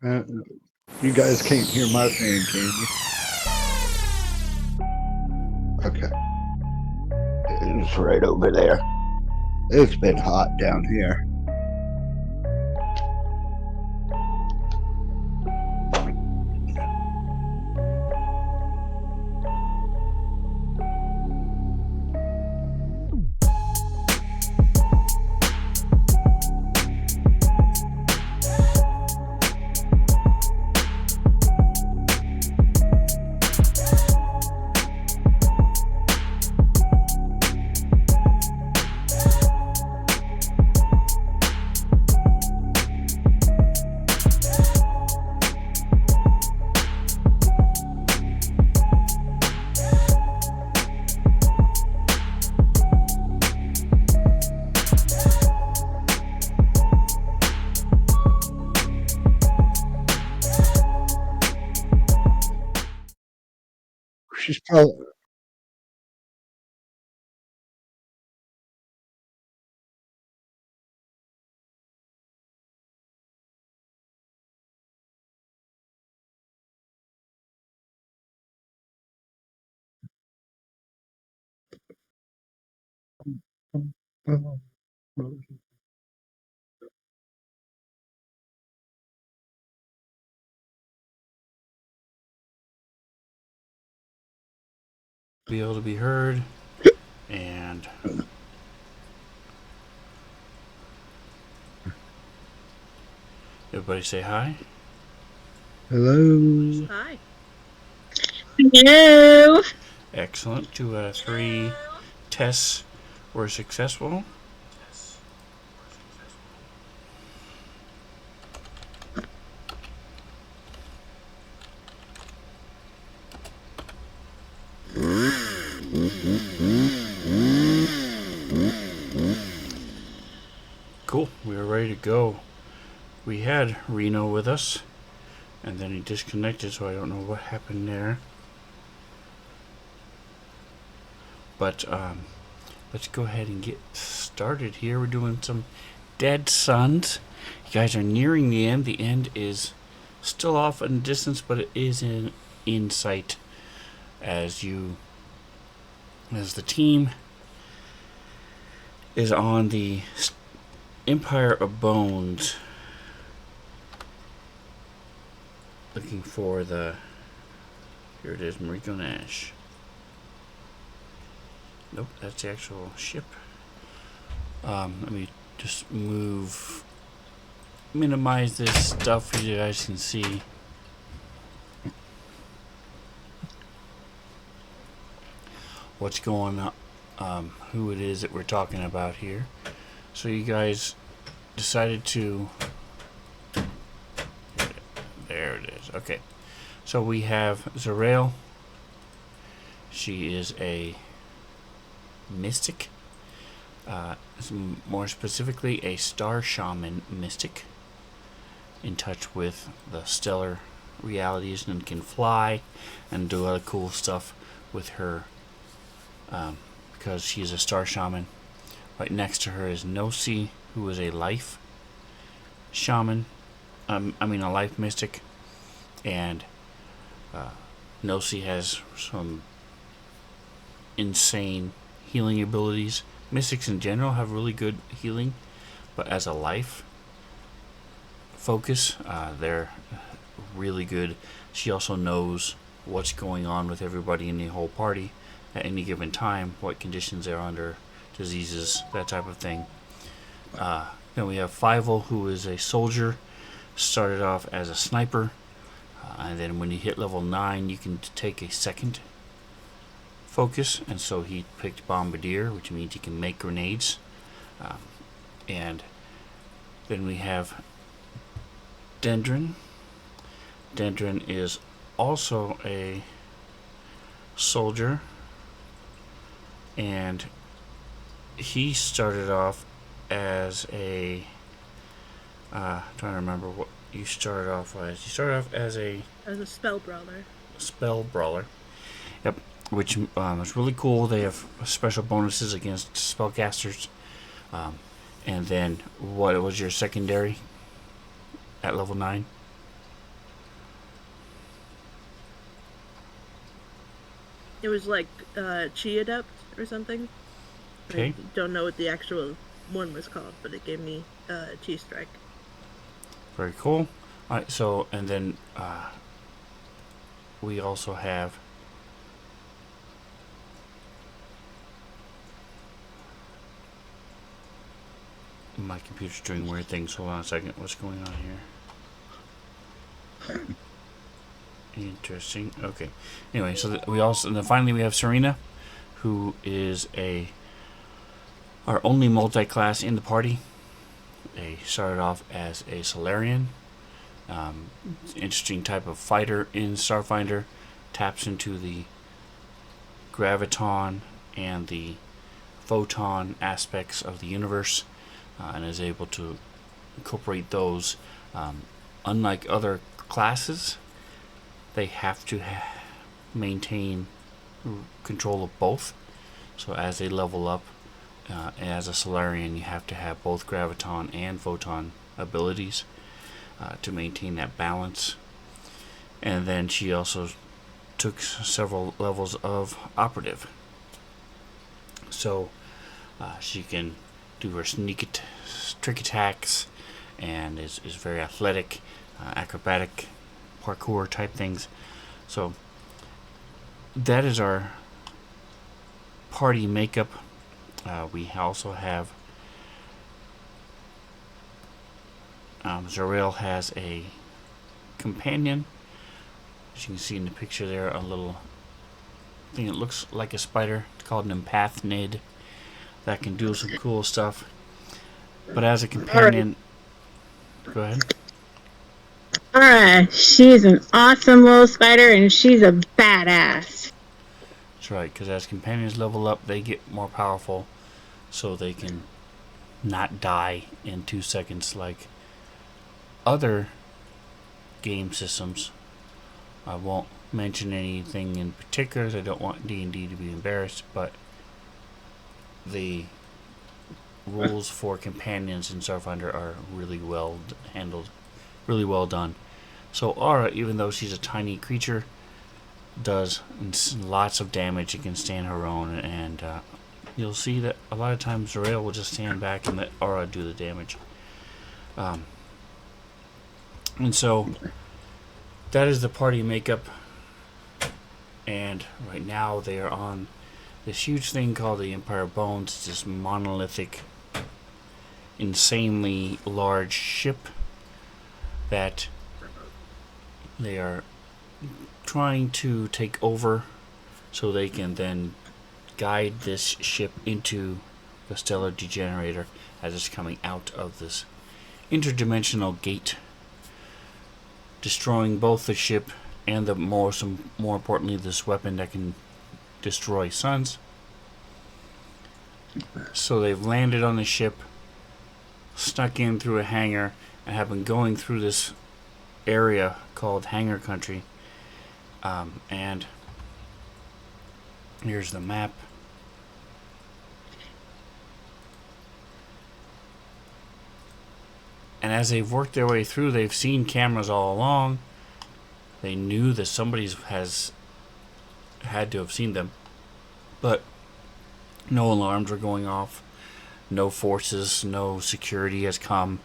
Uh, you guys can't hear my fan, can you? Okay. It's right over there. It's been hot down here. She's probably. Be able to be heard, and everybody say hi. Hello. Hi. Hello. Excellent. 2 out of 3 tests were successful. Cool. We are ready to go. We had Reno with us, and then he disconnected, so I don't know what happened there. But let's go ahead and get started here. We're doing some Dead Suns. You guys are nearing the end. The end is still off in distance, but it is in sight as the team is on the Empire of Bones, looking for the. Here it is, Mariko Nash. Nope, that's the actual ship. Let me just minimize this stuff so you guys can see. What's going on, who it is that we're talking about here. So you guys decided to. There it is. Okay. So we have Zarel. She is a mystic. More specifically, a star shaman mystic. In touch with the stellar realities and can fly and do other cool stuff with her. Because she's a star shaman. Right next to her is Nosi, who is a life shaman. A life mystic. And Nosi has some insane healing abilities. Mystics in general have really good healing, but as a life focus, they're really good. She also knows what's going on with everybody in the whole party at any given time, what conditions they're under, diseases, that type of thing. Then we have Fievel, who is a soldier, started off as a sniper, and then when you hit level 9, you can take a second focus, and so he picked Bombardier, which means he can make grenades. And then we have Dendron. Dendron is also a soldier, and he started off as a trying to remember what you started off as. You started off as a spell brawler. Spell brawler. Yep, which is really cool. They have special bonuses against spellcasters. And then, what was your secondary at level 9? It was like Chi Adept or something. I Okay. don't know what the actual one was called, but it gave me Chi Strike. Very cool. All right. So and then we also have. My computer's doing weird things. Hold on a second. What's going on here? Interesting. Okay. Anyway, so we also and then finally we have Serena, who is our only multi-class in the party. They started off as a Solarian. Interesting type of fighter in Starfinder. Taps into the graviton and the photon aspects of the universe, and is able to incorporate those. Unlike other classes, they have to maintain control of both. So as they level up, as a Solarian, you have to have both graviton and photon abilities to maintain that balance. And then she also took several levels of operative. So she can do her trick attacks, and is very athletic, acrobatic, parkour type things. So that is our party makeup. We also have Zarel has a companion. As you can see in the picture there, a little thing that looks like a spider. It's called an empathnid that can do some cool stuff. But as a companion, go ahead. Alright, she's an awesome little spider and she's a badass. That's right, because as companions level up, they get more powerful, so they can not die in 2 seconds like other game systems. I won't mention anything in particular. I don't want D&D to be embarrassed, but the rules for companions in Starfinder are really well handled, really well done. So Aura, even though she's a tiny creature, does lots of damage and can stand her own, and you'll see that a lot of times Zarel will just stand back and let Aura do the damage. And so that is the party makeup, and right now they are on this huge thing called the Empire Bones. It's this monolithic, insanely large ship that they are trying to take over so they can then guide this ship into the stellar degenerator as it's coming out of this interdimensional gate, destroying both the ship and more importantly, this weapon that can destroy suns. So they've landed on the ship, snuck in through a hangar, and have been going through this area called Hangar Country. And here's the map. And as they've worked their way through, they've seen cameras all along. They knew that somebody had to have seen them. But no alarms were going off. No forces, no security has come.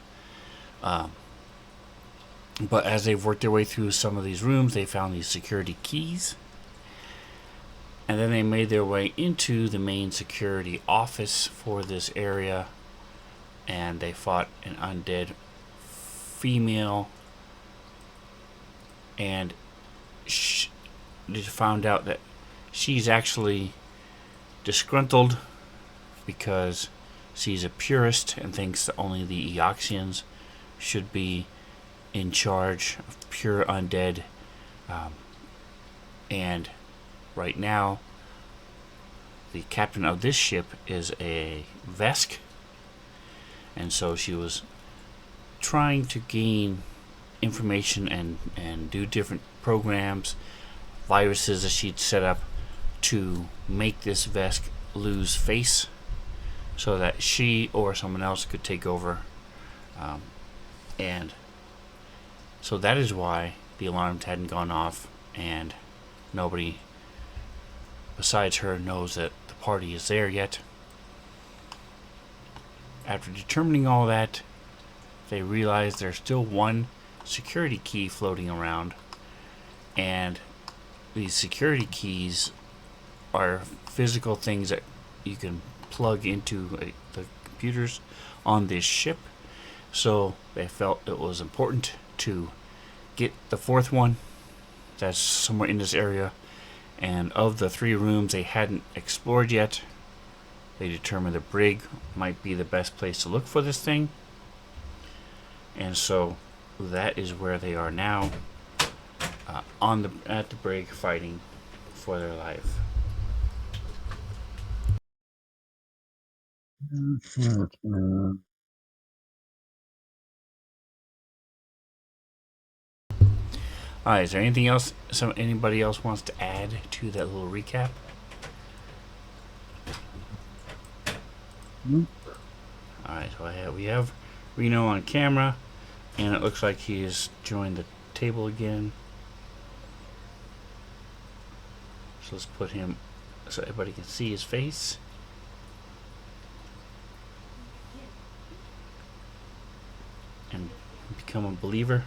But as they've worked their way through some of these rooms, they found these security keys. And then they made their way into the main security office for this area. And they fought an undead female. And they found out that she's actually disgruntled because she's a purist and thinks that only the Eoxians should be in charge of pure undead. And right now, the captain of this ship is a Vesk. And so she was trying to gain information and do different programs, viruses that she'd set up to make this Vesk lose face so that she or someone else could take over. And so that is why the alarms hadn't gone off and nobody besides her knows that the party is there yet. After determining all that, they realize there's still one security key floating around, and these security keys are physical things that you can plug into the computers on this ship. So they felt it was important to get the fourth one that's somewhere in this area. And of the 3 rooms they hadn't explored yet, they determined the brig might be the best place to look for this thing. And so that is where they are now, at the brig, fighting for their life. Alright, is there anything else anybody else wants to add to that little recap? Alright, so we have Reno on camera, and it looks like he has joined the table again. So let's put him so everybody can see his face. And become a believer.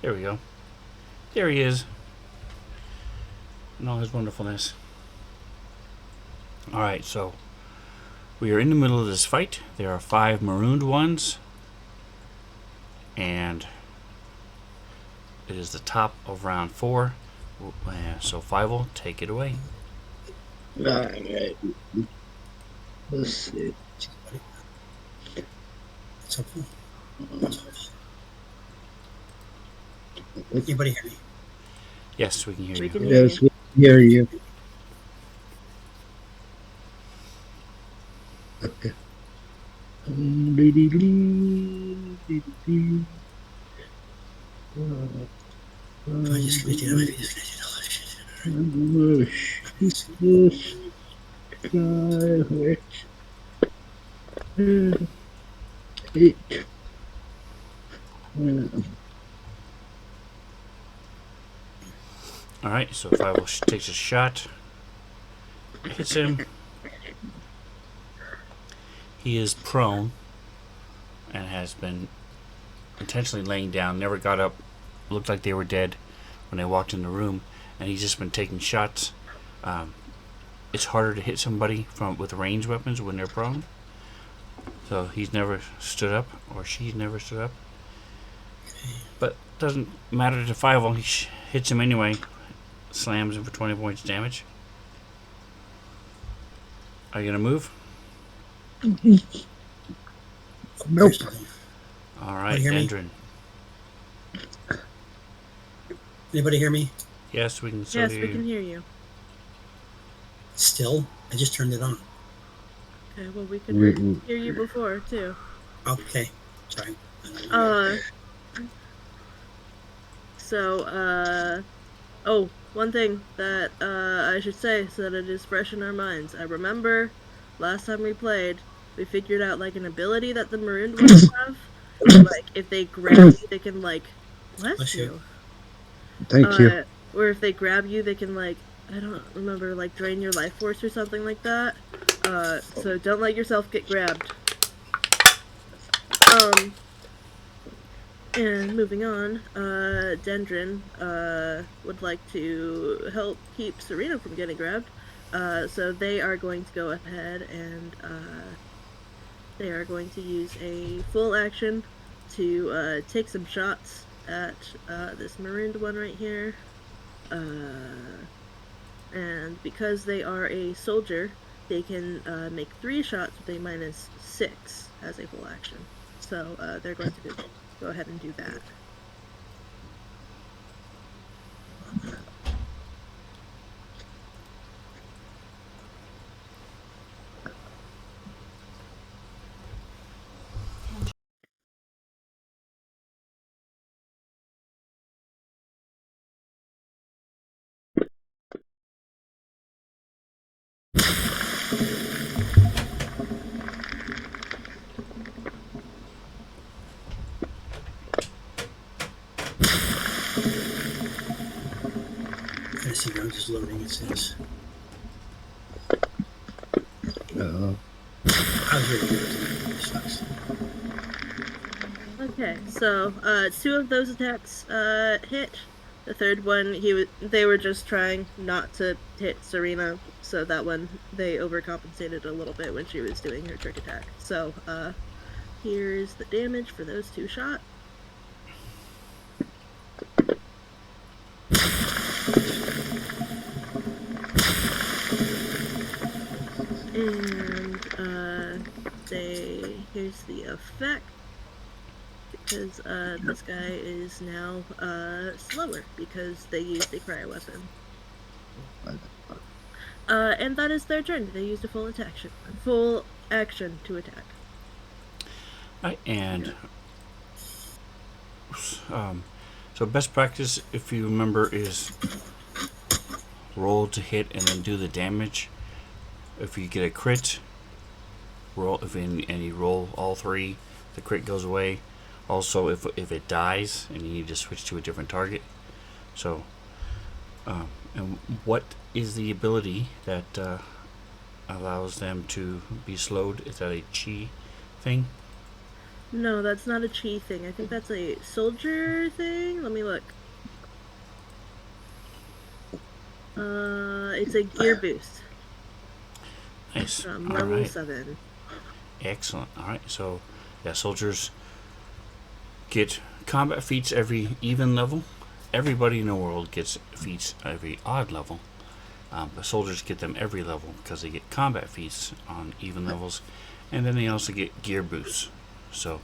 There we go. There he is. In all his wonderfulness. Alright, so we are in the middle of this fight. There are 5 marooned ones. And it is the top of round 4. So 5 will take it away. Alright. Let's see. Anybody hear me? Yes, we can hear We you. can hear Yes, you. we hear you. Okay. I just connected on my disconnected. Alright, so 5 will takes a shot. Hits him. He is prone and has been intentionally laying down, never got up, looked like they were dead when they walked in the room, and he's just been taking shots. It's harder to hit somebody with ranged weapons when they're prone. So he's never stood up, or she's never stood up. But doesn't matter to 5. He hits him anyway. Slams him for 20 points damage. Are you gonna move? Nope. Alright, Hear me? Dendron. Anybody hear me? Yes, we can still Yes, hear we you. can hear you. Still? I just turned it on. Okay, well, we could We- hear you before, too. Okay. Sorry. Oh, one thing that I should say so that it is fresh in our minds. I remember last time we played, we figured out like an ability that the marooned ones have. Like if they grab you, they can like bless Bless you. you. Thank you. Or if they grab you, they can like I don't remember like drain your life force or something like that. So don't let yourself get grabbed. And moving on, Dendron would like to help keep Serena from getting grabbed. So they are going to go ahead and they are going to use a full action to take some shots at this marooned one right here. And because they are a soldier, they can make 3 shots with a -6 as a full action. So they're going to go ahead and do that. see. I'm just loading. It says. Uh, I was really good at it. Sucks. Okay, so 2 of those attacks hit. The third one, they were just trying not to hit Serena, so that one they overcompensated a little bit when she was doing her trick attack. So here's the damage for those 2 shots. And here's the effect. Because this guy is now slower because they used a cryo weapon. And that is their turn. They used a full action to attack. Right, and so best practice, if you remember, is roll to hit and then do the damage. If you get a crit, roll and you roll all 3, the crit goes away. Also, if it dies and you need to switch to a different target. So, and what is the ability that allows them to be slowed? Is that a chi thing? No, that's not a chi thing. I think that's a soldier thing. Let me look. It's a gear boost. Nice. From All level right. 7. Excellent. All right. So, yeah, soldiers get combat feats every even level. Everybody in the world gets feats every odd level. But soldiers get them every level because they get combat feats on even levels. And then they also get gear boosts. So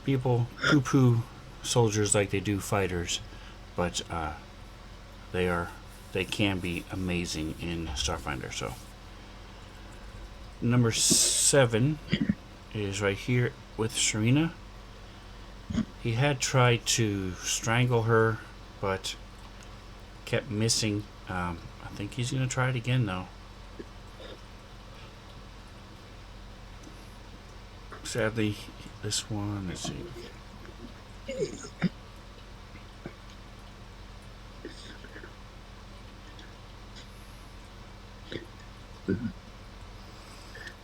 people poo-poo soldiers like they do fighters. But they can be amazing in Starfinder. So number 7 is right here with Serena. He had tried to strangle her, but kept missing. I think he's going to try it again, though. Sadly, this one, let's see.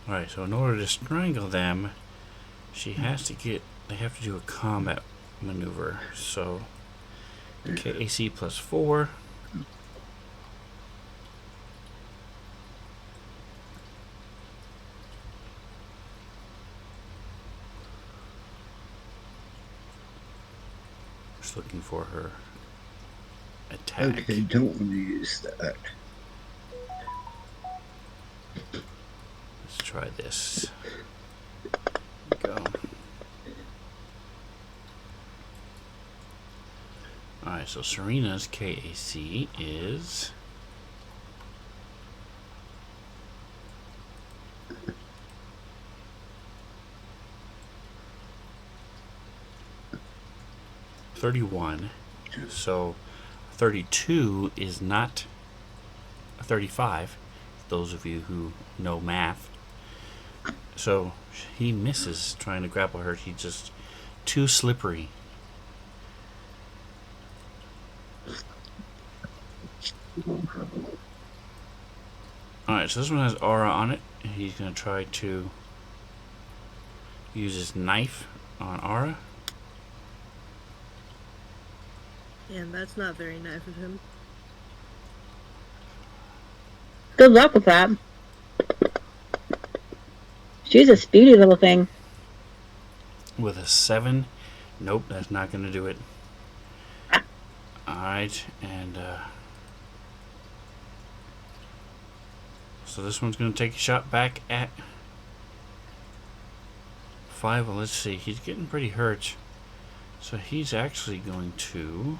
Alright, so in order to strangle them, they have to do a combat maneuver. So, KAC plus 4. Just looking for her attack. okay, don't want to use that. Let's try this. Go. Alright, so Serena's KAC is 31. So 32 is not a 35. Those of you who know math. So he misses trying to grapple her. She's just too slippery. Alright, so this one has aura on it. He's going to try to use his knife on aura. And that's not very nice of him. Good luck with that. She's a speedy little thing. With a 7. Nope, that's not going to do it. Alright, and so this one's going to take a shot back at 5. Well, let's see. He's getting pretty hurt. So he's actually going to...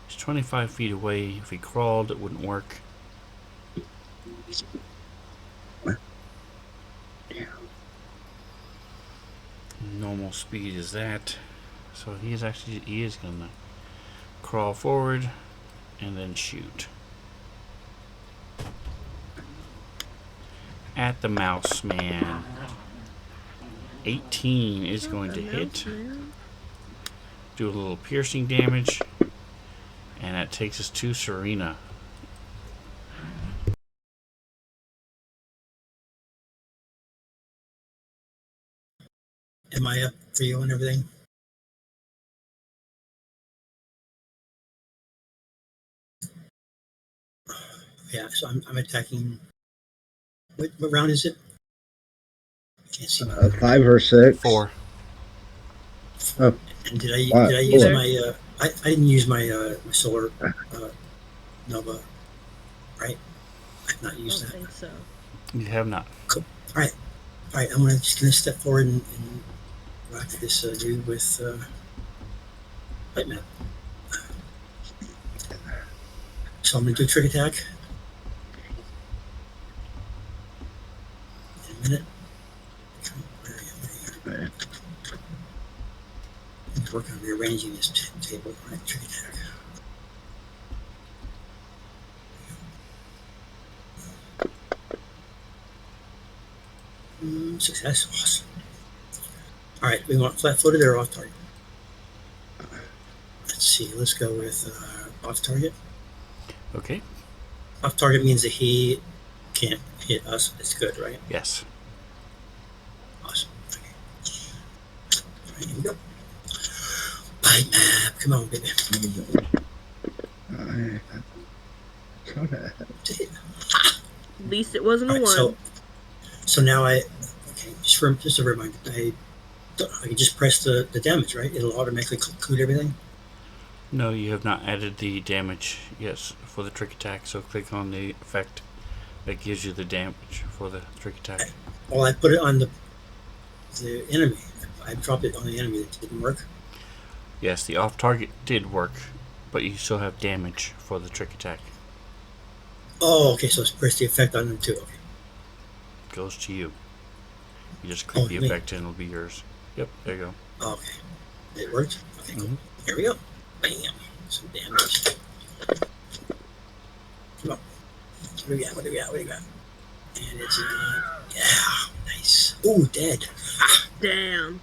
He's 25 feet away. If he crawled, it wouldn't work. Normal speed is that. So he is going to crawl forward and then shoot at the mouse man. 18 is going to hit. Do a little piercing damage. And that takes us to Serena. Am I up for you and everything? Yeah, so I'm attacking. What round is it? I can't see my. 5 or 6. 4. Oh, And did I Wow, use four. my? I didn't use my my solar nova, right? I've not I used don't that. think so. You have not. Cool. All right. All right. Just gonna step forward and rock this dude with light map. So I'm gonna do a trick attack in a minute. Where are you? I'm working on rearranging this table. All right, trick attack. Success. Awesome. All right, we want flat-footed or off target? Let's see. Let's go with off target. Okay. Off target means that he can't hit us. It's good, right? Yes. Awesome. Okay. All right, here we go. Light map. Come on, baby. At least it wasn't All a right, one. so now okay, just a reminder. I can just press the damage, right? It'll automatically include everything. No, you have not added the damage, yes, for the trick attack. So click on the effect that gives you the damage for the trick attack. Well, I put it on the enemy. I dropped it on the enemy. That didn't work. Yes, the off target did work, but you still have damage for the trick attack. Oh, okay. So it's press the effect on them too. Okay. Goes to you. You just click the me. effect and it'll be yours. Yep, there you go. Okay. It worked. Okay. Cool. Mhm. Here we go. Bam. Some damage. Come on. What do we got? What do we got? What do we got? And it's yeah, nice. Ooh, dead. Damn.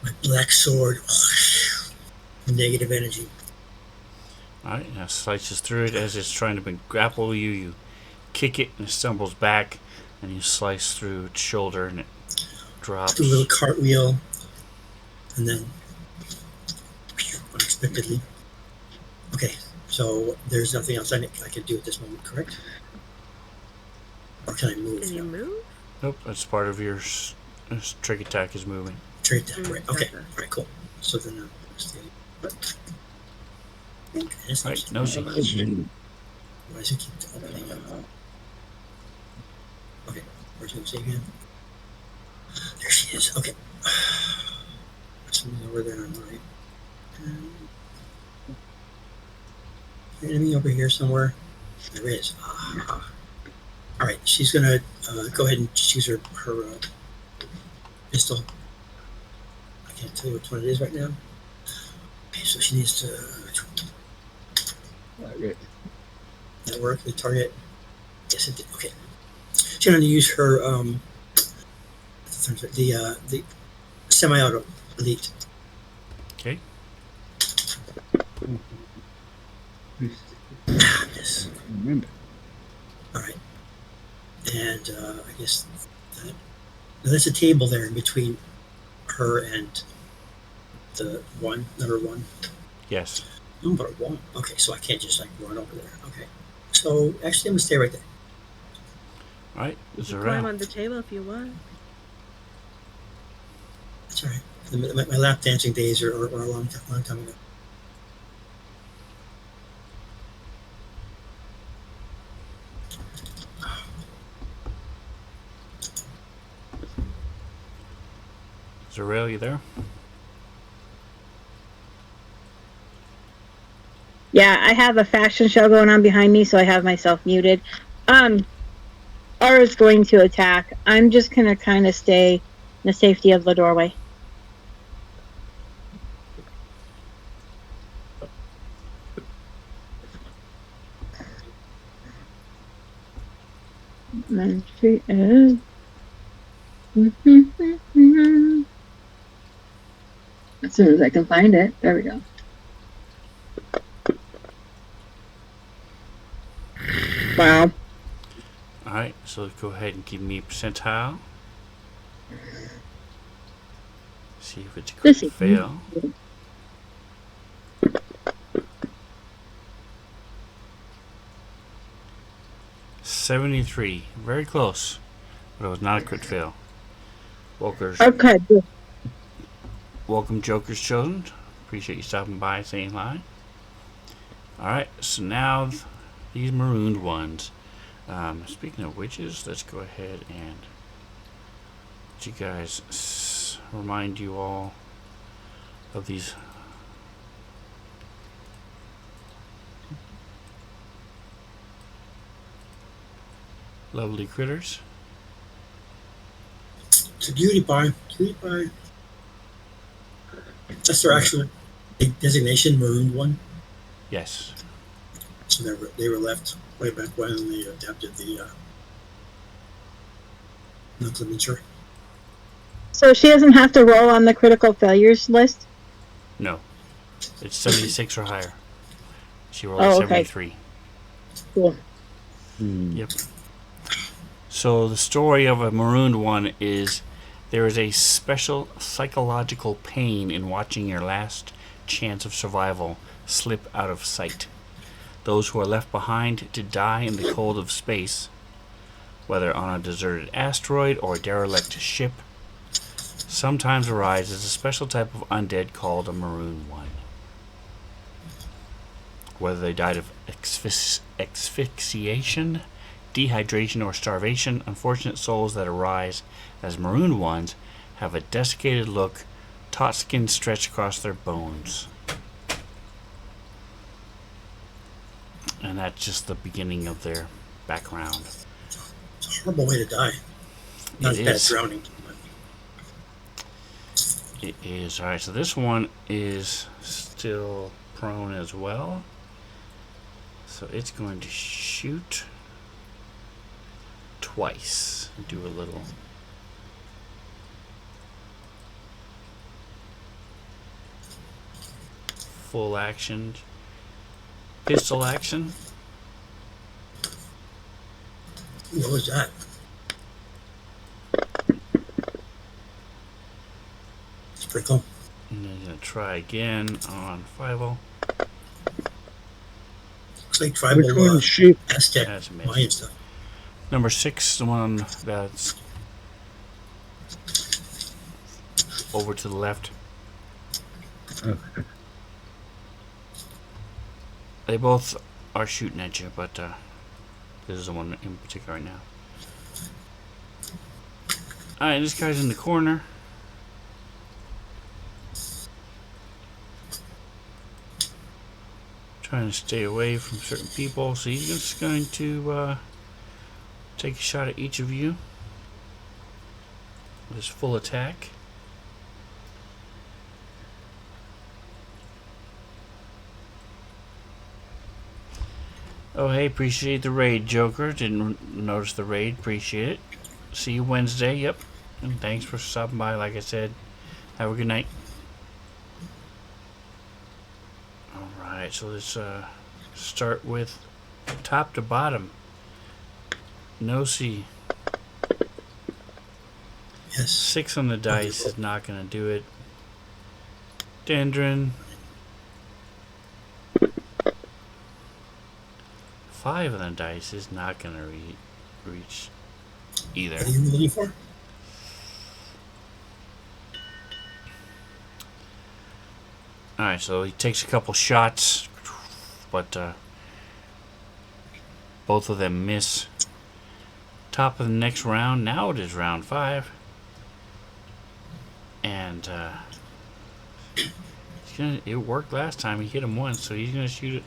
My black sword. Negative energy. Alright, now slices through it as it's trying to grapple you. You kick it and it stumbles back, and you slice through its shoulder and it drops. Do a little cartwheel, and then unexpectedly. Okay, so there's nothing else I can do at this moment, correct? Or can I move? Can you move? Nope, that's part of your trick attack is moving. Trade that, right? Okay, Gotcha. all right, cool. So then, Right, nosy. Why does it keep opening up? Okay, where's Nosy again? There she is. Okay. Something over there on the right. Enemy over here somewhere. There is. All right, she's gonna go ahead and choose her pistol. I can't tell you which one it is right now. Okay, so she needs to network the target. Yes, it did. Okay, she's gonna use her the semi-auto elite. Okay. Yes. Remember. All right, and I guess that now there's a table there in between her and the number one. Yes. Number one. Okay, so I can't just like run over there. Okay, so actually I'm gonna stay right there. Alright, You it's can climb on around. the table if you want. That's all right. My lap dancing days are a long time ago. Zarel, you there? Yeah, I have a fashion show going on behind me, so I have myself muted. Ara's going to attack. I'm just gonna kind of stay in the safety of the doorway. And she is. As soon as I can find it. There we go. Wow. Alright, so go ahead and give me a percentile. See if it's a crit This is fail. 73. Very close. But it was not a crit fail. okay. Good. Welcome, Joker's Chosen. Appreciate you stopping by and saying hi. Alright, so now these marooned ones. Speaking of witches, let's go ahead and let you guys remind you all of these lovely critters. It's a cutie pie. Cutie pie. That's their actual designation, marooned one. Yes. So they were left way back when they adapted the nomenclature. So she doesn't have to roll on the critical failures list? No. It's 76 or higher. She rolled Oh, okay. 73. Cool. Yep. So the story of a marooned one is there is a special psychological pain in watching your last chance of survival slip out of sight. Those who are left behind to die in the cold of space, whether on a deserted asteroid or a derelict ship, sometimes arise as a special type of undead called a maroon one. Whether they died of asphyxiation, dehydration, or starvation, unfortunate souls that arise as maroon ones have a desiccated look, taut skin stretched across their bones. And that's just the beginning of their background. It's a horrible way to die. Not as bad as drowning. But It is. Alright, so this one is still prone as well. So it's going to shoot twice. Do a little full action, pistol action. what was that? It's pretty cool. And then going to try again on 5-0. Looks like tribal Aztec That's amazing. Mayan stuff. Number 6, the one that's over to the left. Okay. They both are shooting at you, but this is the one in particular right now. Alright, this guy's in the corner. Trying to stay away from certain people, so he's just going to take a shot at each of you. With his full attack. Oh, hey, appreciate the raid, Joker. Didn't notice the raid. Appreciate it. See you Wednesday. Yep. And thanks for stopping by, like I said. Have a good night. Alright, so let's start with top to bottom. No C. Yes. 6 on the dice is not going to do it. Dendron. 5 on the dice is not going to reach either. What are you looking for? Alright, so he takes a couple shots, but both of them miss. Top of the next round. Now it is round 5. And it worked last time. He hit him once, so he's going to shoot it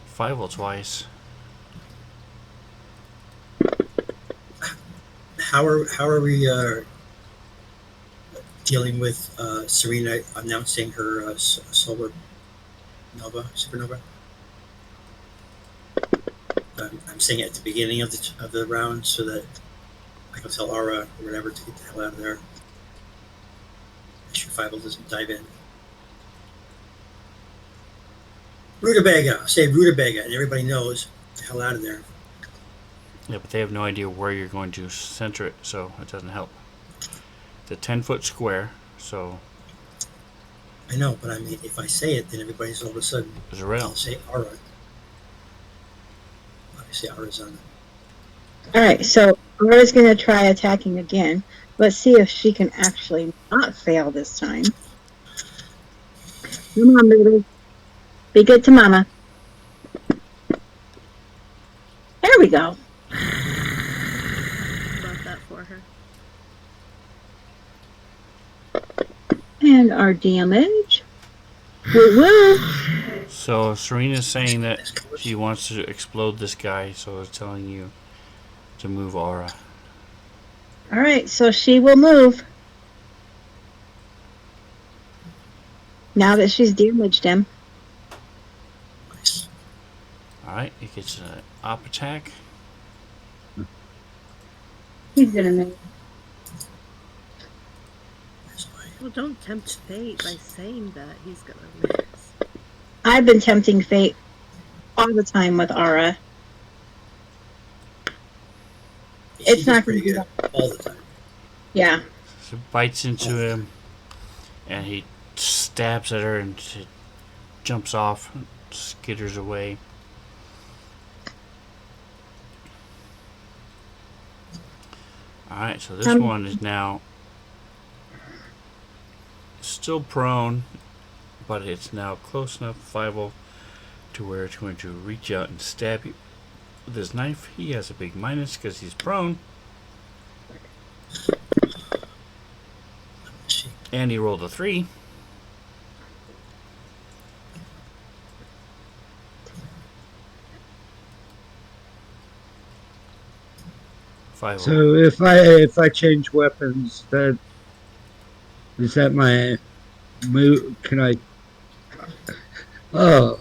5 twice. How are we dealing with Serena announcing her supernova? I'm saying it at the beginning of the round so that I can tell Aura or whatever to get the hell out of there. Issue 5 doesn't dive in. Rutabaga, say Rutabaga, and everybody knows the hell out of there. Yeah, but they have no idea where you're going to center it, so it doesn't help. It's a 10-foot square, so I know, but I mean, if I say it, then everybody's all of a sudden, there's a rail. I'll say Aura. Obviously, Aura's on it. All right, so Laura's going to try attacking again. Let's see if she can actually not fail this time. Come on, baby. Be good to Mama. There we go. About that for her. And our damage. Woo-woo. So Serena's saying that she wants to explode this guy, so it's telling you to move Aura. All right, so she will move. Now that she's damaged him. Nice. Alright, it gets an op attack. He's gonna move. There's my Well, don't tempt fate by saying that he's gonna miss. I've been tempting fate all the time with Aura. She It's does not pretty gonna good all the time. Yeah. So it bites into him, and he stabs at her, and she jumps off, and skitters away. Alright, so this one is now still prone, but it's now close enough, 5 to where it's going to reach out and stab you with his knife. He has a big minus because he's prone, She, and he rolled a 3. Five. So if I change weapons, that is that my move? Can I? Oh,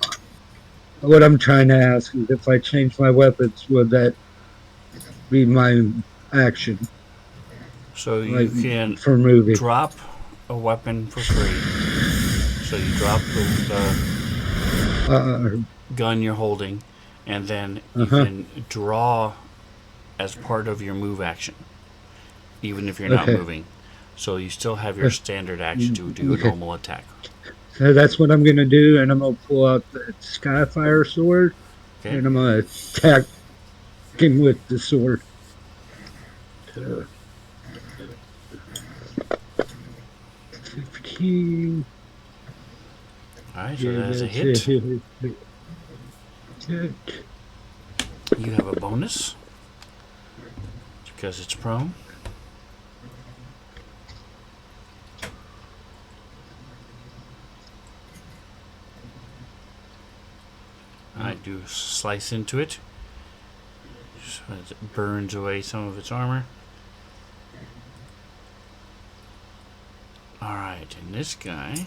what I'm trying to ask is if I change my weapons, would that be my action? So you Like can for moving? drop a weapon for free. So you drop the gun you're holding, and then you can draw as part of your move action, even if you're not Okay. moving. So you still have your standard action to do a Okay. normal attack. So that's what I'm gonna do, and I'm gonna pull out the Skyfire sword, Okay. and I'm gonna attack him with the sword. 15. Alright, so that's a hit. Good. You have a bonus because it's prone. Alright, do slice into it. Just as it burns away some of its armor. Alright, and this guy.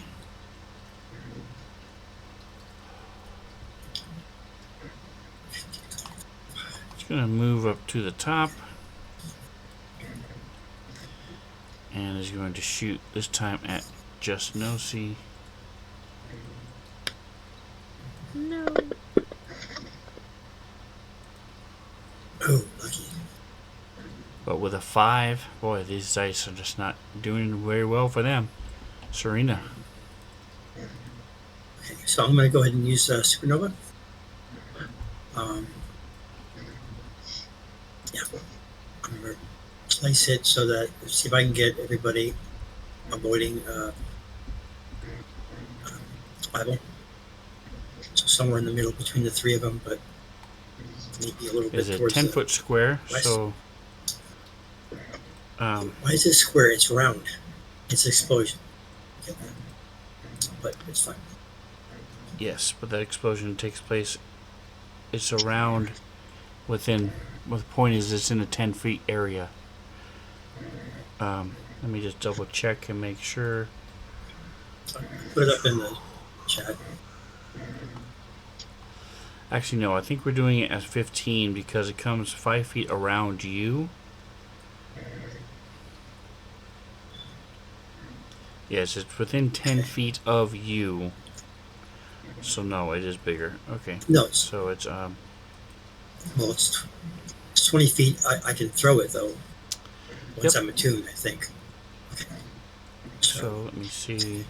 It's gonna move up to the top. And is going to shoot this time at just Nosy. No. oh, lucky. But with a 5, boy, these dice are just not doing very well for them. Serena. Okay, so I'm going to go ahead and use Supernova. Yeah. I'm going to place it so that, see if I can get everybody avoiding Bible. So somewhere in the middle between the three of them, but maybe a little bit Is a towards 10-foot square, west. so Why is it square? It's round. It's an explosion. Get that. But it's fine. yes, but that explosion takes place. It's around within. Well, the point is, it's in a 10-feet area. Let me just double check and make sure. Put it up in the chat. Actually, no, I think we're doing it as 15 because it comes 5 feet around you. Yes, it's within 10 feet of you. So no, it is bigger. Okay. No, it's So it's Well, it's 20 feet. I can throw it though. Once Yep. I'm attuned, I think. Okay. So let me see.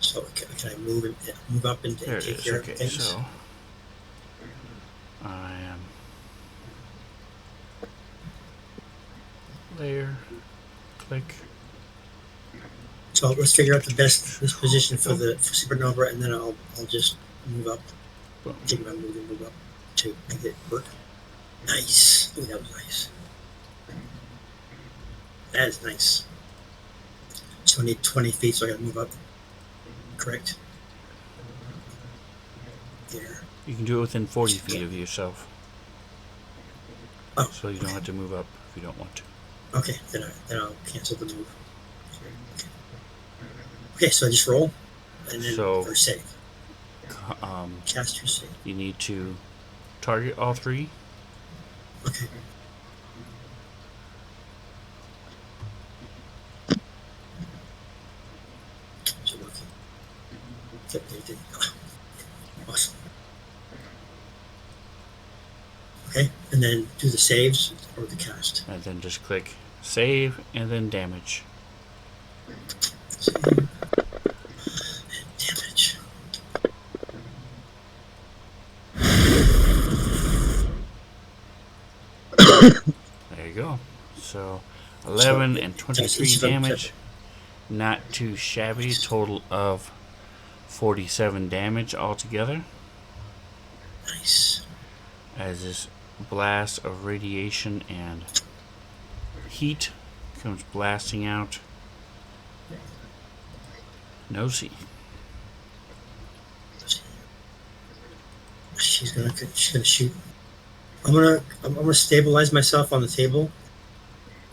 So can I move up and There it take is. care of Okay, things? so I am there. Click. So let's figure out the best position for supernova, and then I'll just move up. Boom. Think about move up to make it work. Nice. Oh, that was nice. That is nice. So I need 20 feet, so I gotta move up. Correct. There. You can do it within 40 feet of yourself. Oh, So you don't have to move up if you don't want to. okay. Then I'll cancel the move. Okay, so I just roll, and then or save. Cast your save. You need to target all three. Okay. So working. Yep, they did. Awesome. Okay, and then do the saves or the cast. And then just click save and then damage. Save and damage. There you go. So 11 and 23 damage. Not too shabby. Total of 47 damage altogether. Nice. As this blast of radiation and heat comes blasting out. Nosy. She's gonna shoot. I'm gonna stabilize myself on the table.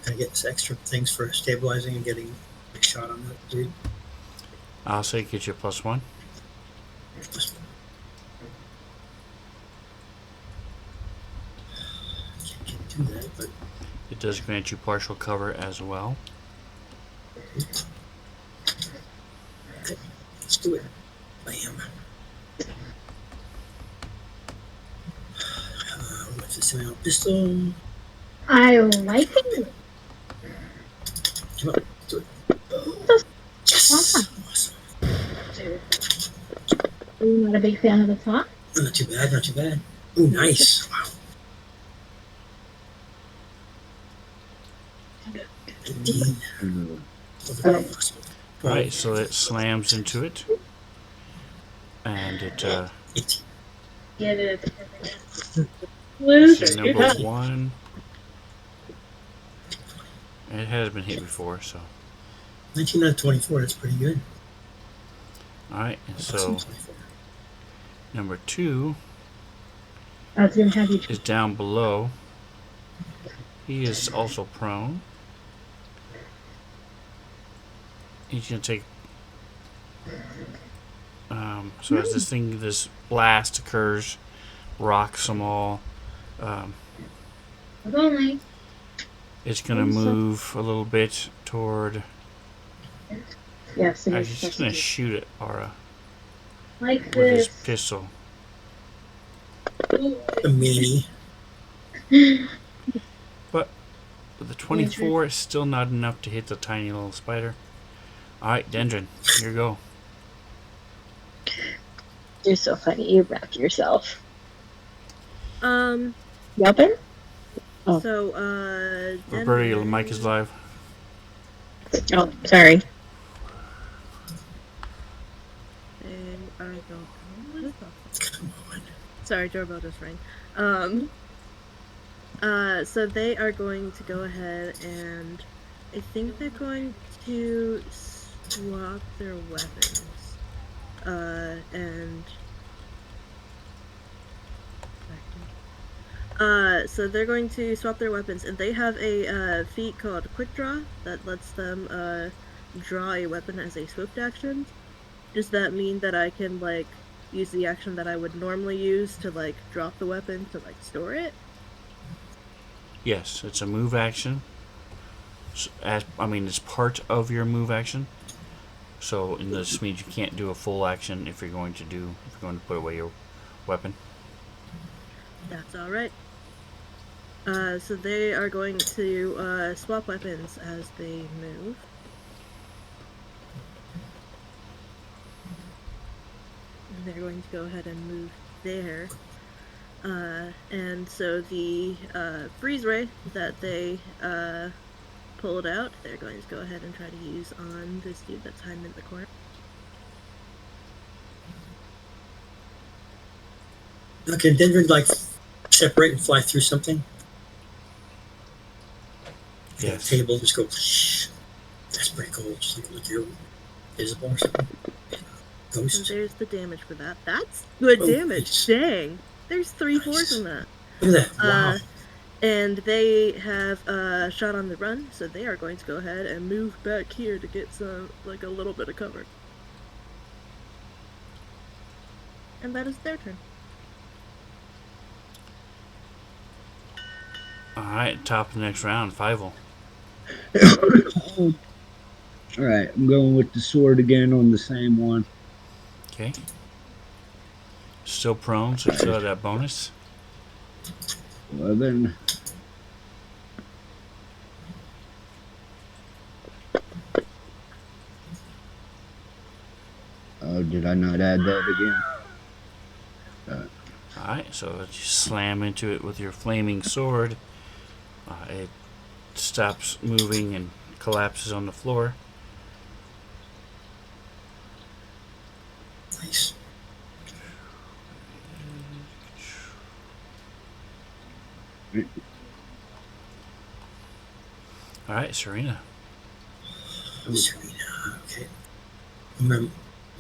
Can I get this extra things for stabilizing and getting a shot on that dude? I'll say get you +1. Can't do that, but It does grant you partial cover as well. okay, let's do it. Bam. What's the semi pistol? I like it. Come on, do it. Yes. Awesome. Are you not a big fan of the top? Not too bad. Not too bad. Oh, nice. Wow. 15. Alright, so it slams into it. And it, 18. Get it. so Loser. number 1. It has been hit before, so. 19 out of 24. That's pretty good. Alright, and so Awesome, 24. number 2 I was gonna have you. is down below. He is also prone. He's gonna take. So as this blast occurs, rocks them all. Only. It's gonna move a little bit toward. Yes. Actually, he's just gonna shoot at Aura Like with his this. pistol. A meanie. But the 24 is still not enough to hit the tiny little spider. Alright, Dendron, here you go. You're so funny. You wrecked yourself. Um. Weapon? Oh. So, Roberta, your mic is live. Oh, sorry. I don't know what is that? Come on. Sorry, doorbell just rang. So they are going to go ahead and I think they're going to swap their weapons. So they're going to swap their weapons, and they have a feat called Quick Draw that lets them draw a weapon as a swift action. Does that mean that I can like use the action that I would normally use to like drop the weapon to like store it? Yes, it's a move action. It's part of your move action. So, this means you can't do a full action if you're going to put away your weapon. That's all right. So they are going to swap weapons as they move. And they're going to go ahead and move there. And so the freeze ray that they pulled out, they're going to go ahead and try to use on this dude that's hiding in the corner. Okay, Denver like separate and fly through something. Yes. The table just go. Shh. That's pretty cool. Just like you're visible or something. And Ghost. there's the damage for that. That's good Oh, damage. nice. Dang. There's 3/4 Nice. on that. Look at that! Wow. And they have shot on the run, so they are going to go ahead and move back here to get some, like, a little bit of cover. And that is their turn. Alright, top of the next round, 5-0. All right, I'm going with the sword again on the same one. Okay. Still prone, so you still have that bonus. 11. Oh, did I not add that again? Alright, so you slam into it with your flaming sword. It stops moving and collapses on the floor. Nice. Alright, Serena. Serena. Okay. I'm gonna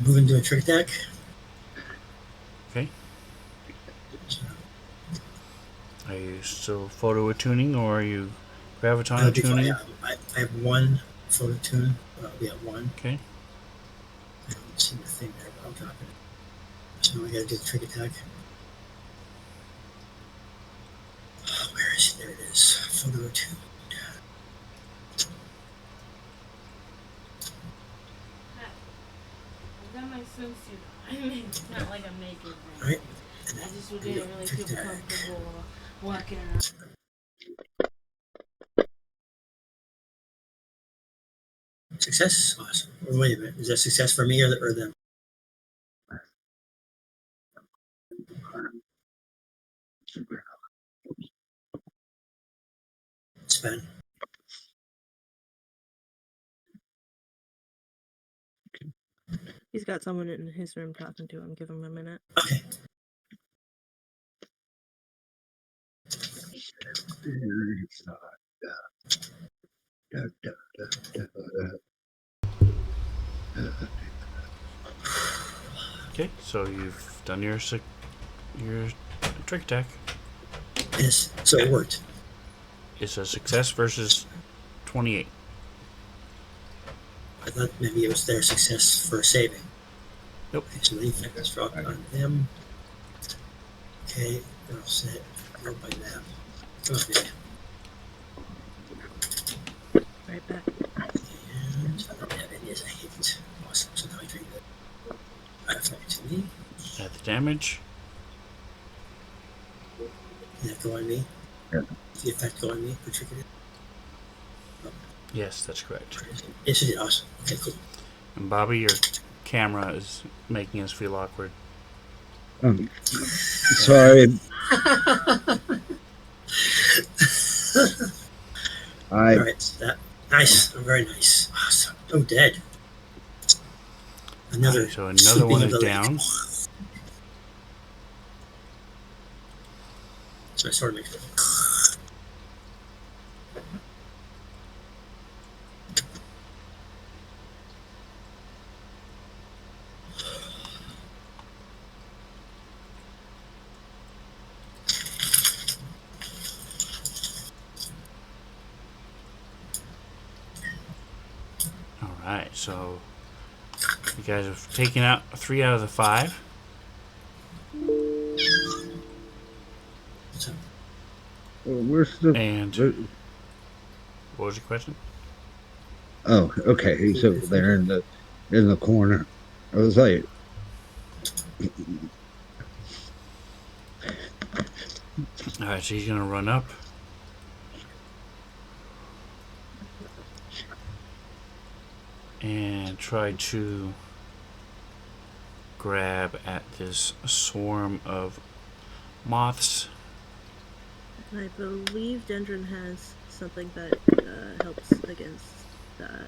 move into a trick attack. Okay. So, Are you still photo attuning or are you graviton that'll be fine. attuning? Yeah, I have one photo tune. We have one. Okay. I don't see the thing there, but I'll drop it. So we gotta do the trick attack. Oh, where is it? There it is. Photo tune. I've got my swimsuit on. It's not like I'm naked. Right. I just didn't really feel comfortable walking around. Success? Awesome. Wait a minute. Is that success for me or them? Sven. He's got someone in his room talking to him. Give him a minute. Okay. Okay, so you've done your trick attack. Yes. So it worked. It's a success versus 28. I thought maybe it was their success for saving. Nope. Okay, so the effect is dropped on them. Okay, they're all set. Go by them. Okay. Right back. And it is a hit. Awesome. So now I drink that. Effect to me. Add the damage. Did that go on me? Yeah. The effect go on me? For tricking Yes, that's correct. it? Yes, it did. Awesome. Okay, cool. And Bobby, your camera is making us feel awkward. Sorry. All right. So that nice. Very nice. Awesome. Oh, dead. Another. So another one is down. So my sword makes it. Alright, so you guys have taken out 3 out of the 5. So, Where's the? And what was your question? Oh, okay. He's over there in the corner. I was like, Alright, so he's gonna run up. And try to grab at this swarm of moths. I believe Dendron has something that helps against that.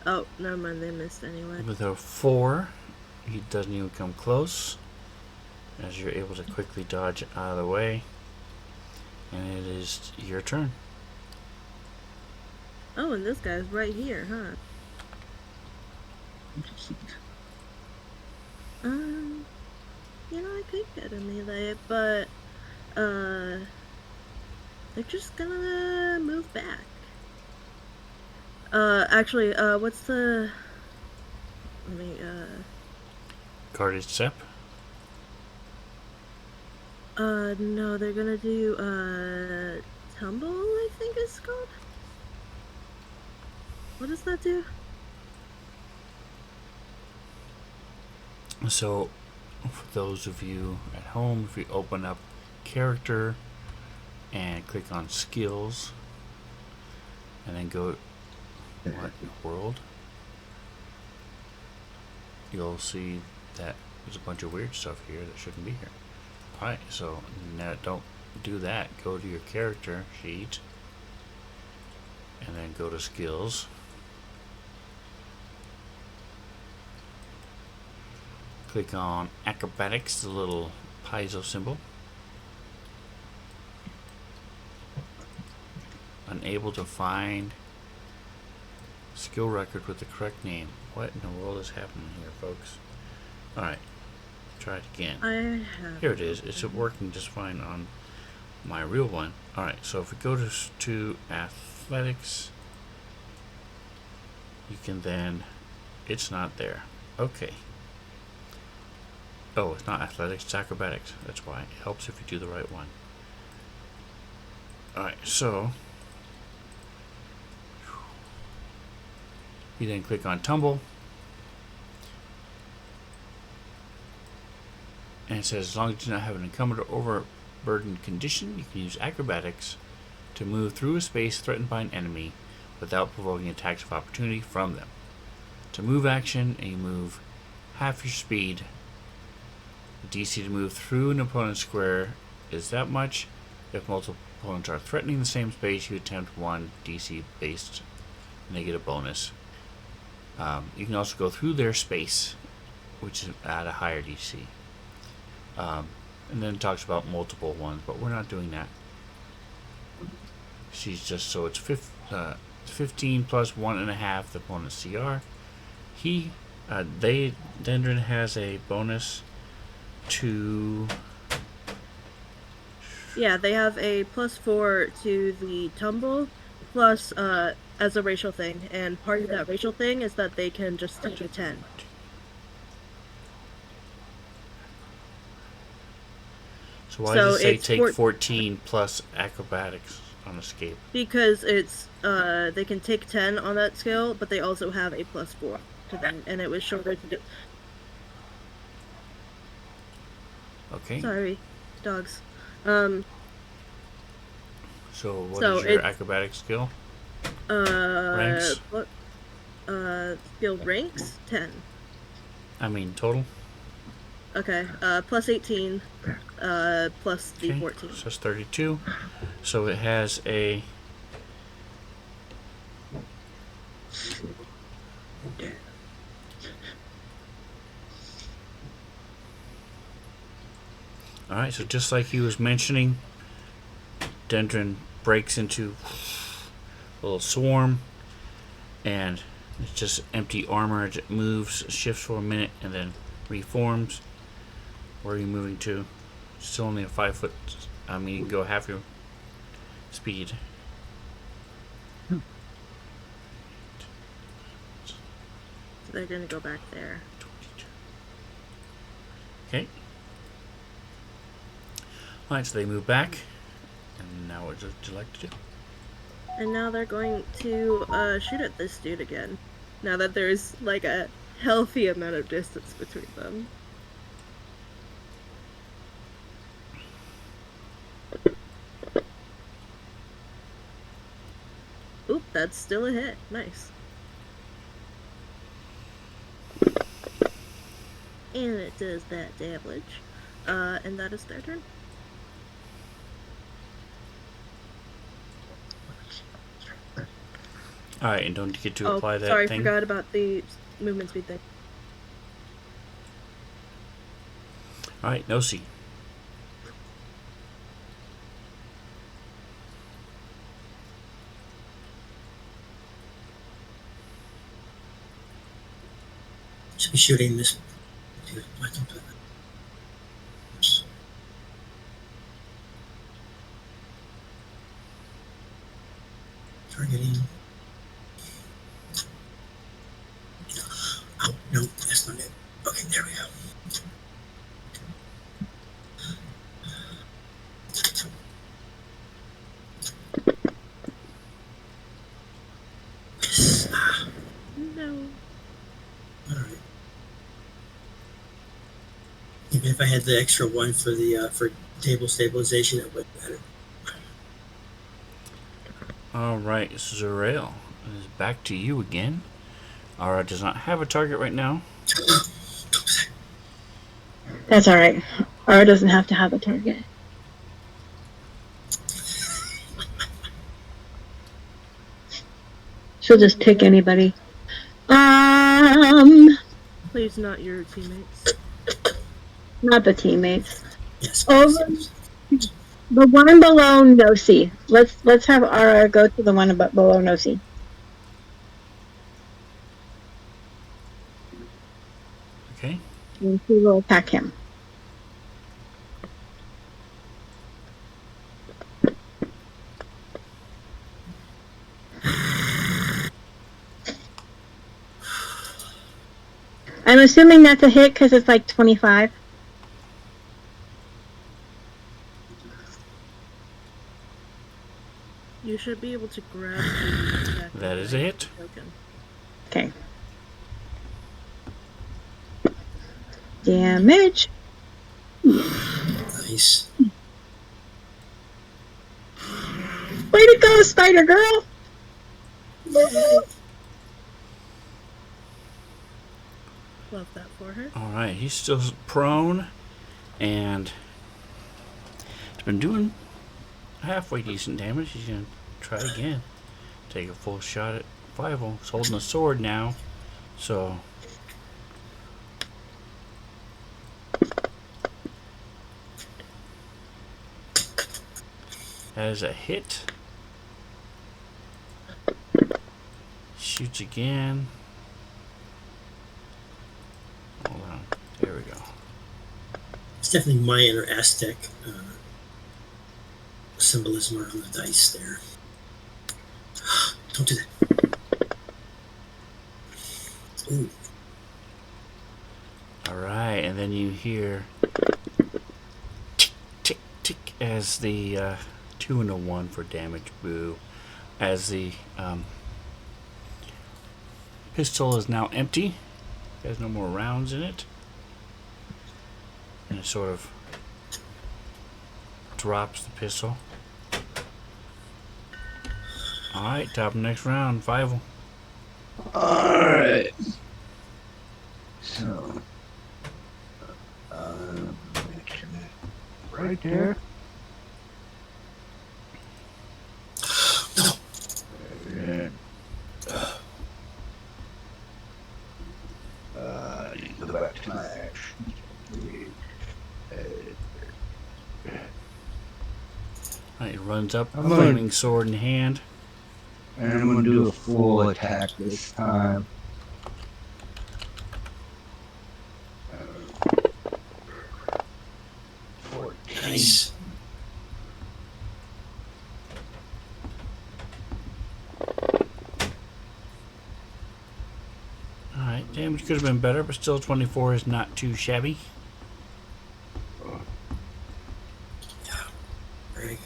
Oh, never mind, they missed anyway. With a 4, he doesn't even come close, as you're able to quickly dodge out of the way. And it is your turn. Oh, and this guy's right here, huh? I could get a melee, but they're just gonna move back. Actually, what's the? Let me Guarded Step. No, they're gonna do tumble, I think it's called. What does that do? So, for those of you at home, if you open up character and click on skills, and then go what in the world, you'll see that there's a bunch of weird stuff here that shouldn't be here. Alright, so now don't do that. Go to your character sheet and then go to skills. Click on acrobatics, the little piezo symbol. Unable to find skill record with the correct name. What in the world is happening here, folks? Alright, try it again. Here it is. It's working just fine on my real one. Alright, so if we go to athletics, you can then, it's not there. Okay. Oh, it's not athletics, it's acrobatics. That's why. It helps if you do the right one. Alright, so you then click on tumble. And it says, as long as you do not have an encumbered or overburdened condition, you can use acrobatics to move through a space threatened by an enemy without provoking attacks of opportunity from them. To move action, and you move half your speed. The DC to move through an opponent's square is that much. If multiple opponents are threatening the same space, you attempt one DC based and they get a bonus. You can also go through their space, which is at a higher DC. And then it talks about multiple ones, but we're not doing that. She's just, so it's 15 plus 1.5 the opponent's CR. Dendron has a bonus to... Yeah, they have a +4 to the tumble, plus as a racial thing, and part of that racial thing is that they can just take a 10. So why does it say take 14 plus acrobatics on escape? Because it's they can take 10 on that skill, but they also have a +4 to them, and it was shorter to do. Okay. Sorry, dogs. So what is your acrobatic skill? Ranks? What? Skill ranks 10. I mean total. Okay. Plus 18. Plus the 14. So it's 32. So it has a. Alright, so just like he was mentioning, Dendron breaks into a little swarm, and it's just empty armor. It moves, shifts for a minute, and then reforms. Where are you moving to? Still only a 5 foot. I mean, you can go half your speed. So they're gonna go back there. 22. Okay. Alright, so they move back. And now what would you like to do? And now they're going to shoot at this dude again. Now that there's like a healthy amount of distance between them. Oop, that's still a hit. Nice. And it does that damage. And that is their turn. Alright, and don't get to apply that sorry, thing. forgot about the movement speed thing. Alright, no C. Should be shooting this. Dude, what the- Oops. Targeting. Oh, no, that's not it. Okay, there we go. Yes. No. Alright. Even if I had the extra one for the for table stabilization, it would be better. Alright, Zerael. It is back to you again. Aura does not have a target right now. That's all right. Aura doesn't have to have a target. She'll just pick anybody. Please, not your teammates. Not the teammates. Yes. Over the one below Nosy. Let's have Aura go to the one below Nosy. Okay. And she will attack him. I'm assuming that's a hit because it's like 25. You should be able to grab the attack. That is a hit. Token. Okay. Damage. Nice. Way to go, Spider Girl! Love that for her. Alright, he's still prone. And it's been doing halfway decent damage. He's going to try again. Take a full shot at Fievel. He's holding a sword now. So that is a hit. Shoots again. Hold on. There we go. It's definitely Mayan or Aztec symbolism around the dice there. Don't do that. Ooh. Alright, and then you hear tick, tick, tick as the 2 and a 1 for damage. Boo. As the pistol is now empty. There's no more rounds in it. And it sort of drops the pistol. Alright, top of the next round. Fievel. Alright. So, right there. And, I need to go back to my action. Alright, he runs up, I'm gonna- flaming sword in hand. And I'm gonna do a full attack this time. Nice. Alright, damage could have been better, but still 24 is not too shabby. Very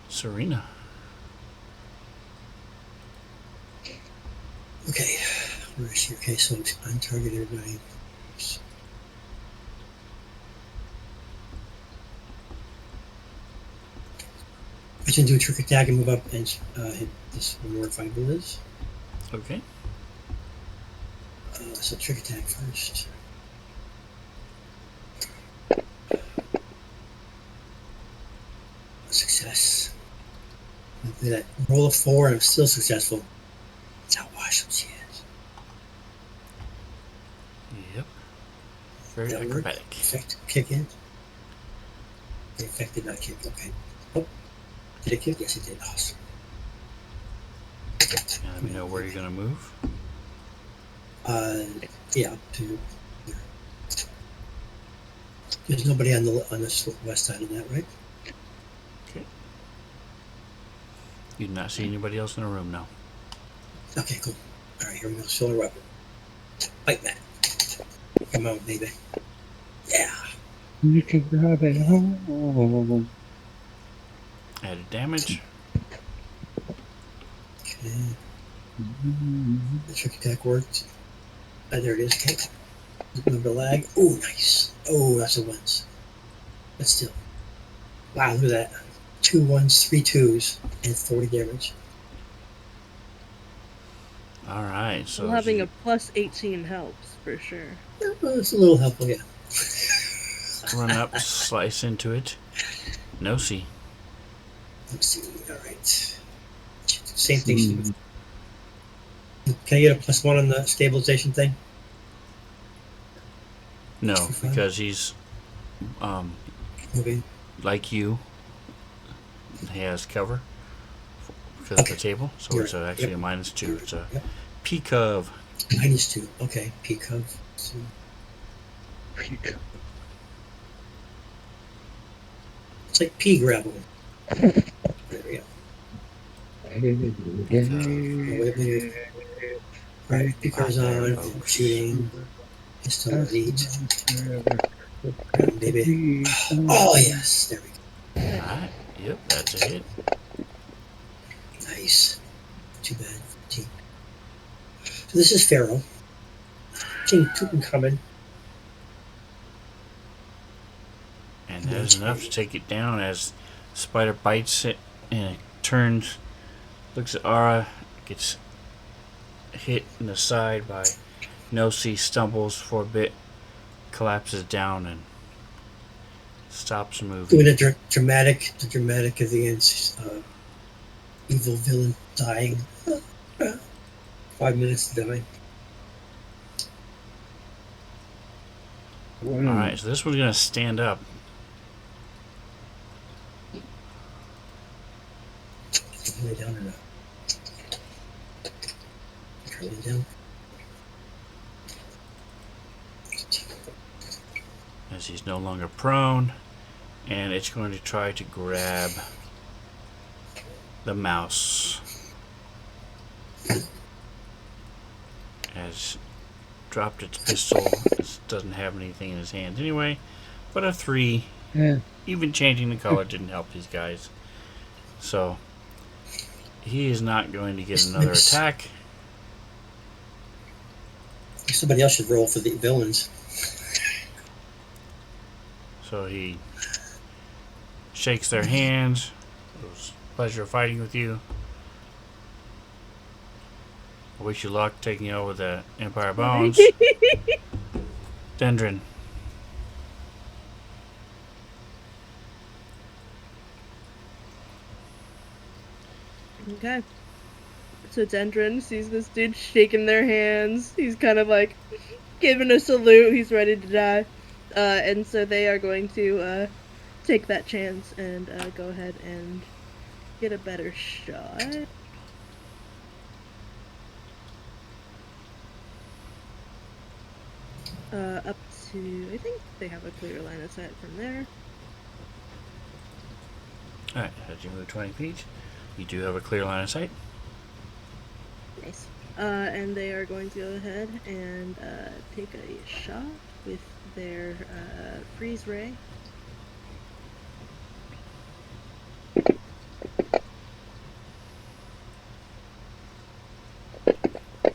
Serena. Okay. Where is she? Okay, so I'm targeted by. I can do a trick attack and move up and hit this one where fireball is. Okay. So trick attack first. Success. Look at that. Roll a 4 and I'm still successful. That's how awesome she is. Yep. Very That work? acrobatic. Effect kick in. The effect did not kick. Okay. Oh, did it kick? Yes, it did. Awesome. Now let me know where you're gonna move. Yeah, up to there. There's nobody on the west side of that, right? Okay. You do not see anybody else in the room now. Okay, cool. All right, here we go. Solar weapon. Bite that. Come on, baby. Yeah. You can grab it home. Added damage. Okay. The trick attack worked. There it is. Okay. Remember lag. Oh, nice. Oh, that's a ones. But still. Wow, look at that. 2 1s, 3 2s, and 40 damage. All right. So Well, having a plus 18 helps for sure. Yeah, well, it's a little helpful, yeah. run up, slice into it. No see. Let's see. All right. Same thing. Can I get a +1 on the stabilization thing? No, because he's Okay. like you. He has cover because of the table, so it's actually a -2. It's a peak of -2. Okay, peak of. So. It's like pea gravel. There we go. Right, peak horizon, shooting, pistol elite. Baby. Oh, yes, there we go. Alright, yep, that's a hit. Nice. Too bad. 15. So this is Pharaoh. King Tutankhamun. And that is enough to take it down as Spider bites it and it turns, looks at Ara, gets hit in the side by No-See, stumbles for a bit, collapses down and stops moving. Doing the dramatic of the end. Evil villain dying. 5 minutes to die. Alright, so this one's going to stand up. Lay down or not? Lay down. As he's no longer prone, and it's going to try to grab the mouse. Has dropped its pistol. It doesn't have anything in his hand anyway, but a 3. Yeah. Even changing the color didn't help these guys. So he is not going to get another attack. Somebody else should roll for the villains. So he shakes their hands. It was a pleasure fighting with you. I wish you luck taking over the Empire Bones. Dendron. Okay. So Dendron sees this dude shaking their hands. He's kind of like giving a salute. He's ready to die. And so they are going to take that chance and go ahead and get a better shot. Up to, I think they have a clear line of sight from there. Alright, as you move 20 feet, you do have a clear line of sight. Nice. And they are going to go ahead and take a shot with their freeze ray.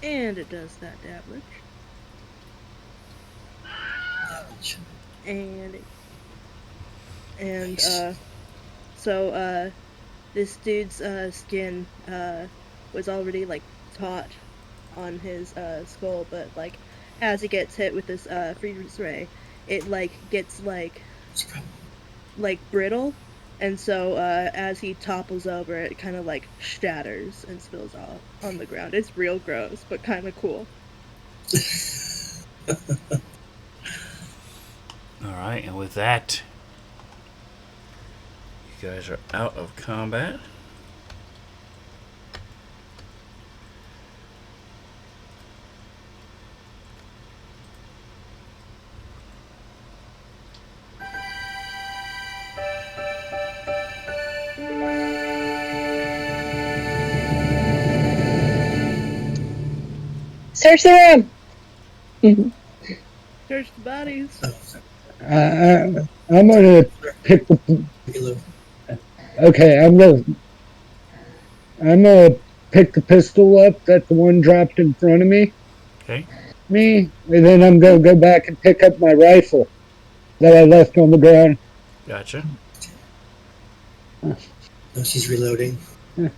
And it does that damage. And Nice. so this dude's skin was already like taut on his skull, but like as he gets hit with this freeze ray, it like gets like brittle, and so as he topples over, it kind of like shatters and spills off on the ground. It's real gross, but kind of cool. All right, and with that, you guys are out of combat. Search the room. Search the bodies. I'm gonna pick the. Reload. Okay, I'm gonna pick the pistol up that the one dropped in front of me. Okay. And then I'm gonna go back and pick up my rifle that I left on the ground. Gotcha. No, she's reloading. Here.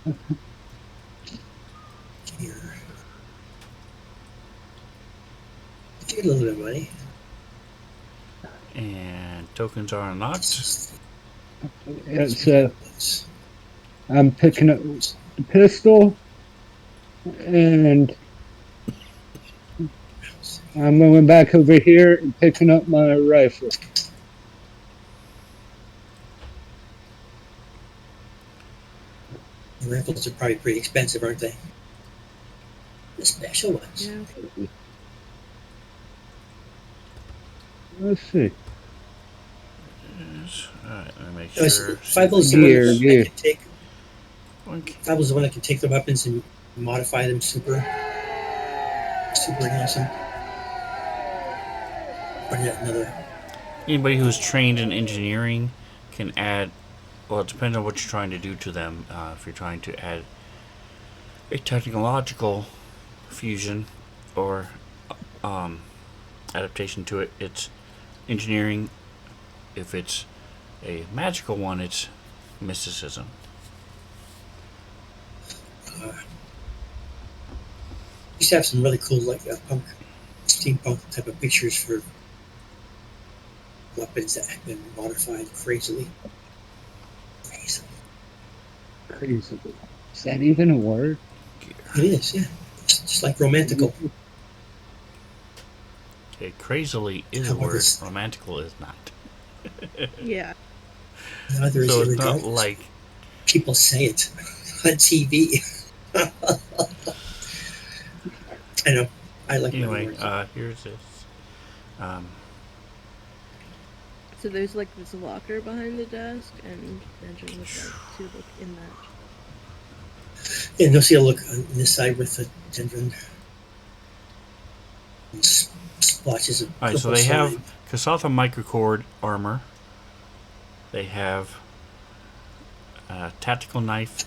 Get a little bit of money. And tokens are unlocked. Yeah, so I'm picking up the pistol, and I'm going back over here and picking up my rifle. The rifles are probably pretty expensive, aren't they? The special ones. Yeah. Let's see. Yes. Alright, let me make No, sure. Fible's the Gear, one gear. that can take. Okay. Fible's the one that can take the weapons and modify them super awesome. Or yet another. Anybody who's trained in engineering can add. Well, it depends on what you're trying to do to them. If you're trying to add a technological fusion or adaptation to it, it's engineering. If it's a magical one, it's mysticism. Used to have some really cool steampunk type of pictures for weapons that have been modified crazily. Crazily. Is that even a word? It is, yeah. It's just like romantical. Okay, crazily is a word. Romantical is not. Yeah. Neither is So it it's not regardless. like People say it on TV. I know. I like anyway. my words. Here's this. So there's like this locker behind the desk, and Benjamin would like to look in that. And you'll see a look on this side with the Dendron. Splotches of Alright, so purple they slime. have Kasatha microcord armor. They have a tactical knife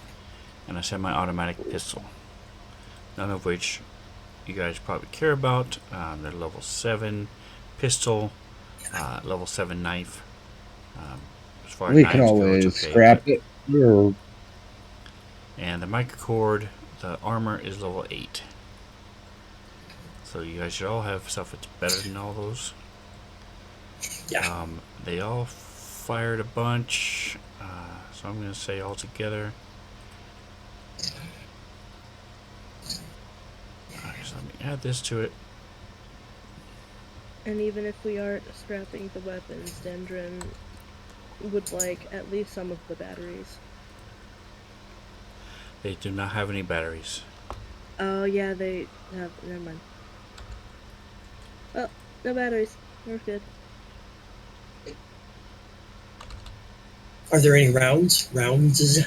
and a semi-automatic pistol. None of which you guys probably care about. They're level 7 pistol, level 7 knife. As far as We knives can go, always it's okay, scrap but- it. Or And the microcord, the armor is level 8. So you guys should all have stuff that's better than all those. Yeah. They all fired a bunch, so I'm going to say all together. Alright, so let me add this to it. And even if we aren't scrapping the weapons, Dendron would like at least some of the batteries. They do not have any batteries. Oh yeah, they have. Never mind. Well, no batteries. We're good. Are there any rounds? Rounds?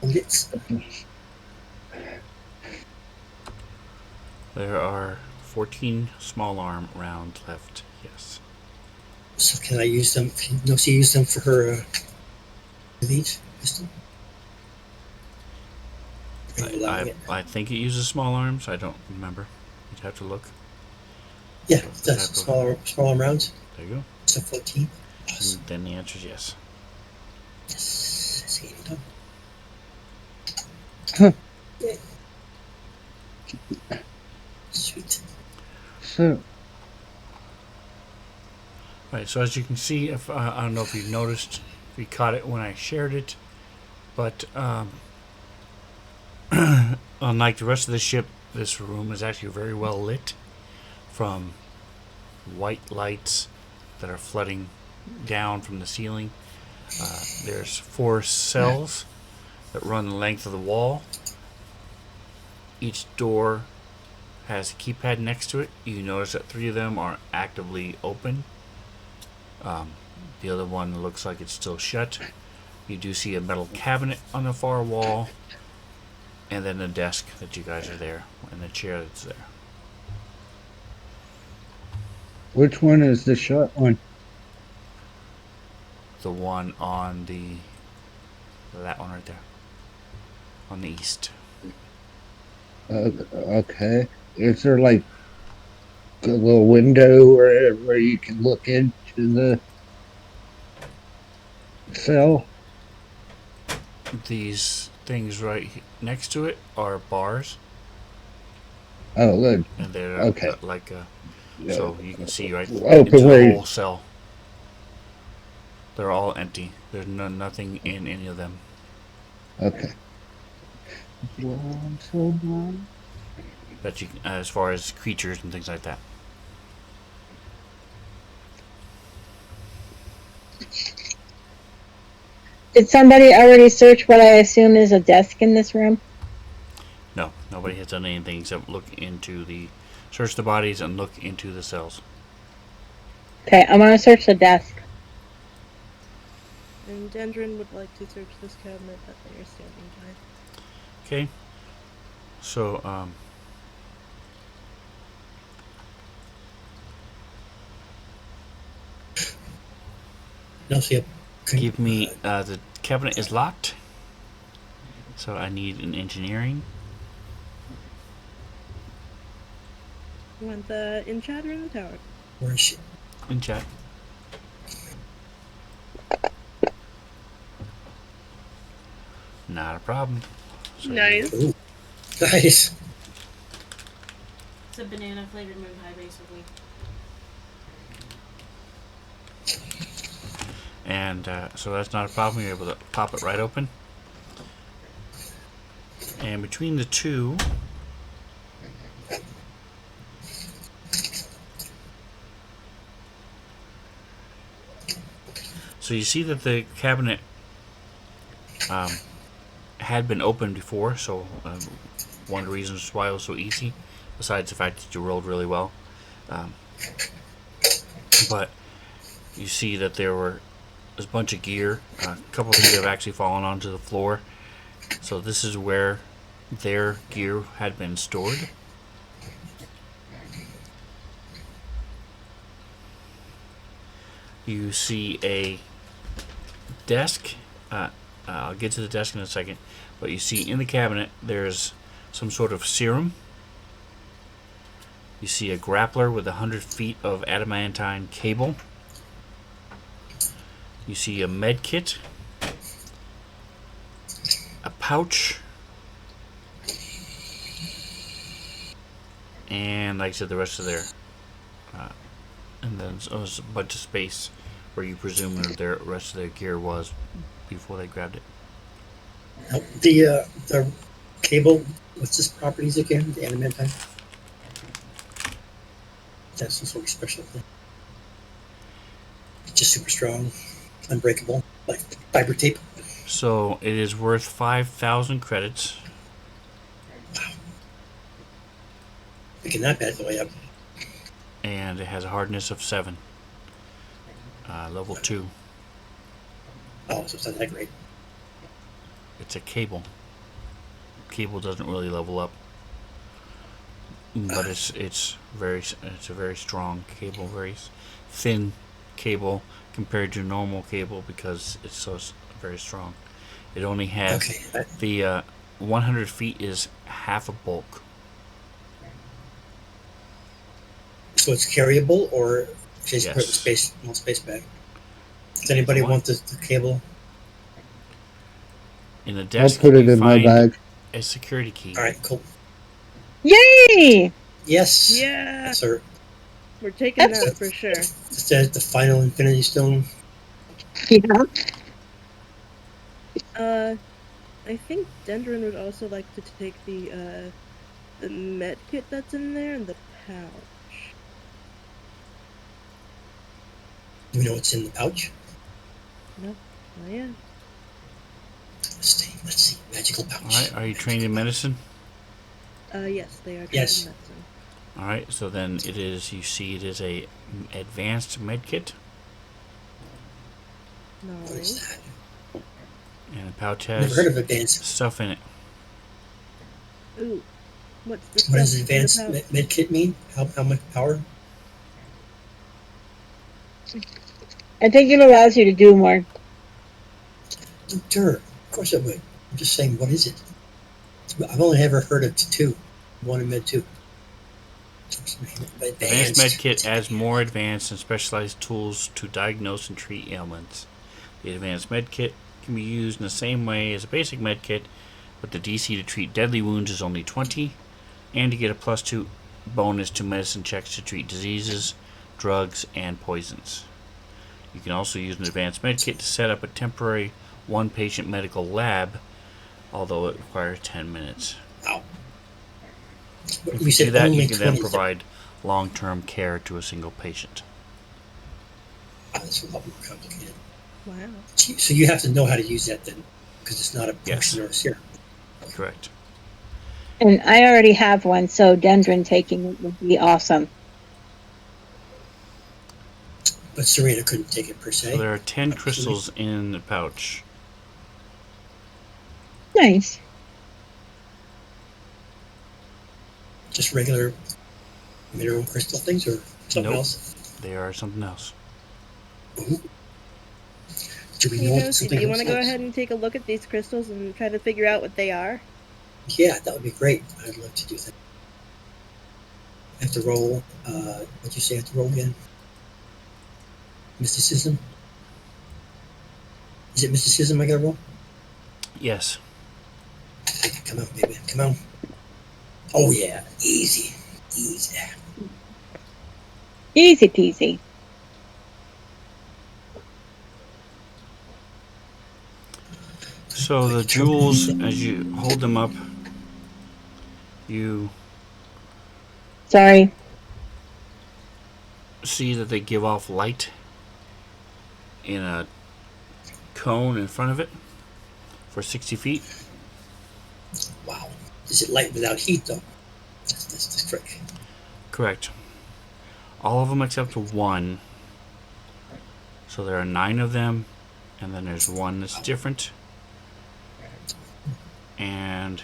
Bullets? There are 14 small arm rounds left. Yes. So can I use them? Can she use them for her elite pistol? I think it uses small arms. I don't remember. You'd have to look. Yeah, So that's smaller rounds. There you go. So 14. And then the answer is yes. Yes, that's getting done. Sweet. So, Right, so as you can see, if I don't know if you noticed, if you caught it when I shared it, but unlike the rest of the ship, this room is actually very well lit from white lights that are flooding down from the ceiling. There's 4 cells that run the length of the wall. Each door has a keypad next to it. You notice that 3 of them are actively open. The other one looks like it's still shut. You do see a metal cabinet on the far wall, and then a desk that you guys are there, and a chair that's there. which one is the shut one? The one on that one right there, on the east. Okay. Is there like a little window where you can look into the cell? These things right next to it are bars, Oh, good. and they're Okay. so you can see right Open into the where whole cell. They're all empty. There's nothing in any of them. Okay. That you as far as creatures and things like that. Did somebody already search what I assume is a desk in this room? No, nobody has done anything except search the bodies and look into the cells. Okay, I'm gonna search the desk. And Dendron would like to search this cabinet that they are standing by. Okay. So, No, see, give me the cabinet is locked. So I need an engineering. You want the in chat or in the tower? where is she? In chat. Not a problem. So Nice. Ooh, nice. It's a banana flavored moon pie, basically. And so that's not a problem. You're able to pop it right open. And between the two, so you see that the cabinet had been opened before. So one of the reasons why it was so easy, besides the fact that you rolled really well, but you see that there's a bunch of gear. A couple of things have actually fallen onto the floor. So this is where their gear had been stored. You see a desk. I'll get to the desk in a second. But you see in the cabinet there's some sort of serum. You see a grappler with 100 feet of adamantine cable. You see a med kit, a pouch, and like I said, the rest of their, and then there's a bunch of space where you presume their rest of their gear was before they grabbed it. Now, the cable. What's this properties again? The adamantine. That's some sort of special thing. Just super strong, unbreakable, like fiber tape. So it is worth 5,000 credits. Picking that bad boy up. And it has a hardness of 7. Level 2. Oh, so it's not that great. It's a cable. Cable doesn't really level up, but it's a very strong cable, very thin cable compared to normal cable because it's so very strong. It only has the 100 feet is half a bulk. So it's carryable, or just Yes. put it in space bag. Does anybody want the cable? In the I'll desk, put it you in my find bag. a security key. All right, cool. Yay! Yes. Yeah, That's our. we're taking That's that for sure. Is that the final Infinity Stone? Yeah. I think Dendron would also like to take the med kit that's in there and the pouch. Do we know what's in the pouch? No, not yet. Let's see. Magical pouch. All right. Are you trained in medicine? Yes, they are trained Yes. in medicine. All right. So then it is. You see, it is a advanced med kit, What Nice. is that? and the pouch Never has heard of advanced. stuff in it. Ooh, what's the What does stuff in the advanced pouch? med kit mean? How much power? I think it allows you to do more. Sure. Of course it would. I'm just saying, what is it? I've only ever heard of two. One and med two. Advanced med kit adds more advanced and specialized tools to diagnose and treat ailments. The advanced med kit can be used in the same way as a basic med kit, but the DC to treat deadly wounds is only 20, and to get a +2 bonus to medicine checks to treat diseases, drugs, and poisons. You can also use an advanced med kit to set up a temporary one-patient medical lab, although it requires 10 minutes. Wow. If We you said do that, only you can then 20. provide long-term care to a single patient. Wow, that's a lot more complicated. Wow. So you have to know how to use that then, because it's not a Yes. potion or a serum. Correct. And I already have one, so Dendron taking it would be awesome. But Serena couldn't take it per se. So there are 10 crystals in the pouch. Nice. Just regular mineral crystal things or something Nope. else? They are something else. Ooh. Do we Hey, know what Josie, do something you else want to go is? ahead and take a look at these crystals and try to figure out what they are? Yeah, that would be great. I'd love to do that. I have to roll. What'd you say I have to roll again? Mysticism? Is it mysticism I gotta roll? Yes. Come on, baby. Come on. Oh, yeah. Easy. Easy. Easy peasy. So the jewels, as you hold them up, you Sorry. see that they give off light in a cone in front of it for 60 feet. Wow. Is it light without heat, though? That's the trick. Correct. All of them except one. So there are 9 of them, and then there's one that's different. And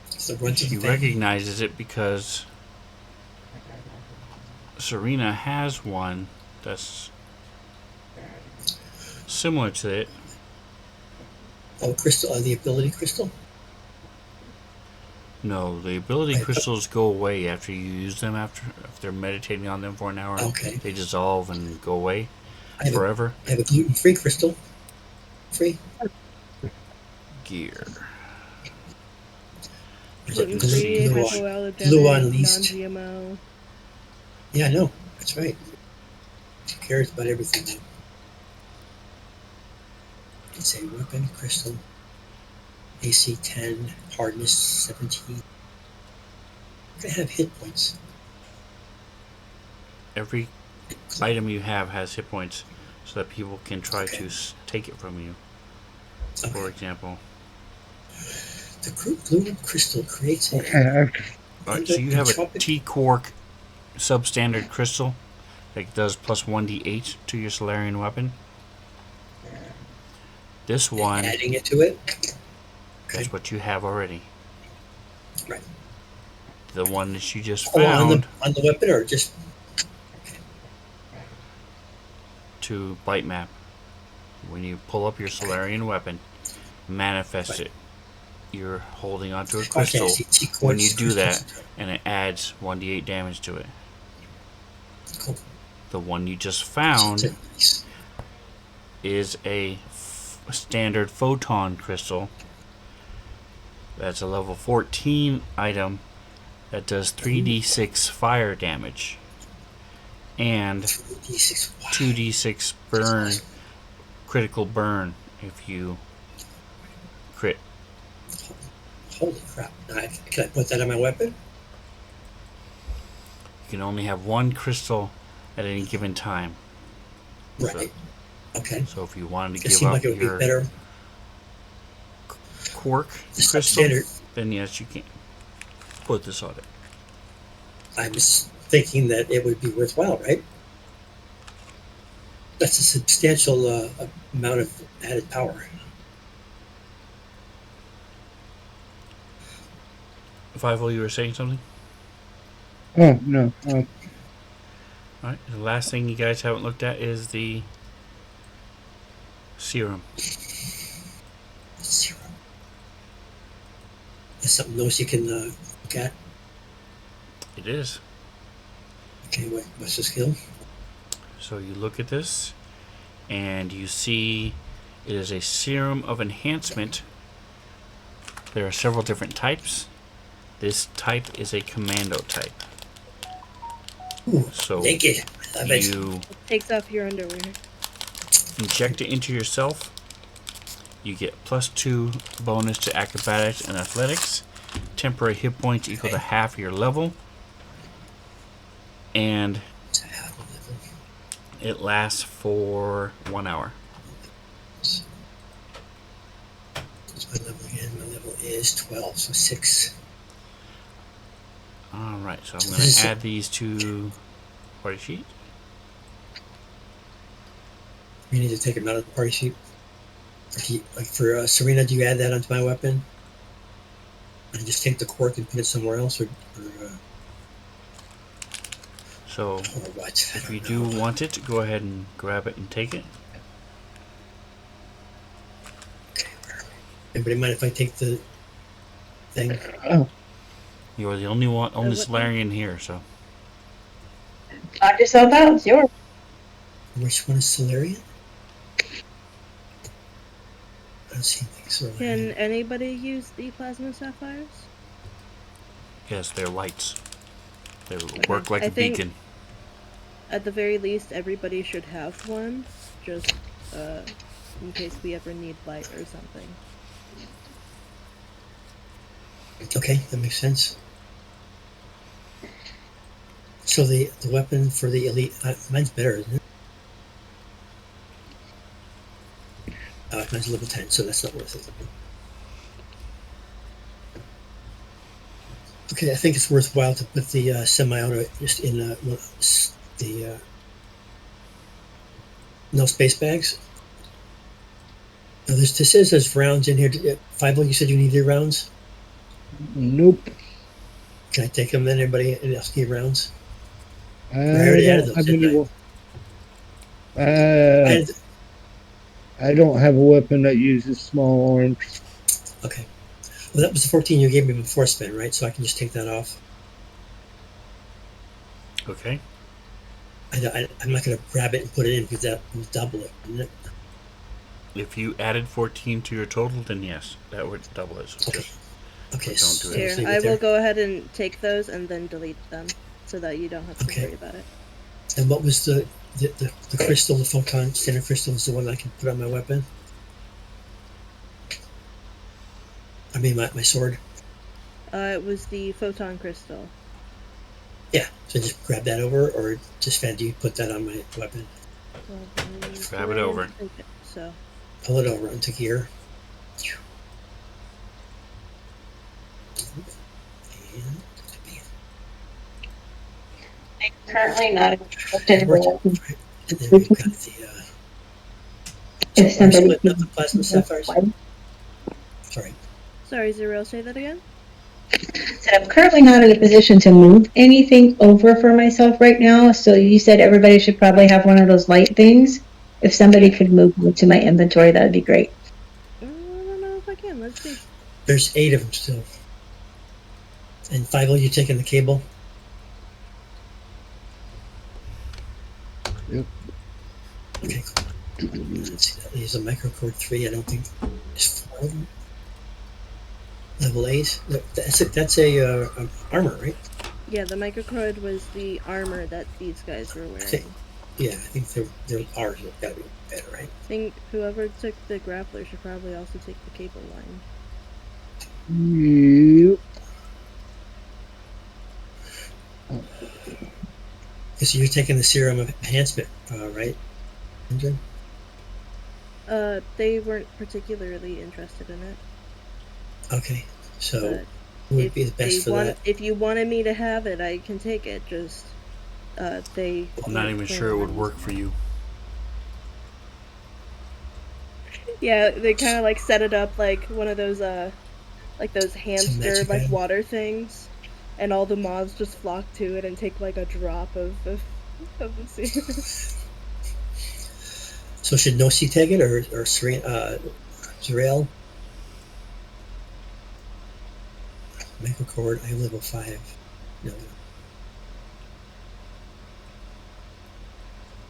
So run to she the thing. recognizes it because Serena has one that's similar to it. Oh, crystal. The ability crystal? No, the ability Right. crystals go away after you use them. After meditating on them for an hour, Okay. they dissolve and go away I have forever. I have a gluten-free crystal. Free. Gear. Gluten Let's free, see. hypoallergenic, Blue on least. non-GMO. Yeah, I know. That's right. She cares about everything now. It's a weapon crystal. AC 10, hardness 17. Can I have hit points? Every item you have has hit points, so that people can try Okay. to take it from you. For Okay. example. The glue crystal creates a Okay. Alright, so you have a entropic- T-Quark substandard crystal that does plus 1d8 to your Solarian weapon. This one, adding it to it. that's Okay. what you have already. Right. The one that you just Oh, found on the weapon or just to bite map. When you pull up your Solarian weapon, manifest Right. it. You're holding onto a okay, crystal see, when you do crystals. that, and it adds 1d8 damage to it. Cool. The one you just found Nice. is a standard photon crystal That's a level 14 item that does 3d6 fire damage and 2d6 burn, critical burn if you crit. Holy crap. Can I put that on my weapon? You can only have one crystal at any given time. Right. Okay. So if you wanted to It give seemed up like it would be your better. quark The crystal, substandard. then yes, you can put this on it. I was thinking that it would be worthwhile, right? That's a substantial amount of added power. Five-O, you were saying something? Oh, no. Alright, the last thing you guys haven't looked at is the serum. Serum. That's something else you can look at. It is. Okay, what's the skill? So you look at this, and you see it is a serum of enhancement. There are several different types. This type is a commando type. Ooh, So naked. I love it. you It takes off your underwear. inject it into yourself. You get +2 bonus to acrobatics and athletics. Temporary hit points equal to half your level. And it lasts for 1 hour. What's my level again? My level is 12, so 6. Alright, so I'm going to add these to party sheet. You need to take them out of the party sheet. Like for Serena, do you add that onto my weapon? And just take the cork and put it somewhere else, or So what? if you do want it, go ahead and grab it and take it. Okay, anybody mind if I take the thing? Oh, You are the only Solarian here, so. Knock yourself out. It's yours. Which one is Solarian? I don't see things. Can anybody use the plasma sapphires? Yes, they're lights. They work like I a think- beacon. At the very least, everybody should have one, just in case we ever need light or something. Okay, that makes sense. So the weapon for the elite, mine's better, isn't it? Mine's level 10, so that's not worth it. Okay, I think it's worthwhile to put the semi-auto just in the no space bags. Now this says there's rounds in here. 5, you said you needed rounds? nope. Can I take them then? Anybody else need rounds? I already added don't those, have didn't any. I don't have a weapon that uses small arms. Okay. Well, that was the 14 you gave me before spin, right? So I can just take that off. Okay. I'm not going to grab it and put it in because that will double it, wouldn't it? If you added 14 to your total, then yes, that would double it. So Okay. just Okay. Don't do it. So Here, just leave I it will there. go ahead and take those and then delete them, so that you don't have to Okay. worry about it. And what was the crystal, the photon standard crystal is the one I can put on my weapon? I mean, my sword. It was the photon crystal. Yeah. So just grab that over, or just do you put that on my weapon? Just grab it over. Okay, so Pull it over onto gear. And Currently not and then we've got the If so I'm somebody splitting up the plasma sapphires. Sorry. sorry, Zero, say that again. Said I'm currently not in a position to move anything over for myself right now. So you said everybody should probably have one of those light things. If somebody could move to my inventory, that would be great. I don't know if I can. Let's see. There's 8 of them still. And 5, you taking the cable? Yep. Okay, cool. Let's see, that leaves a microcord 3. I don't think there's 4 of them. Level 8. That's a armor, right? Yeah, the microcroid was the armor that these guys were wearing. Yeah, I think their ours have got to be better, right? I think whoever took the grappler should probably also take the cable line. Yep. Because you're taking the serum of enhancement, right, Andrew? They weren't particularly interested in it, Okay, so but who would if be the they best for want, that? if you wanted me to have it, I can take it. Just, they. I'm not weren't even planning sure it on would work using for you. Yeah, they kind of like set it up like one of those like those Some hamster magic like item? water things, and all the moths just flock to it and take like a drop of the serum. So should Nosy take it or Zerael? Michael Cord, I have level 5. No.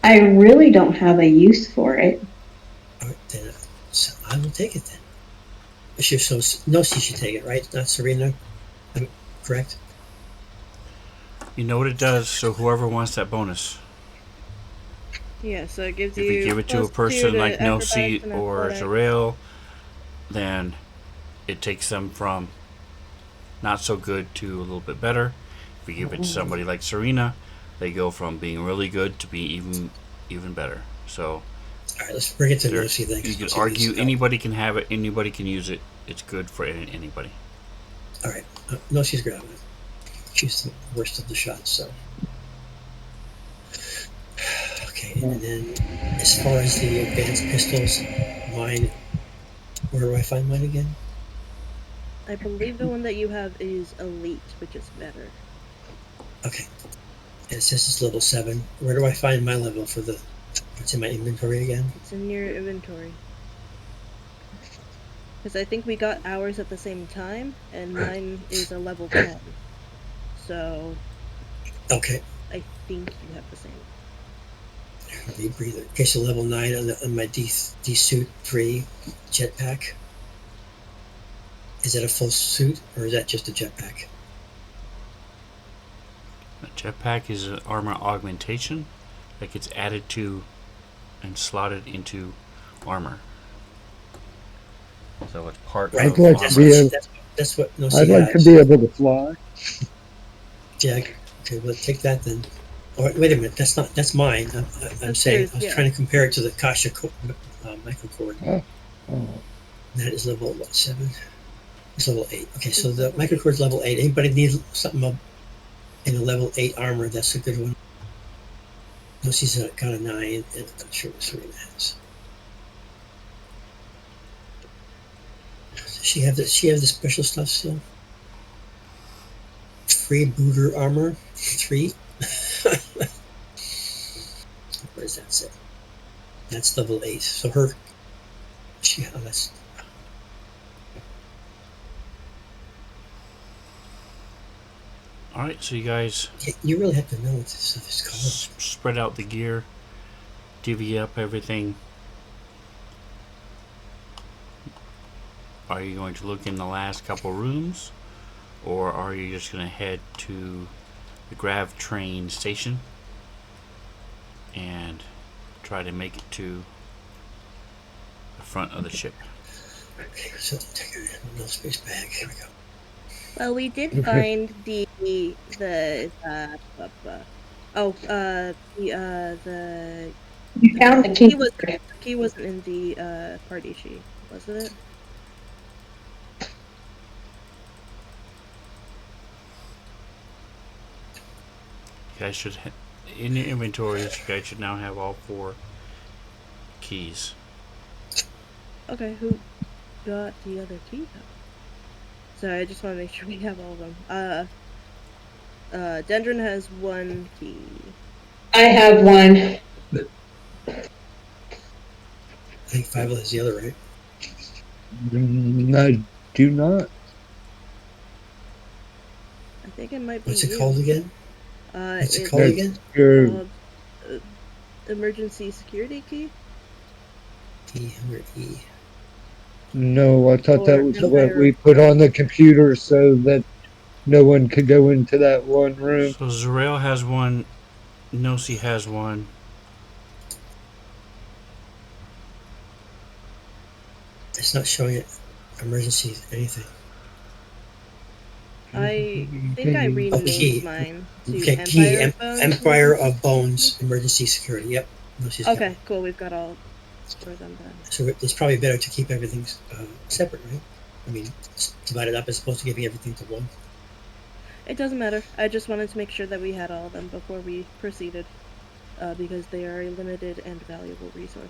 I really don't have a use for it. All right, then so I will take it then. So Nosy should take it, right? Not Serena? I'm correct? You know what it does, so whoever wants that bonus. Yeah, so it gives If you give it to a +2 person to like acrobatics Nelsie and or athletics. Jarrell, then it takes them from not so good to a little bit better. If you give it to somebody like Serena, they go from being really good to being even better. So All right, let's bring it to there, Nosy then. you 'Cause could she needs argue some help. anybody can have it, anybody can use it. It's good for anybody. All right, Nosy's grabbing it. She's the worst of the shots, so. Okay, and then as far as the advanced pistols, mine, where do I find mine again? I believe the one that you have is elite, which is better. Okay, and it says it's level 7. Where do I find my level for the, what's in my inventory again? It's in your inventory. Because I think we got ours at the same time, and mine is a level 10. So Okay, I think you have the same. deep breather. Okay, so level 9 on my D suit 3 jetpack. Is that a full suit or is that just a jetpack? A jetpack is an armor augmentation that gets added to and slotted into armor. So it's part I'd of like armor. to be able, That's what Nosy I'd like to has. be able to fly. Yeah, okay, well, take that then. Oh, wait a minute, that's mine. I'm That's saying, yours, I was yeah. trying to compare it to the Kasha microcord. Oh. That is level, what, 7? It's level 8. Okay, so the microcord's level 8. Anybody need something up in a level 8 armor? That's a good one. Nosy's got a 9, and I'm not sure what Serena has. Does she have the special stuff still? Freebooter armor 3. What does that say? That's level 8. So that's. Alright, so you guys You really have to know what this stuff is called. spread out the gear, divvy up everything. Are you going to look in the last couple rooms, or are you just going to head to the grav train station and try to make it to the front of the ship? Okay, so take a no space bag. Here we go. Well, we did find the You found the key key. wasn't in the party sheet, wasn't it? You guys should, in your inventories, you guys should now have all 4 keys. Okay, who got the other key? Sorry, I just want to make sure we have all of them. Dendron has 1 key. I have one. I think Fievel has the other, right? I do not. I think it might be What's it you. called again? What's it called That's again? your Called, emergency security key. E. No, I thought that Or was what Empire we of put on Bones. the computer so that no one could go into that one room. So Zarel has one. Nosy has one. It's not showing it. Emergency, anything. I think I Oh, renamed key. mine to Okay, key. Empire of Bones. Empire Emergency of Bones, Security. emergency security. Yep. No, she's got Okay, one. cool. We've got all four of them then. So it's probably better to keep everything separate, right? I mean, divide it up as opposed to giving everything to one. It doesn't matter. I just wanted to make sure that we had all of them before we proceeded, because they are a limited and valuable resource.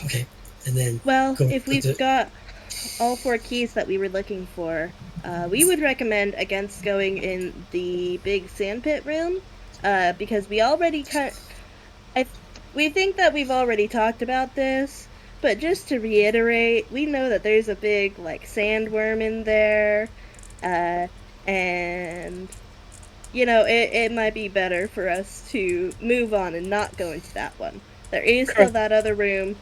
Okay, and then Well, go if with we've got all four keys that we were looking for, we would recommend against going in the big sandpit room, because we already we think that we've already talked about this, but just to reiterate, we know that there's a big like sandworm in there, and it might be better for us to move on and not go into that one. There is still Correct. that other room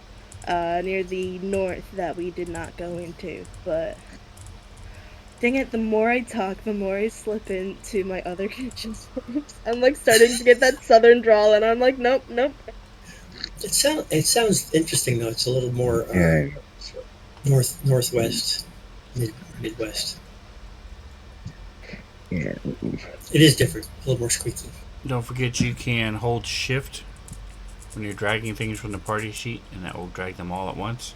near the north that we did not go into, but dang it, the more I talk, the more I slip into my other kitchen names. I'm like starting to get that southern drawl, and I'm like, nope, nope. it sounds interesting though. It's a little more Yeah. northwest, midwest. Yeah. It is different, a little more squeaky. Don't forget you can hold shift when you're dragging things from the party sheet, and that will drag them all at once.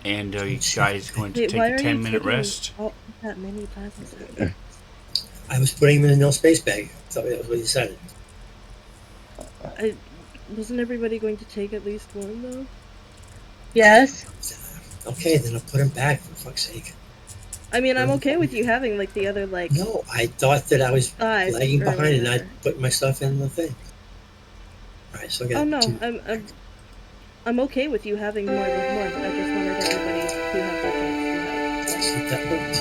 And you guys going to Wait, take why a are you 10-minute taking rest. all that many plasma cells? I was putting them in a no space bag. So that was what you decided. Wasn't everybody going to take at least one though? Yes. Okay, then I'll put them back for fuck's sake. I mean, I'm okay with you having like the other like No, I thought that I was 5 lagging or behind and whatever. not putting my stuff in the thing. All right, so I got Oh no, two. I'm okay with you having more than one. I just wanted everybody to have the chance to have See one. if that worked.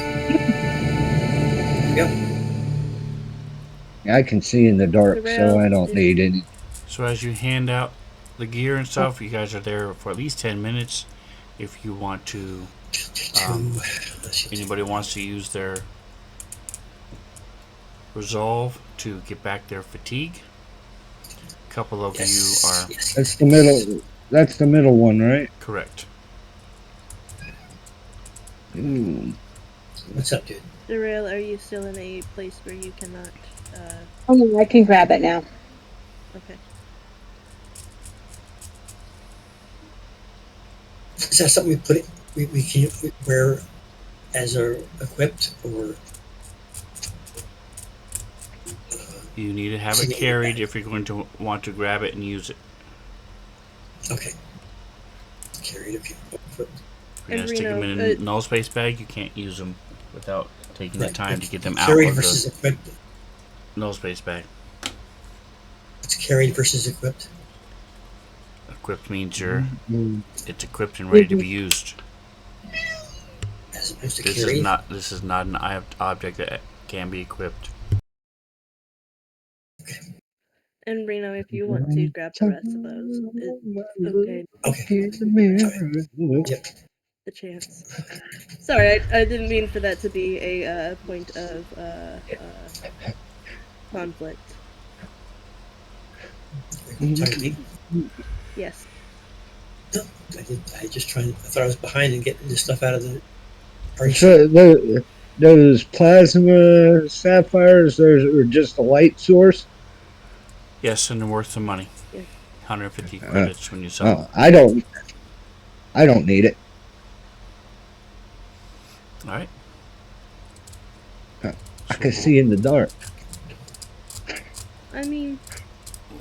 Yep. I can see in the dark, so Sorrel, I don't need any. So as you hand out the gear and stuff, you guys are there for at least 10 minutes. If you want to, anybody wants to use their resolve to get back their fatigue. A couple of you are That's the middle. That's the middle one, right? correct. Ooh. What's up, dude? Sorrel, are you still in a place where you cannot? Oh, no, I can grab it now. Okay. Is that something we put it? We can wear as our equipped or? You need to have it carried if you're going to want to grab it and use it. Okay. Carried if you. If you're going to stick them in a null space bag, you can't use them without taking the time to get them out Carried of versus the equipped. null space bag. It's carried versus equipped. Equipped means Mm. it's equipped and ready to be used. As opposed to This carried. is not an object that can be equipped. And Reno, if you want to grab the rest of those, it's okay. Okay. Yep. The chance. Sorry, I didn't mean for that to be a point of conflict. Talking to me? Yes. No, I just trying. I thought I was behind in getting this stuff out of the party. So those plasma sapphires, those are just a light source. Yes, and they're worth some money. Yes. 150 credits when you sell them. I don't need it. All right. I can see in the dark. I mean,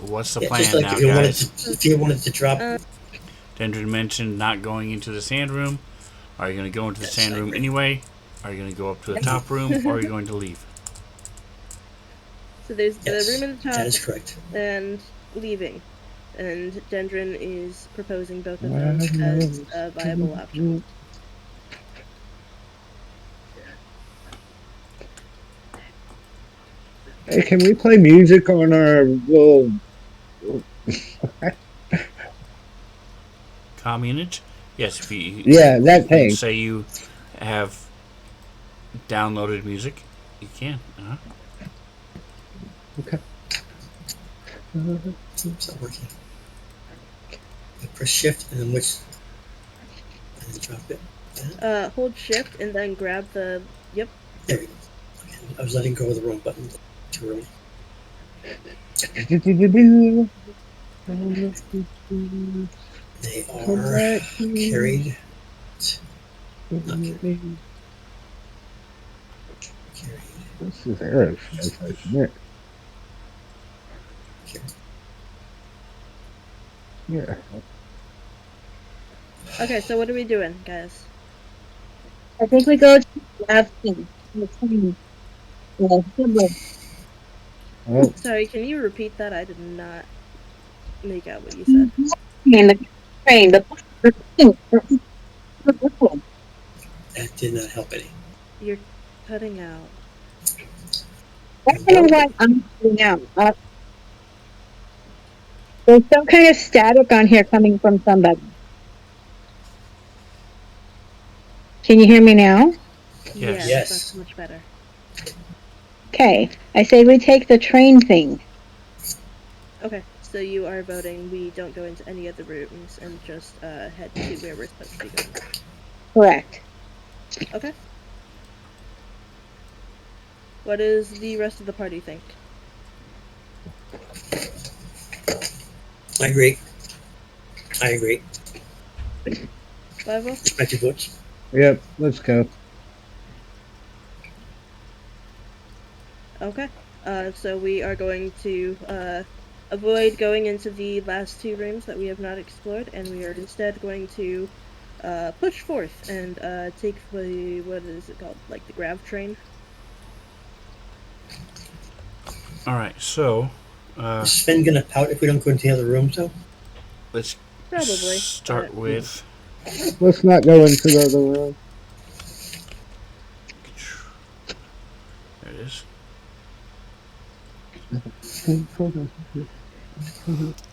What's the Yeah, plan just like now, if you wanted guys? to, if you wanted to drop. Dendron mentioned not going into the sand room. Are you going to go into the Yes, sand I room agree. anyway? Are you going to go up to the top room, or are you going to leave? so there's Yes, the room at the top that is correct. and leaving. And Dendron is proposing both of those as viable options. Hey, can we play music on our little? Community. Yes, if you Yeah, that can thing. say you have downloaded music, you can. Okay. It's not working. I press shift and then which and then drop it. Hold shift and then grab the. Yep. There we go. Okay, I was letting go of the wrong button too early. They are carried. Not carried. Carried. This is aerospace, isn't it? Carried. Yeah. Okay, so what are we doing, guys? I think we go to the left thing. The train. Oh, Sorry, can you repeat that? I did not make out what you said. The train. The train. That did not help any. You're cutting out. I don't know why I'm putting out. There's some kind of static on here coming from somebody. Can you hear me now? Yes. Yes. That's much better. Okay. I say we take the train thing. Okay, so you are voting we don't go into any of the rooms and just head to where we're supposed to be going. Correct. Okay. What does the rest of the party think? I agree. I agree. Bible? Respect your votes. yep. Let's go. Okay. So we are going to avoid going into the last two rooms that we have not explored, and we are instead going to push forth and take the, what is it called? Like the grav train? All right. So Is Sven gonna pout if we don't go into the other rooms though? let's Probably. start but- with. Let's not go into the other room. There it is. All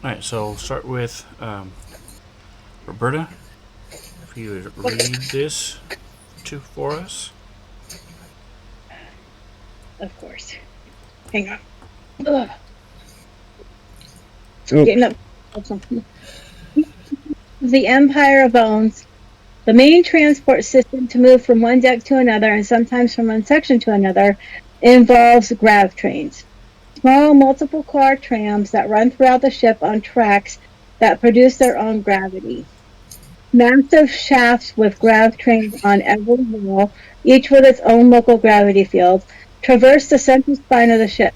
right. So we'll start with Roberta. If you would read this for us. Of course. Hang on. Ugh. Oh, Getting up. The Empire of Bones. The main transport system to move from one deck to another and sometimes from one section to another involves grav trains. Small multiple car trams that run throughout the ship on tracks that produce their own gravity. Massive shafts with grav trains on every wall, each with its own local gravity field, traverse the central spine of the ship,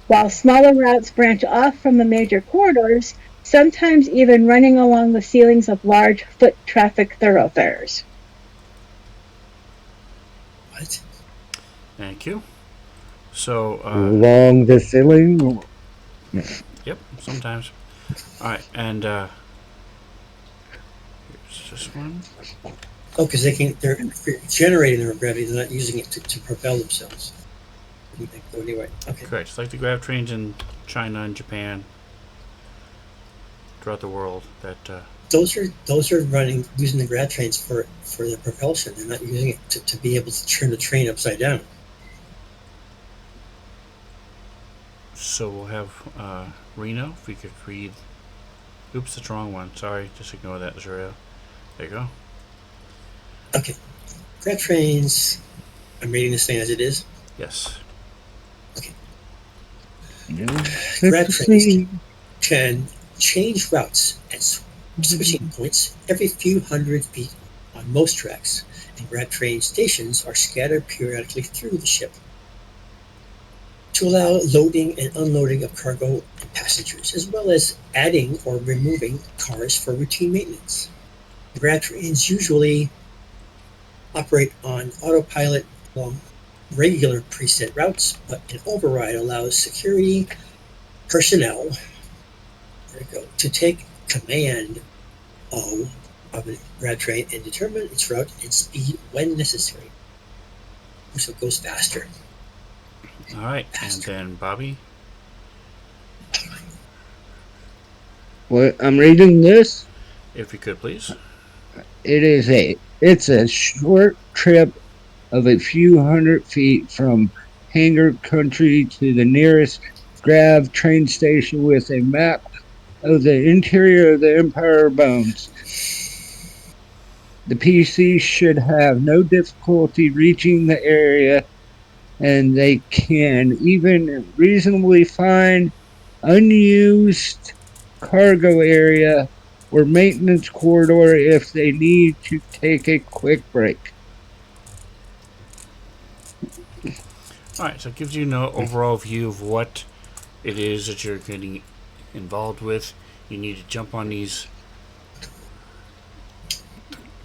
while smaller routes branch off from the major corridors, sometimes even running along the ceilings of large foot traffic thoroughfares. What? Thank you. So along the ceiling. yep. Sometimes. All right. And here's this one. Oh, because they're generating their gravity. They're not using it to propel themselves. Anyway, okay. Correct. It's like the grav trains in China and Japan, throughout the world. That Those are running using the grav trains for their propulsion. They're not using it to be able to turn the train upside down. So we'll have Reno. If we could read. Oops, that's the wrong one. Sorry. Just ignore that, Zuriel. There you go. Okay. Grav trains. I'm reading this thing as it is. Yes. Grav trains can change routes at switching points every few hundred feet on most tracks, and grav train stations are scattered periodically through the ship to allow loading and unloading of cargo and passengers, as well as adding or removing cars for routine maintenance. Grav trains usually operate on autopilot along regular preset routes, but an override allows security personnel to take command of a grav train and determine its route and speed when necessary. So it goes faster. All right. And then Bobby. What? I'm reading this. If you could, please. It's a short trip of a few hundred feet from Hangar Country to the nearest Grav train station with a map of the interior of the Empire Bones. The PC should have no difficulty reaching the area, and they can even reasonably find unused cargo area or maintenance corridor if they need to take a quick break. All right, so it gives you an overall view of what it is that you're getting involved with. You need to jump on these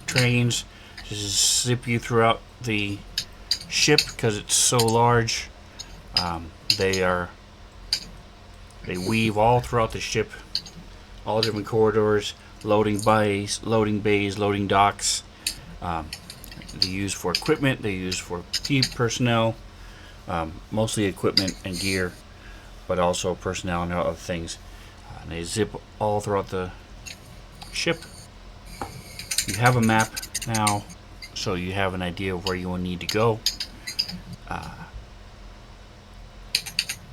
trains, just zip you throughout the ship because it's so large. They weave all throughout the ship, all different corridors, loading bays, loading docks. They use for equipment. They use for personnel, mostly equipment and gear, but also personnel and other things. And they zip all throughout the ship. You have a map now, so you have an idea of where you will need to go.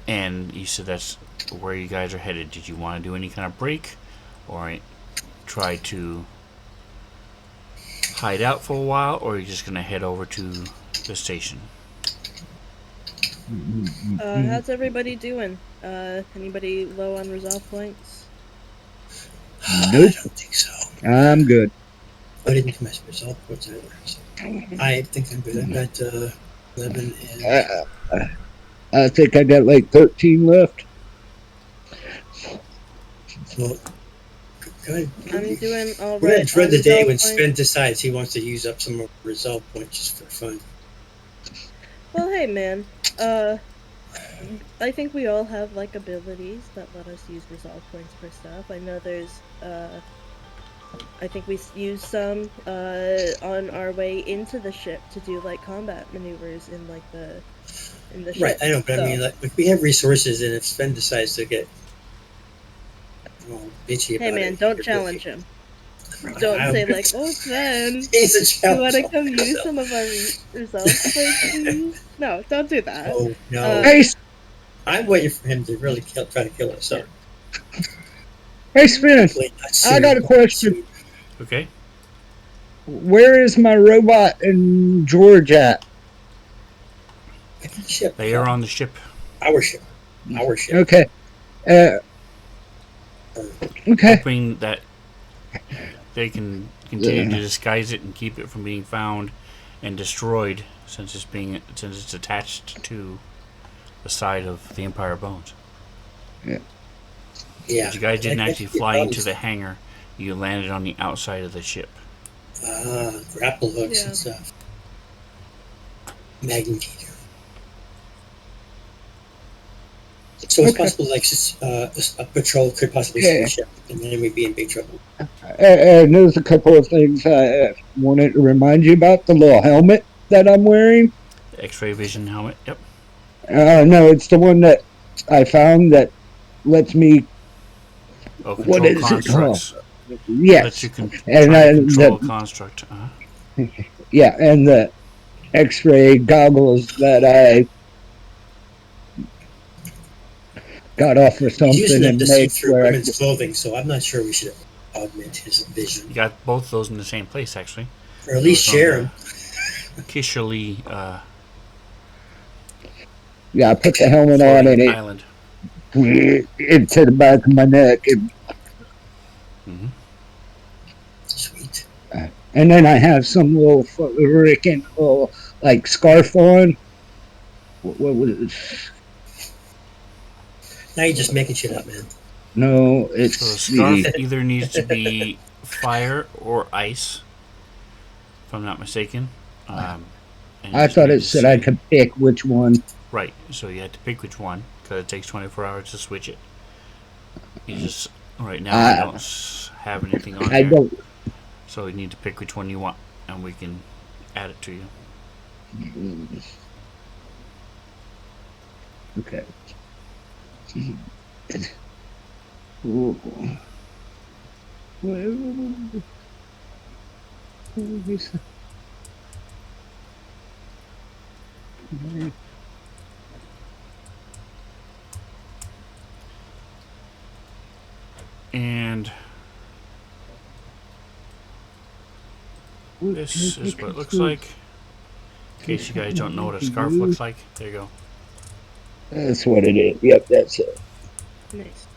And you said that's where you guys are headed. Did you want to do any kind of break, or try to hide out for a while, or are you just going to head over to the station? How's everybody doing? Anybody low on resolve points? Nope. I don't think so. I'm good. I didn't come as a result points either. So I think I'm good. I've got 11 and I think I got like 13 left. well, good. I'm doing all We're gonna right. dread on the day resolve when points. Sven decides he wants to use up some more resolve points just for fun. Well, hey, man. I think we all have like abilities that let us use resolve points for stuff. I know there's I think we used some on our way into the ship to do like combat maneuvers in like the ship. Right, I know, but I mean, like we have resources, and if Sven decides to get bitchy about Hey, man, it, don't challenge him. Don't I say don't- like, "Oh, Sven, He's a you want to challenge. come use some of our resolve points, please?" No, don't do that. Oh no! Hey, I'm waiting for him to really try to kill us. So hey, Sven, hopefully not soon. I got a question. Okay. Where is my robot and George at? Ship. They are on the ship. Our ship. Our ship. Okay. Okay. Hoping that they can continue to disguise it and keep it from being found and destroyed, since it's attached to the side of the Empire Bones. Yeah. But you guys didn't I actually think fly it into does. the hangar. You landed on the outside of the ship. Grapple hooks Yeah. and stuff. Magnetator. So it's Okay. possible, like, a patrol could possibly see the ship, and then we'd be in big trouble. And there's a couple of things I wanted to remind you about. The little helmet that I'm wearing. The X-ray vision helmet. Yep. No, it's the one that I found that lets me. Oh, What control is it called? constructs. Yes. Lets you And try to control a construct. yeah, and the X-ray goggles that I got off or He's using something them and to see make through where I women's clothing, so I'm not sure we should augment his vision. You got both those in the same place, actually. Or at least It was on share the them. Kishley yeah, I put the helmet on floating and island. it to the back of my neck, Sweet. and then I have some little freaking little like scarf on. What was it? Now you're just making shit up, man. No, So the it's scarf the either needs to be fire or ice, if I'm not mistaken. And you I just thought need it to said I say- could pick which one. Right, so you had to pick which one, because it takes 24 hours to switch it. You just, right now, you don't have anything on I there. don't. So you need to pick which one you want, and we can add it to you. Okay. Ooh. And this is what it looks like. In case you guys don't know what a scarf looks like, there you go. That's what it is. Yep, that's it. Nice.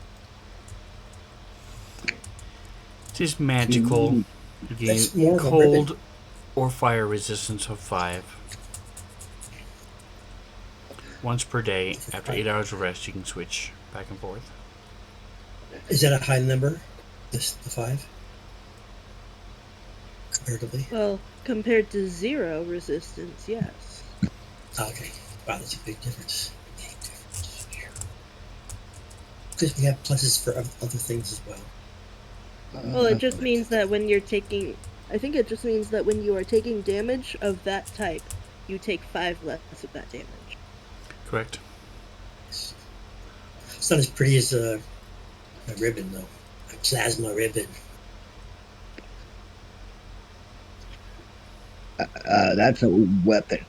It is magical. You gain That's more of a cold ribbon. or fire resistance of 5. Once per day, after 8 hours of rest, you can switch back and forth. Is that a high number? The 5? Comparatively? Well, compared to 0 resistance, yes. Okay. Wow, that's a big difference. Because we have pluses for other things as well. Well, it just means that when you're taking... I think it just means that when you are taking damage of that type, you take 5 less of that damage. Correct. It's not as pretty as a ribbon, though. A plasma ribbon. That's a weapon,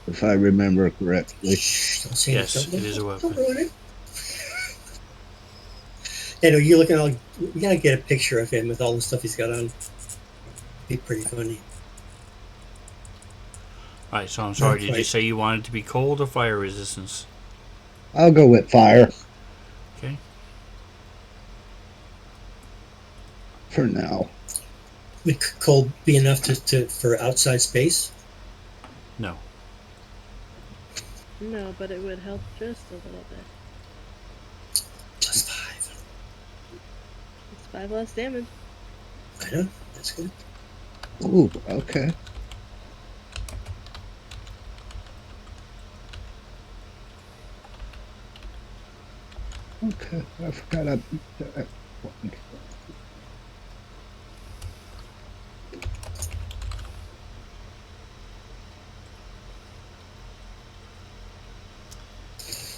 if I remember correctly. Shh, don't say Yes, it. it is a weapon. Don't ruin it. You know, you're looking all... You gotta get a picture of him with all the stuff he's got on. Be pretty funny. Alright, so I'm sorry, Not did you quite. say you wanted to be cold or fire resistance? I'll go with fire Okay. for now. Would cold be enough for outside space? No. No, but it would help just a little bit. Just 5. It's 5 less damage. I know. That's good. Ooh, okay. Okay, I forgot I beat that one.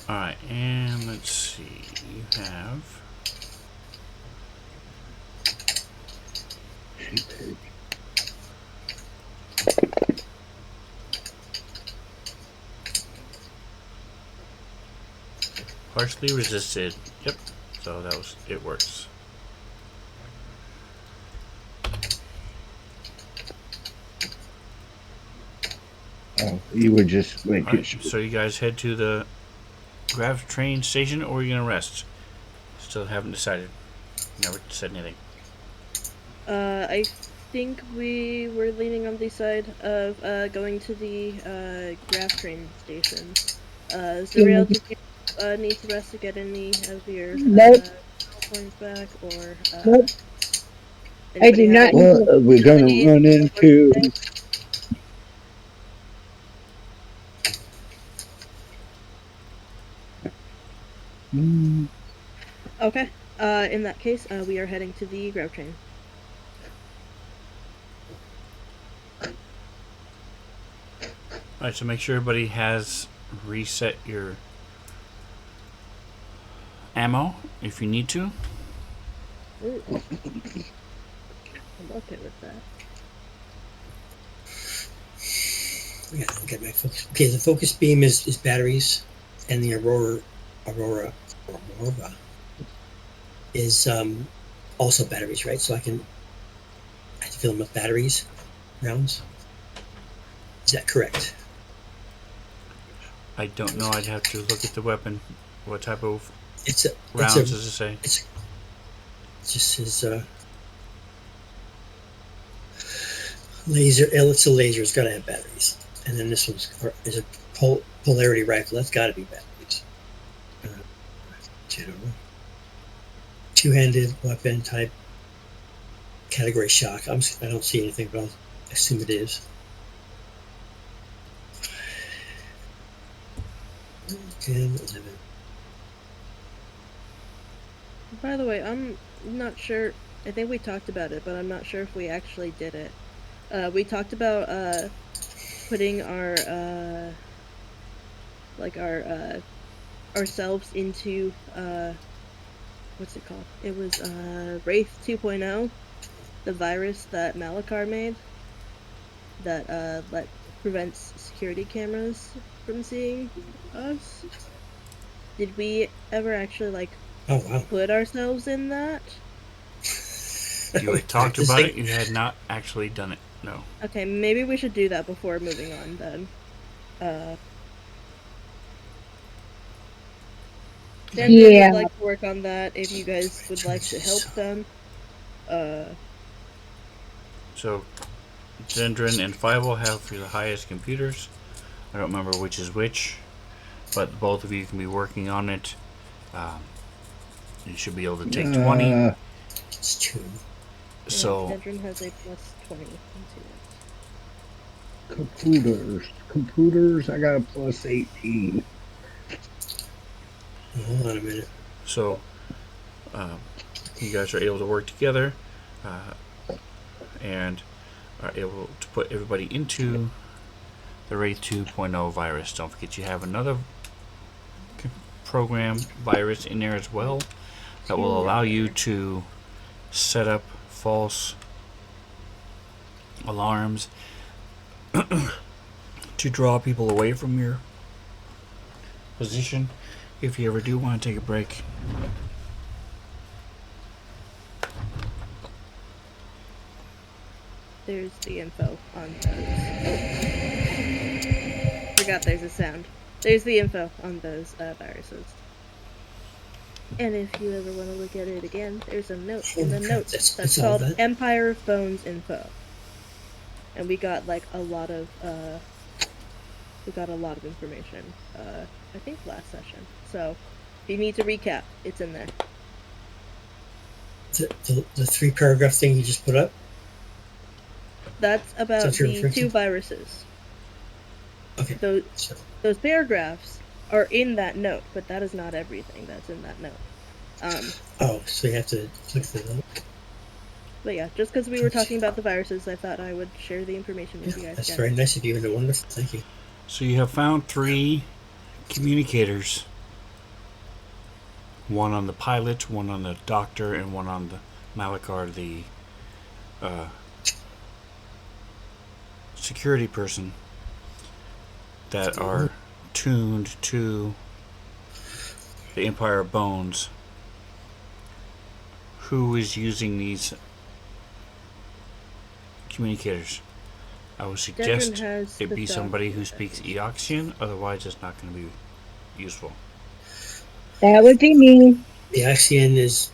Alright, and let's see. You have... partially resisted. Yep. So that was... it works. Oh, you were just making Alright, sure. so you guys head to the grav train station, or are you gonna rest? Still haven't decided. Never said anything. I think we were leaning on the side of going to the grav train station. Zuriel, did you need to rest to get any of your Nope. points back, or Nope. I anybody do have not. any Well, we're gonna abilities run before you into. say? Okay. In that case, we are heading to the grav train. Alright, so make sure everybody has reset your ammo if you need to. Ooh. I'm okay with that. Yeah, get my focus. Okay, the focus beam is batteries, and the Aurora is also batteries, right? So I have to fill them with batteries, rounds. Is that correct? I don't know. I'd have to look at the weapon. What type of It's rounds does it say? It just says laser. It's a laser. It's got to have batteries. And then this is a polarity rifle. That's got to be batteries. General. Two-handed weapon type. Category shock. I don't see anything, but I'll assume it is. 10, 11. By the way, I'm not sure. I think we talked about it, but I'm not sure if we actually did it. We talked about putting our ourselves into what's it called? It was Wraith 2.0, the virus that Malachar made that prevents security cameras from seeing us. Did we ever actually like Oh wow. put ourselves in that? You had talked about it. You had not actually done it. No. Okay, maybe we should do that before moving on then. Dendron Yeah. would like to work on that if you guys would like to help them. So, Dendron and Five have the highest computers. I don't remember which is which, but both of you can be working on it. You should be able to take 20. It's 2. So, Dendron has a plus 20 into it. Computers, I got a plus 18. Hold on a minute. So, you guys are able to work together and are able to put everybody into the Wraith 2.0 virus. Don't forget you have another program virus in there as well that will allow you to set up false alarms to draw people away from your position if you ever do want to take a break. There's the info on those. Forgot there's a sound. There's the info on those viruses. And if you ever want to look at it again, there's a note in the notes that's called Empire Phones Info. And we got like a lot of information. I think last session. So if you need to recap, it's in there. The 3-paragraph thing you just put up? That's about the 2 viruses. Okay. Those paragraphs are in that note, but that is not everything that's in that note. So you have to click the note? But yeah, just because we were talking about the viruses, I thought I would share the information with you guys. That's very nice of you and wonderful. Thank you. So you have found 3 communicators. One on the pilot, one on the doctor, and one on the Malachar, the security person, that are tuned to the Empire Bones. Who is using these communicators? I would suggest it be somebody who speaks Eoxian, otherwise it's not going to be useful. That would be me. The Eoxian is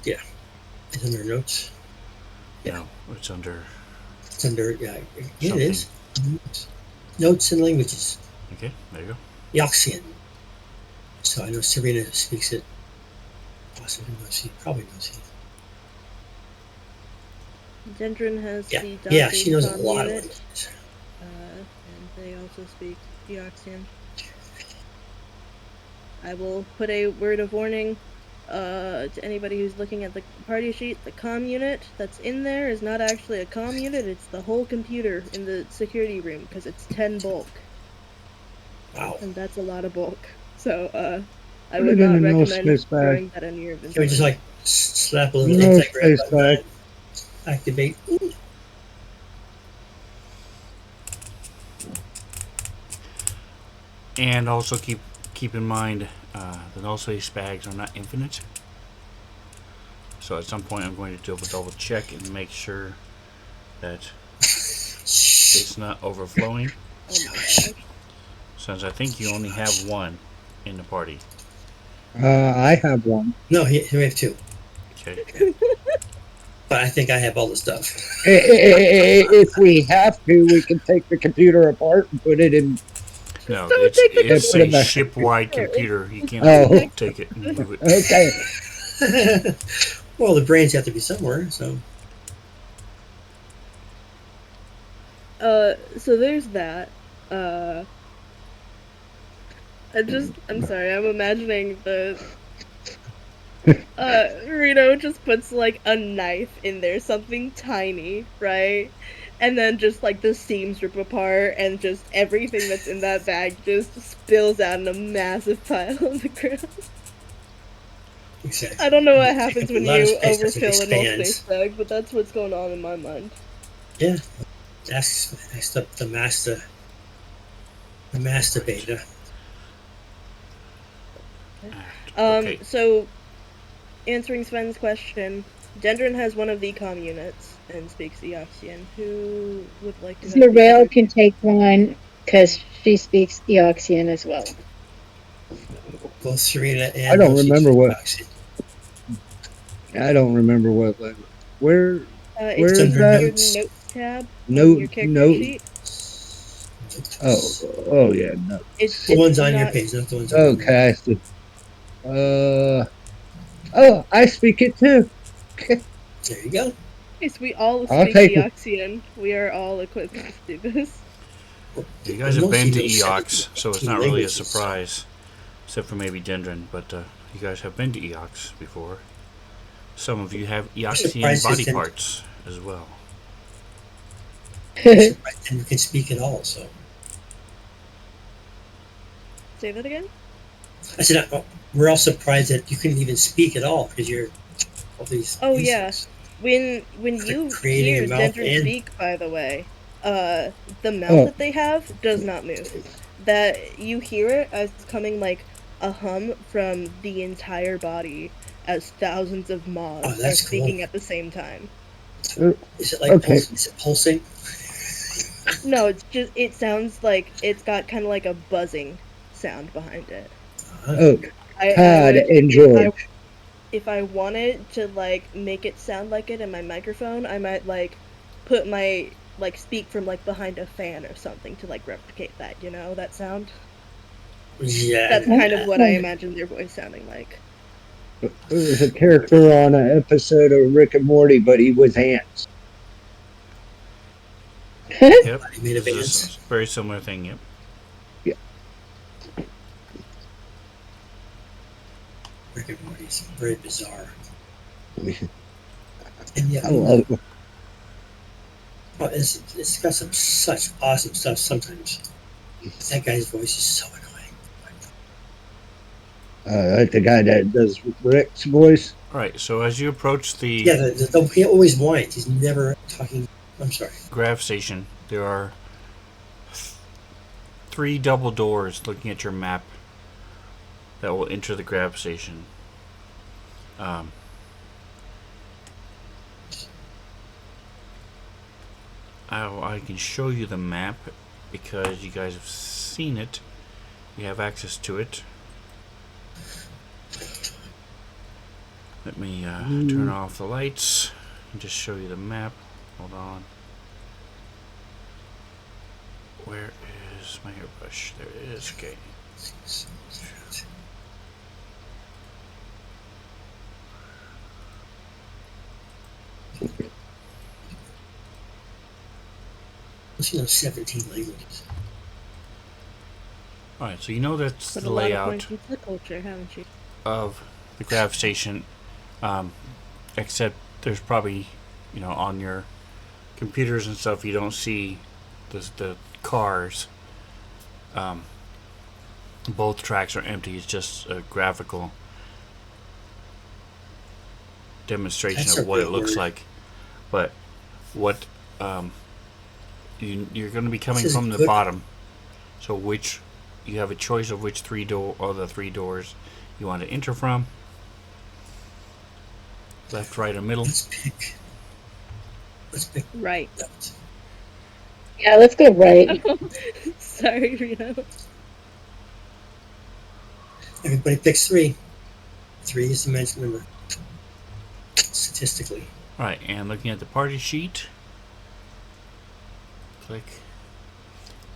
under notes. Yeah. No, it's under... It's under, it is. Notes and languages. Okay, there you go. Eoxian. So I know Serena speaks it. Possibly knows he. Probably knows he. Dendron has the yeah, she knows a lot unit, of languages. and they also speak Eoxian. I will put a word of warning to anybody who's looking at the party sheet. The comm unit that's in there is not actually a comm unit, it's the whole computer in the security room, because it's 10 bulk. Wow. And that's a lot of bulk. So, I would not recommend throwing that in your inventory. Can we just like slap a little anti-grav button, activate? And also keep in mind the null space bags are not infinite. So at some point I'm going to double check and make sure that it's not overflowing. Oh my gosh. Since I think you only have 1 in the party. I have 1. No, we have 2. Okay. But I think I have all the stuff. If we have to, we can take the computer apart and put it in. No, it's a ship-wide computer. You can't take it and move it. Okay. Well, the brains have to be somewhere, so. So there's that. I'm sorry, I'm imagining Reno just puts like a knife in there, something tiny, right? And then just like the seams rip apart and just everything that's in that bag just spills out in a massive pile on the ground. Exactly. I don't know what You take happens up a when lot of you space as it overfill a null expands. space bag, but that's what's going on in my mind. Yeah, that's the master Right. beta. Okay. So answering Sven's question, Dendron has one of the comm units and speaks Eoxian. Who would like to have the Zarel other can two? take one because she speaks Eoxian as well. Both Serena I and don't Yoshi remember speak what. Oxy. I don't remember what. Where It's where is under that? your notes. note tab on Note your character note. sheet. Oh yeah. No. The It's ones on your not. page, not the ones on the Okay. I see. Oh, I speak it too. There you go. Yes, we all I'll speak take it. Eoxian. We are all equipped to do this. You guys have Most been of to you know Eox, so it's 17 not really a languages, so surprise, except for maybe Dendron. But you guys have been to Eox before. Some of you have I'm Eoxian surprised body that parts as well. I'm surprised that you can speak at all. So Say that again. I said we're all surprised that you couldn't even speak at all because you're all these Oh yeah. insults. When you Creating a hear mouth Dendron and speak, by the way, the mouth Oh, that they have does not move. That you hear it as coming like a hum from the entire body as thousands of moths are that's cool. speaking at the same time. Is it like okay. Is it pulsing? No, it sounds like it's got kind of like a buzzing sound behind it. Oh, I Todd would and George. if I wanted to like make it sound like it in my microphone, I might like put my like speak from like behind a fan or something to like replicate that, you know, that sound. Yeah, That's kind of what I Oh, imagine their voice sounding like. There was a character on an episode of Rick and Morty, but he was ants. Yep, he made this is advance. a very similar thing. Yep. Yeah, Rick and Morty's very bizarre, and yet I love it. it's got some such awesome stuff. Sometimes that guy's voice is so annoying. Like the guy that does Rick's voice. All right. So as you approach the Yeah, he always whines. He's never talking. I'm sorry. grav station, there are 3 double doors looking at your map that will enter the grav station. I can show you the map because you guys have seen it. You have access to it. Let me turn off the lights and just show you the map. Hold on. Where is my airbrush? There it is. Okay. You know, 17 languages. Alright, so you know that's Put the a lot of layout points into the culture, haven't you? of the grav station, except there's probably, on your computers and stuff, you don't see the cars. Both tracks are empty. It's just a graphical demonstration That's of a what it big looks word. like. But what you're going to be coming This is from the good. bottom. So you have a choice of which the 3 doors you want to enter from. Left, right, or middle. Let's pick. Right. That. yeah, let's go right. Sorry, Reno. Everybody picks 3. 3 is the magic number. Statistically. Alright, and looking at the party sheet. Click.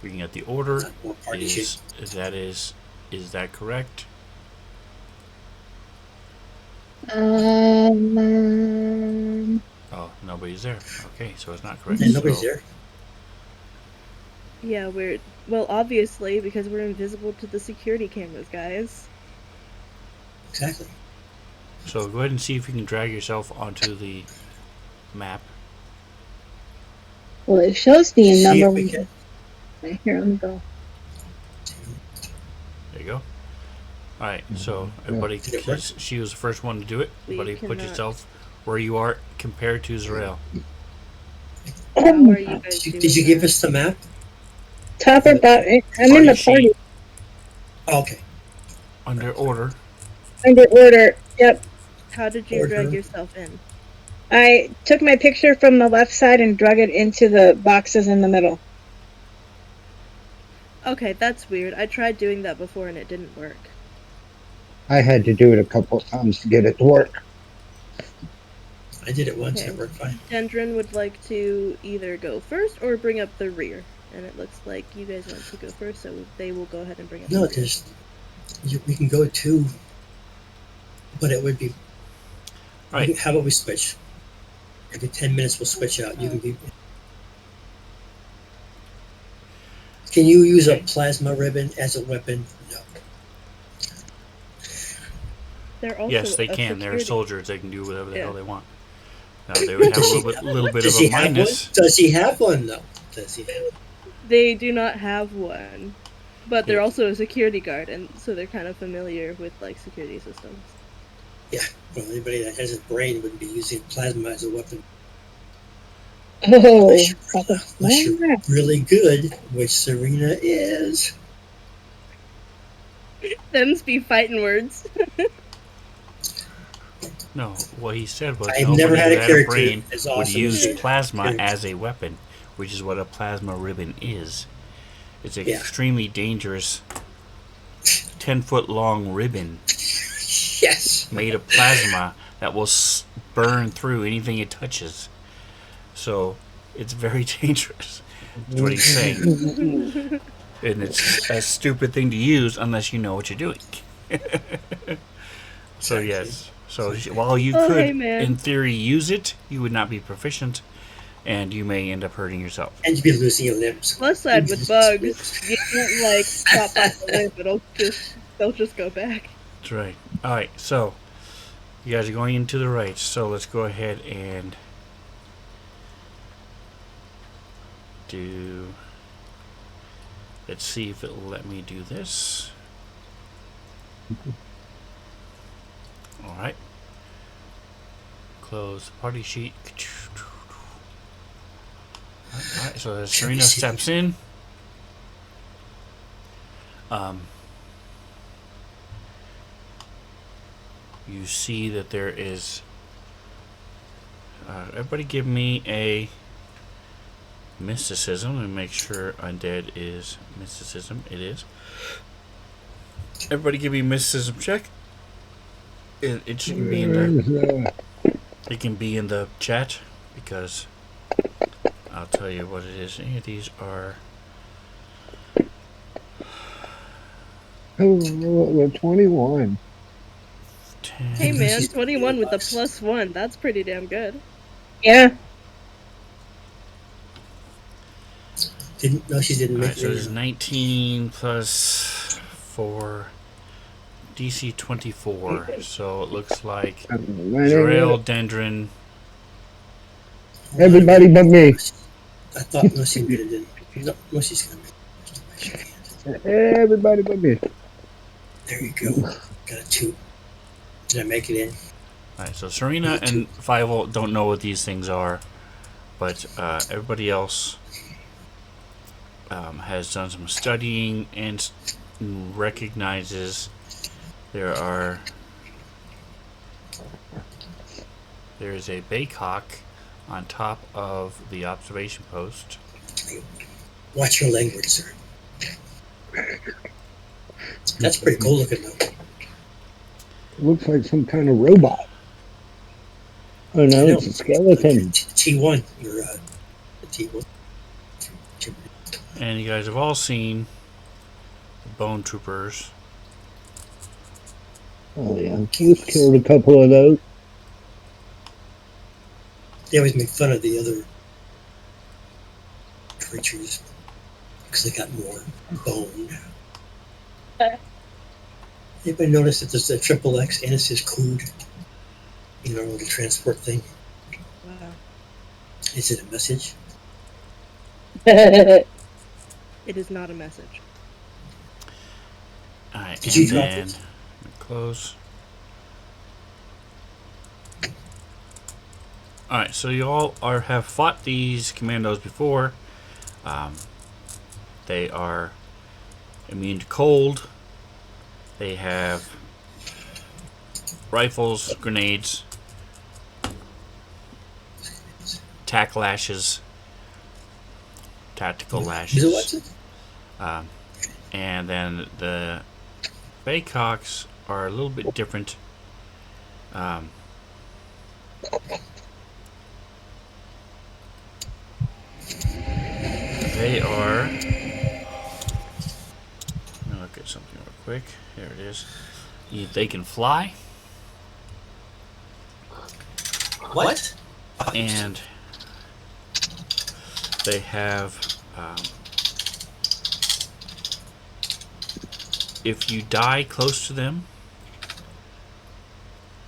Looking at the order. Not more party sheet. Is that correct? Oh, nobody's there. Okay, so it's not correct. And nobody's So, there. Yeah, well, obviously, because we're invisible to the security cameras, guys. Exactly. so go ahead and see if you can drag yourself onto the map. Well, it shows me a See number if we one. can. Here, let me go. There you go. All right, so everybody, Did it work? she was the first one to do it. We Everybody, put cannot. yourself where you are compared to Israel. How are you guys doing Did you give that? us the map? Top or bottom? I'm in Party the party sheet Oh, okay. under order. under order. Yep. How did you drag Order. yourself in? I took my picture from the left side and drug it into the boxes in the middle. Okay, that's weird. I tried doing that before and it didn't work. I had to do it a couple of times to get it to work. I did it once Okay. and it worked fine. Dendron would like to either go first or bring up the rear. And it looks like you guys want to go first, so they will go ahead and bring up No, the rear. there's. We can go two, but it would be. All right. How about we switch? Every 10 minutes we'll switch out. You can be. Can you use a plasma ribbon as a weapon? No. They're also Yes, they a can. They're security- soldiers. They can do whatever the Yeah. hell they want. Now they would have a little bit of Does a he have one? minus. Does he have one though? Does he have? They do not have one, but they're Yeah. also a security guard, and so they're kind of familiar with like security systems. Yeah. Well, anybody that has a brain wouldn't be using plasma as a weapon Oh, unless you're really good, which Serena is. Them's be fighting words. No, what he said was I've nobody never had who a had a character brain as would awesome use as plasma character. as a weapon, which is what a plasma ribbon is. It's an Yeah. extremely dangerous 10-foot long ribbon Yes. made of plasma that will burn through anything it touches. So it's very dangerous. That's what he's saying. And it's a stupid thing to use unless you know what you're doing. So yes. So while you Oh, could, hey, man. in theory, use it, you would not be proficient, and you may end up hurting yourself. And you'd be losing your limbs. Plus side with bugs, you can't like pop off the limb, they'll just go back. That's right. All right. So you guys are going into the right. So let's go ahead and do. Let's see if it'll let me do this. All right. Close the party sheet. All right. So as Serena steps in. You see that there is. Everybody, give me a mysticism and make sure undead is mysticism. It is. Everybody, give me a mysticism check. It should be in the. It can be in the chat because I'll tell you what it is. Any of these are. Oh, 21. 10. Hey man, 21 with a +1, that's pretty damn good. Yeah. No, she didn't Alright, make so it. there's 19 plus 4, DC 24. So it looks like Jarrell, Dendron. Everybody but me. I thought Lucy did it. No, Lucy's gonna make it. Everybody but me. There you go. Got a 2. Did I make it in? Alright, so Serena and Fievel don't know what these things are, but everybody else has done some studying and recognizes there is a baycock on top of the observation post. Watch your language, sir. That's pretty cool looking though. Looks like some kind of robot. Oh no, it's a skeleton. T1. You're T1. And you guys have all seen the Bone Troopers. Oh yeah, we've killed a couple of those. They always make fun of the other creatures because they got more bone. Anybody notice that there's a triple X and it says crude in our little transport thing? Wow. Is it a message? It is not a message. Alright, Did you and drop then it? Close. Alright, so you all have fought these commandos before. They are immune to cold. They have rifles, grenades, tack lashes, tactical lashes. And then the Baycocks are a little bit different. They are. Let me look at something real quick. Here it is. They can fly. What? And they have. If you die close to them,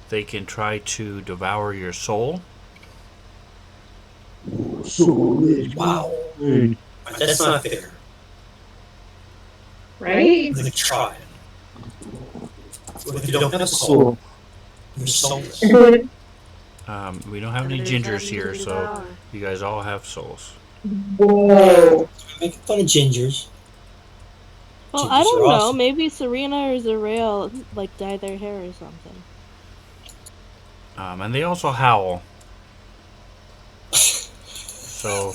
they can try to devour your soul. Wow. That's not fair. Right? I'm gonna try. What if you don't have a soul? You're soulless. We don't have any gingers here, so you guys all have souls. Whoa. Making fun of gingers. Well, Gingers I don't are know. awesome. Maybe Serena or Zarael like dye their hair or something. And they also howl. So,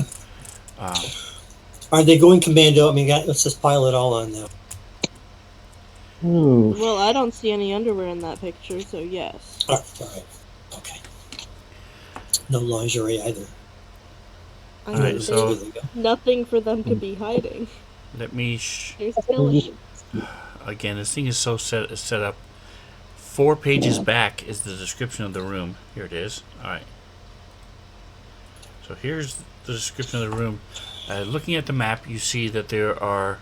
Are they going commando? I mean, let's just pile it all on them. Well, I don't see any underwear in that picture, so yes. All right. Okay. No lingerie either. I Alright, mean, so- there's nothing for them to be hiding. let me. There's skeletons. Again, this thing is so set up. 4 pages back is the description of the room. Here it is. Alright. So here's the description of the room. Looking at the map, you see that there are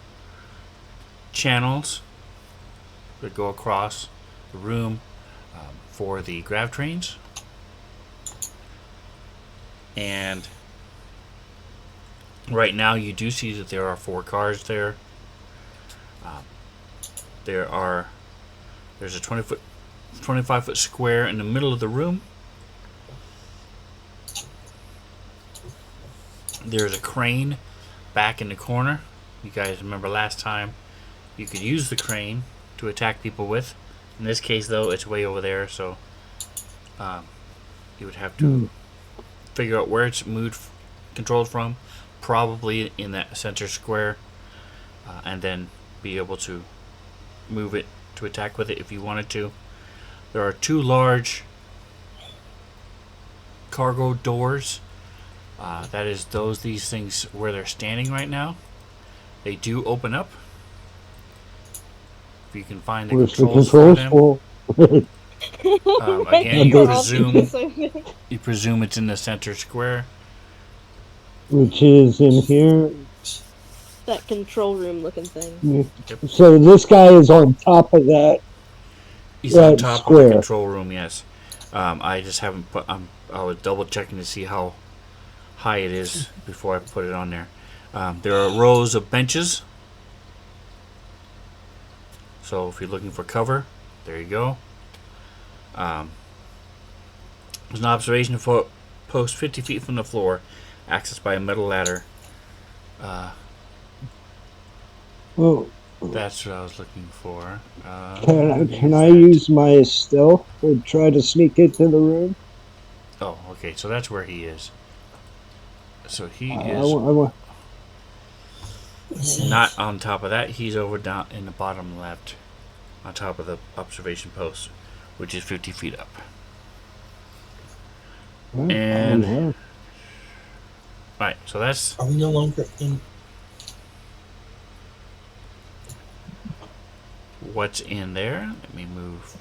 channels that go across the room for the grav trains. And right now you do see that there are 4 cars there. There's a 25-foot square in the middle of the room. There's a crane back in the corner. You guys remember last time you could use the crane to attack people with. In this case, though, it's way over there, so you would have to figure out where it's controlled from, probably in that center square, and then be able to move it to attack with it if you wanted to. There are 2 large cargo doors. That is these things where they're standing right now. They do open up. If you can find the controls for them. Again, you presume it's in the center square. Which is in here. That control room looking thing. So this guy is on top of that. He's on top of the control room, yes. I just haven't put. I was double checking to see how high it is before I put it on there. There are rows of benches. So if you're looking for cover, there you go. There's an observation post 50 feet from the floor, accessed by a metal ladder. Oh, That's what I was looking for. can I use my stealth to try to sneak into the room? Oh, okay. So that's where he is. So he I is want. not on top of that. He's over down in the bottom left, on top of the observation post, which is 50 feet up. And right, so that's. Are we no longer in? What's in there? Let me move.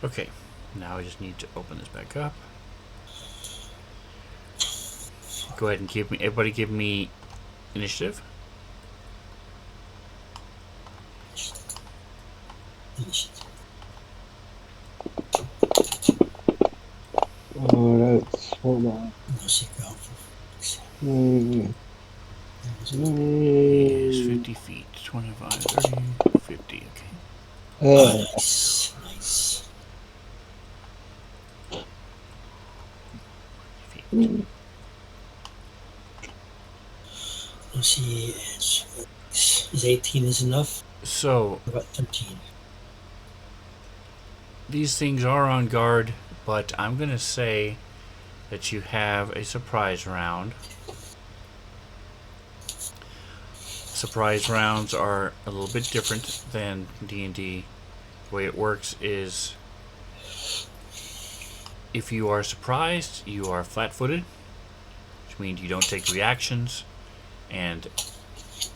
Okay, now I just need to open this back up. Go ahead and everybody give me initiative. Oh, that's hold on. is 50 feet. 25, 30, 50. Okay. Nice. Nice. Feet. Let's see. Is 18 is enough? So What about 13? these things are on guard, but I'm going to say that you have a surprise round. Surprise rounds are a little bit different than D&D. The way it works is if you are surprised, you are flat-footed, which means you don't take reactions, and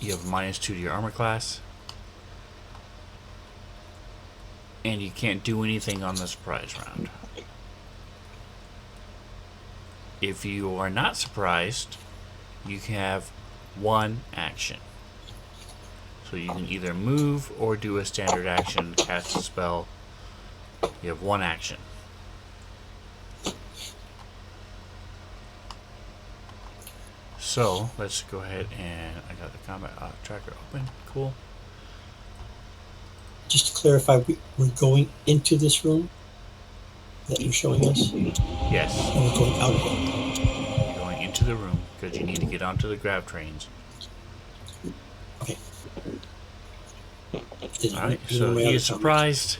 you have -2 to your armor class, and you can't do anything on the surprise round. If you are not surprised, you can have one action. So you can either move or do a standard action, cast a spell. You have one action. So let's go ahead and I got the combat tracker open. Cool. Just to clarify, we're going into this room that you're showing us, Yes, and we're going out of it. you're going into the room because you need to get onto the grav trains. Okay. Alright, so he is surprised.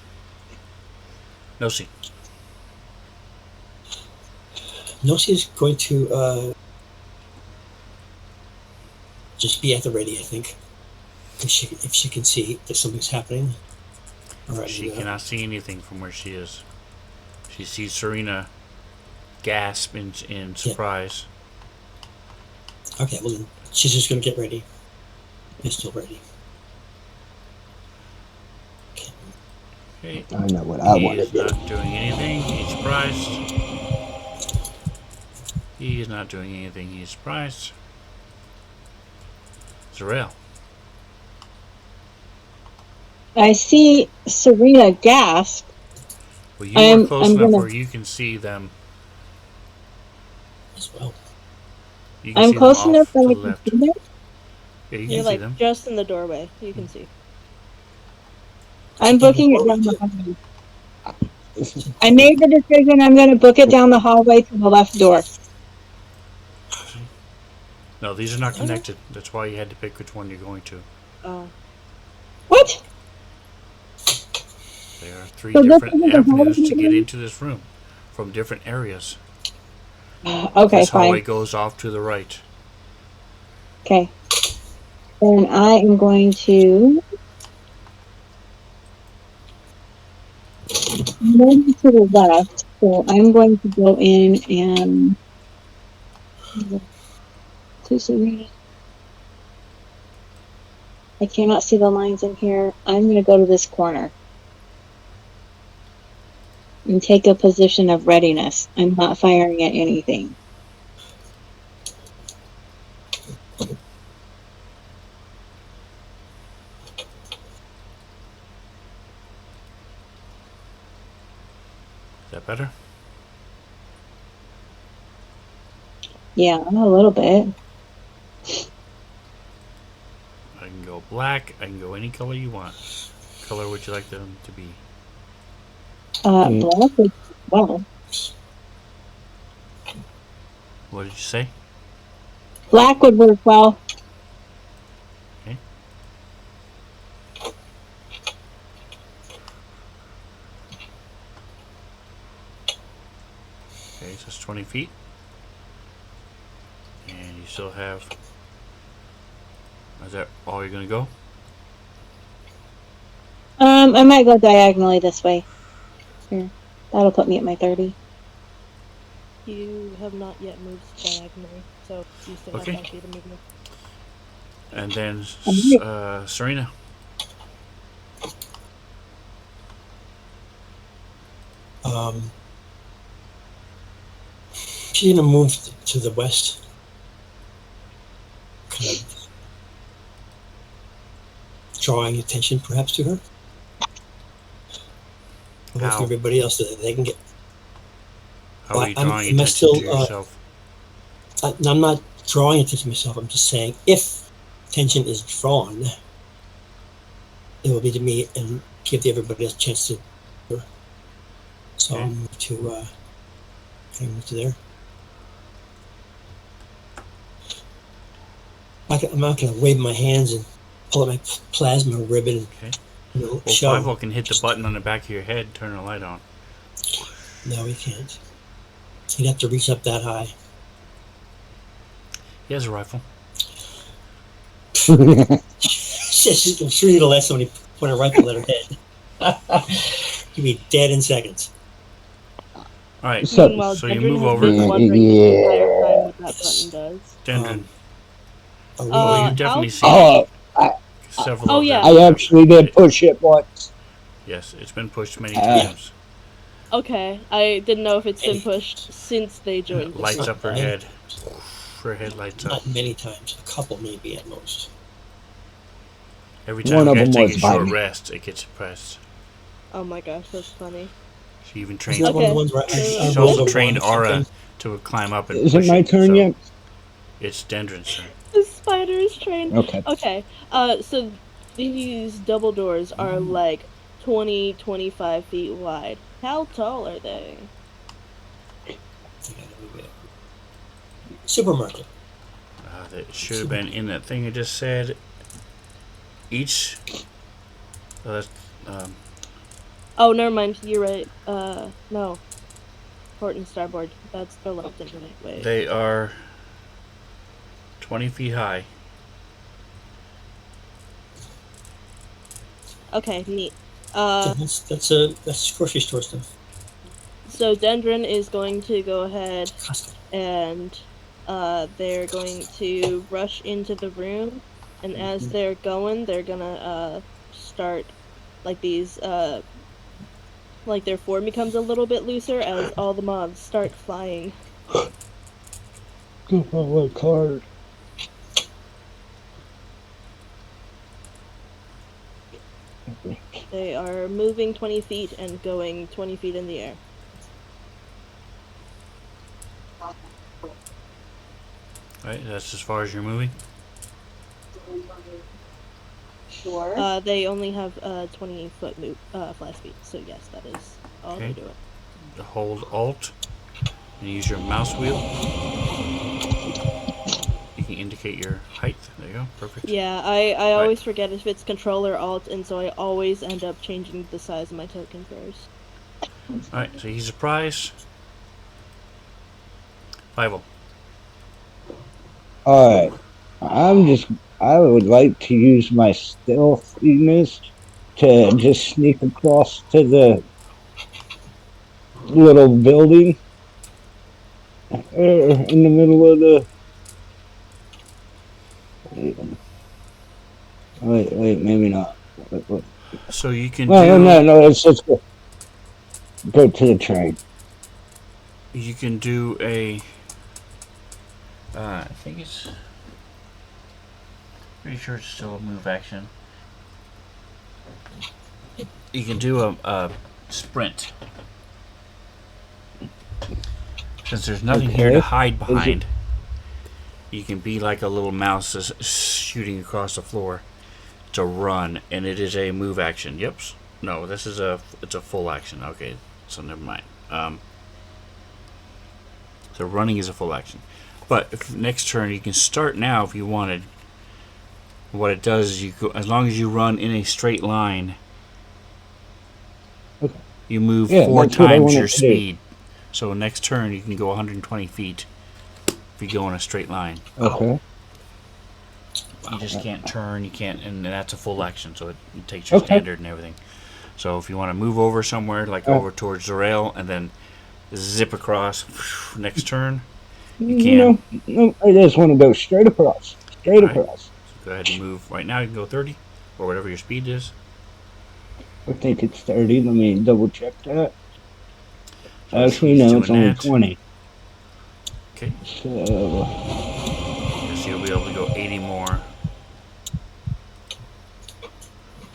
Nosy. Nosy is going to just be at the ready, I think. If she can see that something's happening. Right, She cannot see anything from where she is. She sees Serena gasp in surprise. Yeah. Okay, well then she's just going to get ready. Is still ready. Okay. I know what I He want to is do. not doing anything. He's surprised. He is not doing anything. He's surprised. Zarel. I see Serena gasp. Well, you are close I'm enough gonna- where you can see them. As well. You can I'm see close them enough off that to I the can left. see them. Yeah, you You're can see like them. just in the doorway. You can see. I'm booking it down the hallway. I made the decision I'm going to book it down the hallway to the left door. No, these are not connected. That's why you had to pick which one you're going to. Oh. What? There are 3 So this different isn't the avenues hallway to get room? into this room from different areas. Okay, This hallway fine. goes off to the right. Okay. Then I am going to move to the left. So I'm going to go in and to Serena. I cannot see the lines in here. I'm going to go to this corner and take a position of readiness. I'm not firing at anything. Is that better? Yeah, a little bit. I can go black. I can go any color you want. What color would you like them to be? Black is well. What did you say? Black would work well. Okay. Okay, so it's 20 feet. And you still have... Is that all you're going to go? I might go diagonally this way. Here. That'll put me at my 30. You have not yet moved diagonally, so you still Okay. have 5 feet of movement. And then Serena. She's going to move to the west. Kind of drawing attention perhaps to her. Away How? from everybody else so that they can get... How are you I'm- drawing am I attention still, to yourself? I'm not drawing attention to myself. I'm just saying if attention is drawn, it will be to me and give everybody a chance to. So Okay. I'll move to. Can I move to there? I'm not going to wave my hands and pull out my plasma ribbon and Okay. Well, shove. Five can hit the button on the back of your head, turn the light on. No, he can't. He'd have to reach up that high. He has a rifle. I'm sure you'll let somebody point a rifle at her head. You'd be dead in seconds. All right. So- Meanwhile, So you Dendron move has over. been wondering the entire time what that button does. Dendron. Are we Well, Uh, you've definitely I'll- seen I, several oh, of yeah. them. I actually did push it once. Yes, it's been pushed many times. Okay, I didn't know if it's been pushed since they joined. the Lights group. up her head. Her head lights up. not many times, a couple maybe at most. Every One time of you them guys take was a short biting. rest, it gets pressed. Oh my gosh, that's funny. She even Is trained. that one of the Okay. ones where She I also rolled a trained one or Aura something? to climb up and Is it push my turn so yet? It's Dendron's turn. The spider is trained. Okay. Okay, so these double doors are like 20, 25 feet wide. How tall are they? Supermarket. That should have been in that thing I just said. Each. Oh, never mind. You're right. No. Port and starboard. That's the left and right. Wait. They are 20 feet high. Okay, neat. That's grocery store stuff. So Dendron is going to go ahead Costco. and they're going to rush into the room, and as they're going, they're gonna start like these like their form becomes a little bit looser as all the mobs start flying. Go for a card. They are moving 20 feet and going 20 feet in the air. Right, that's as far as you're moving. Sure. They only have 20-foot fly speed, so yes, that is all Okay. they're doing. Hold Alt and use your mouse wheel. You can indicate your height. There you go. Perfect. Yeah, I always forget if it's Control or Alt, and so I always end up changing the size of my token first. Alright, so he's a prize. 5 Alright. I would like to use my stealthiness to just sneak across to the little building in the middle of the. Wait, maybe not. Wait. So you can No, let's just go to the train. You can do a. I think it's. Pretty sure it's still a move action. You can do a sprint. Since there's nothing here to Okay. hide behind, you can be like a little mouse shooting across the floor to run, and it is a move action. Yep. No, it's a full action. Okay, so never mind. So running is a full action. But if next turn you can start now if you wanted. What it does is you go, as long as you run in a straight line, Okay. you move Yeah, 4 that's what I times wanted your to do. speed. So next turn you can go 120 feet if you go in a straight line. Okay. You just can't turn, you can't, and that's a full action, so it takes your Okay. standard and everything. So if you want to move over somewhere, like over towards the rail, and then zip across next turn, you can. No, I just want to go straight across. Straight Alright. across. So go ahead and move. Right now you can go 30, or whatever your speed is. I think it's 30. Let me double check that. So Actually, he's no, it's doing only that. 20. Okay, So, so you'll be able to go 80 more.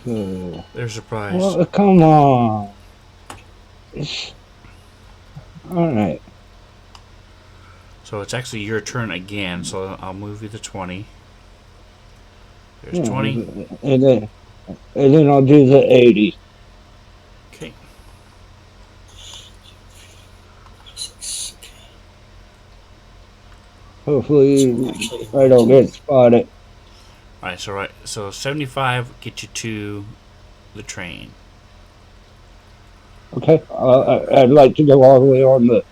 There's a prize. well, come on. Alright. So it's actually your turn again, so I'll move you to 20. There's 20. And then I'll do the 80. Okay. 6. Okay. Hopefully, Actually, I don't get spotted. All right. So 75 get you to the train. Okay, I'd like to go all the way on the.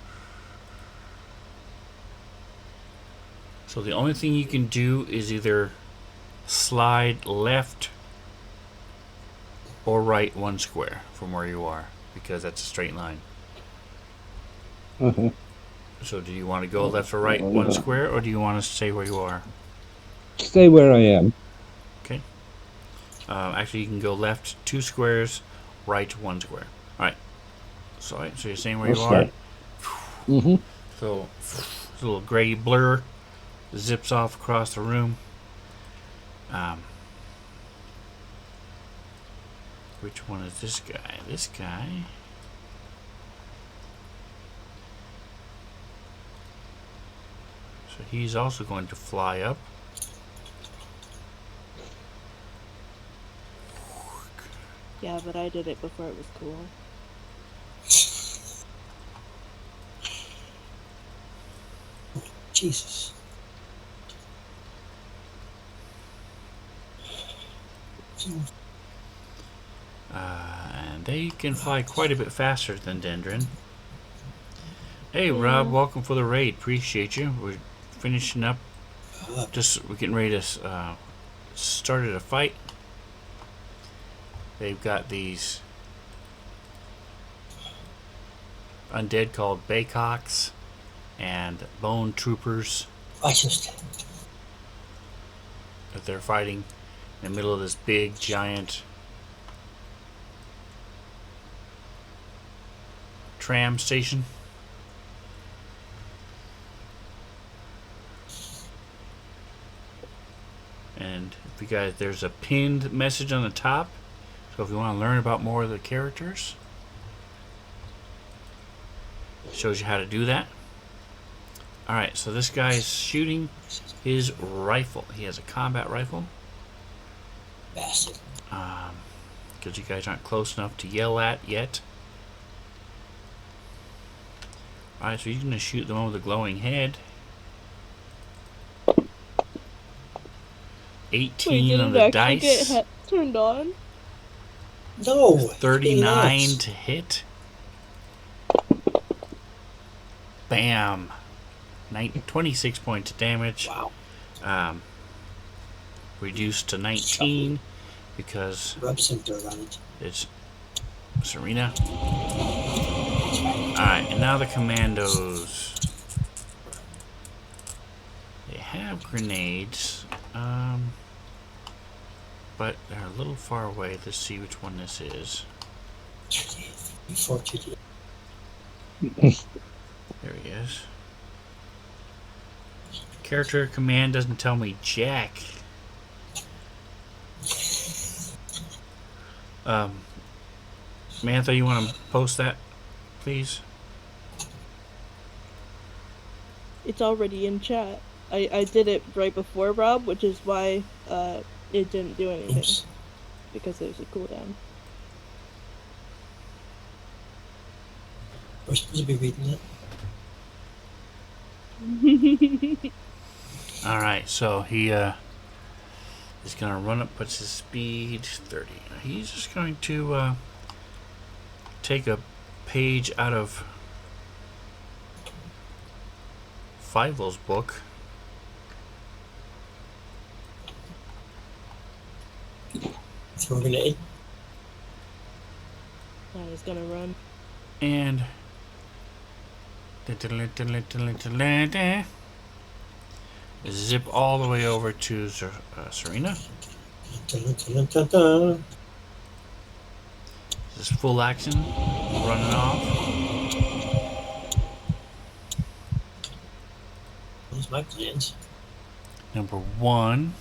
So the only thing you can do is either slide left or right 1 square from where you are, because that's a straight line. Uh-huh. So do you want to go left or right 1 square, or do you want to stay where you are? Stay where I am. Okay. Actually, you can go left 2 squares, right 1 square. All right. So you're saying where you are. Mm-hmm. So this little gray blur zips off across the room. Which one is this guy? This guy. So he's also going to fly up. Yeah, but I did it before it was cool. Jesus. And they can fly quite a bit faster than Dendron. Hey, Rob, welcome for the raid. Appreciate you. We're finishing up. We're getting ready to start a fight. They've got these undead called Baycocks and Bone Troopers that they're fighting in the middle of this big, giant tram station. And if you guys, there's a pinned message on the top. So if you want to learn about more of the characters, it shows you how to do that. Alright, so this guy's shooting his rifle. He has a combat rifle. Bastard. Because you guys aren't close enough to yell at yet. Alright, so he's going to shoot the one with the glowing head. 18 on the dice. Get turned on? No. 39 to hit. Bam. 26 points of damage. Wow. Reduced to 19 because Rub some dirt on it. it's Serena. Alright, and now the commandos. They have grenades. But they're a little far away. Let's see which one this is. There he is. Character command doesn't tell me jack. Samantha, you want to post that, please? It's already in chat. I did it right before Rob, which is why it didn't do anything. Oops. Because there's a cooldown. We're supposed to be reading it. Alright, so he is going to run up, puts his speed 30. He's just going to take a page out of Fievel's book. Throw a grenade. Now he's gonna run. And zip all the way over to Serena. This is full action, running off. Those my plans. Number 1.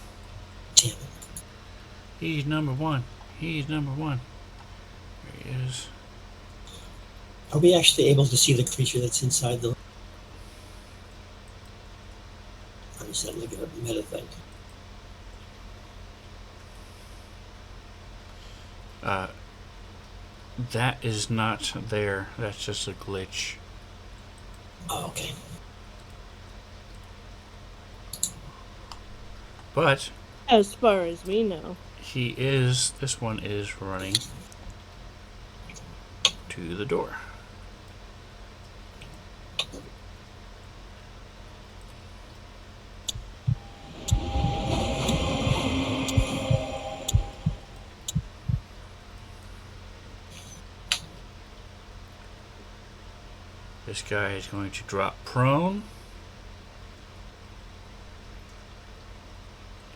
Damn it. He's number 1. He's number 1. There he is. Are we actually able to see the creature that's inside the... I'm just looking at a meta thing. That is not there. That's just a glitch. Oh, okay. But As far as we know. this one is running to the door. This guy is going to drop prone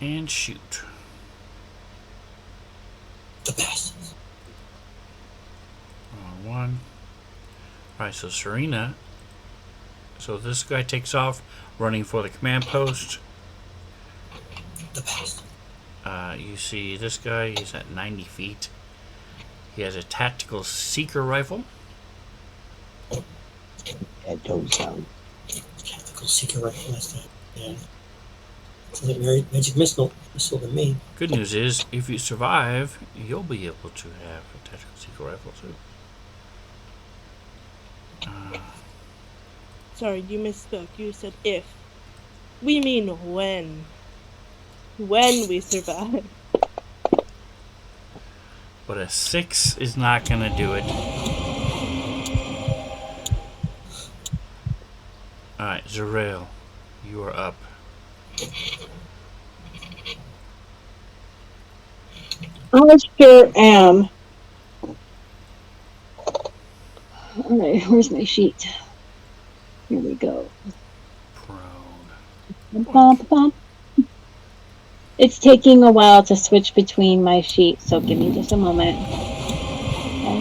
and shoot. The best. One. Alright, so Serena. So this guy takes off, running for the command post. The best. You see this guy, he's at 90 feet. He has a tactical seeker rifle. That don't sound. Tactical seeker rifle. That's that. Yeah. It's like magic missile to me. Good news is, if you survive, you'll be able to have a tactical seeker rifle too. Sorry, you misspoke. You said if. We mean when. When we survive. But a 6 is not going to do it. Alright, Zarel, you are up. I sure am. Alright, where's my sheet? Here we go. Prone. Bum, bum, bum. It's taking a while to switch between my sheets, so give me just a moment.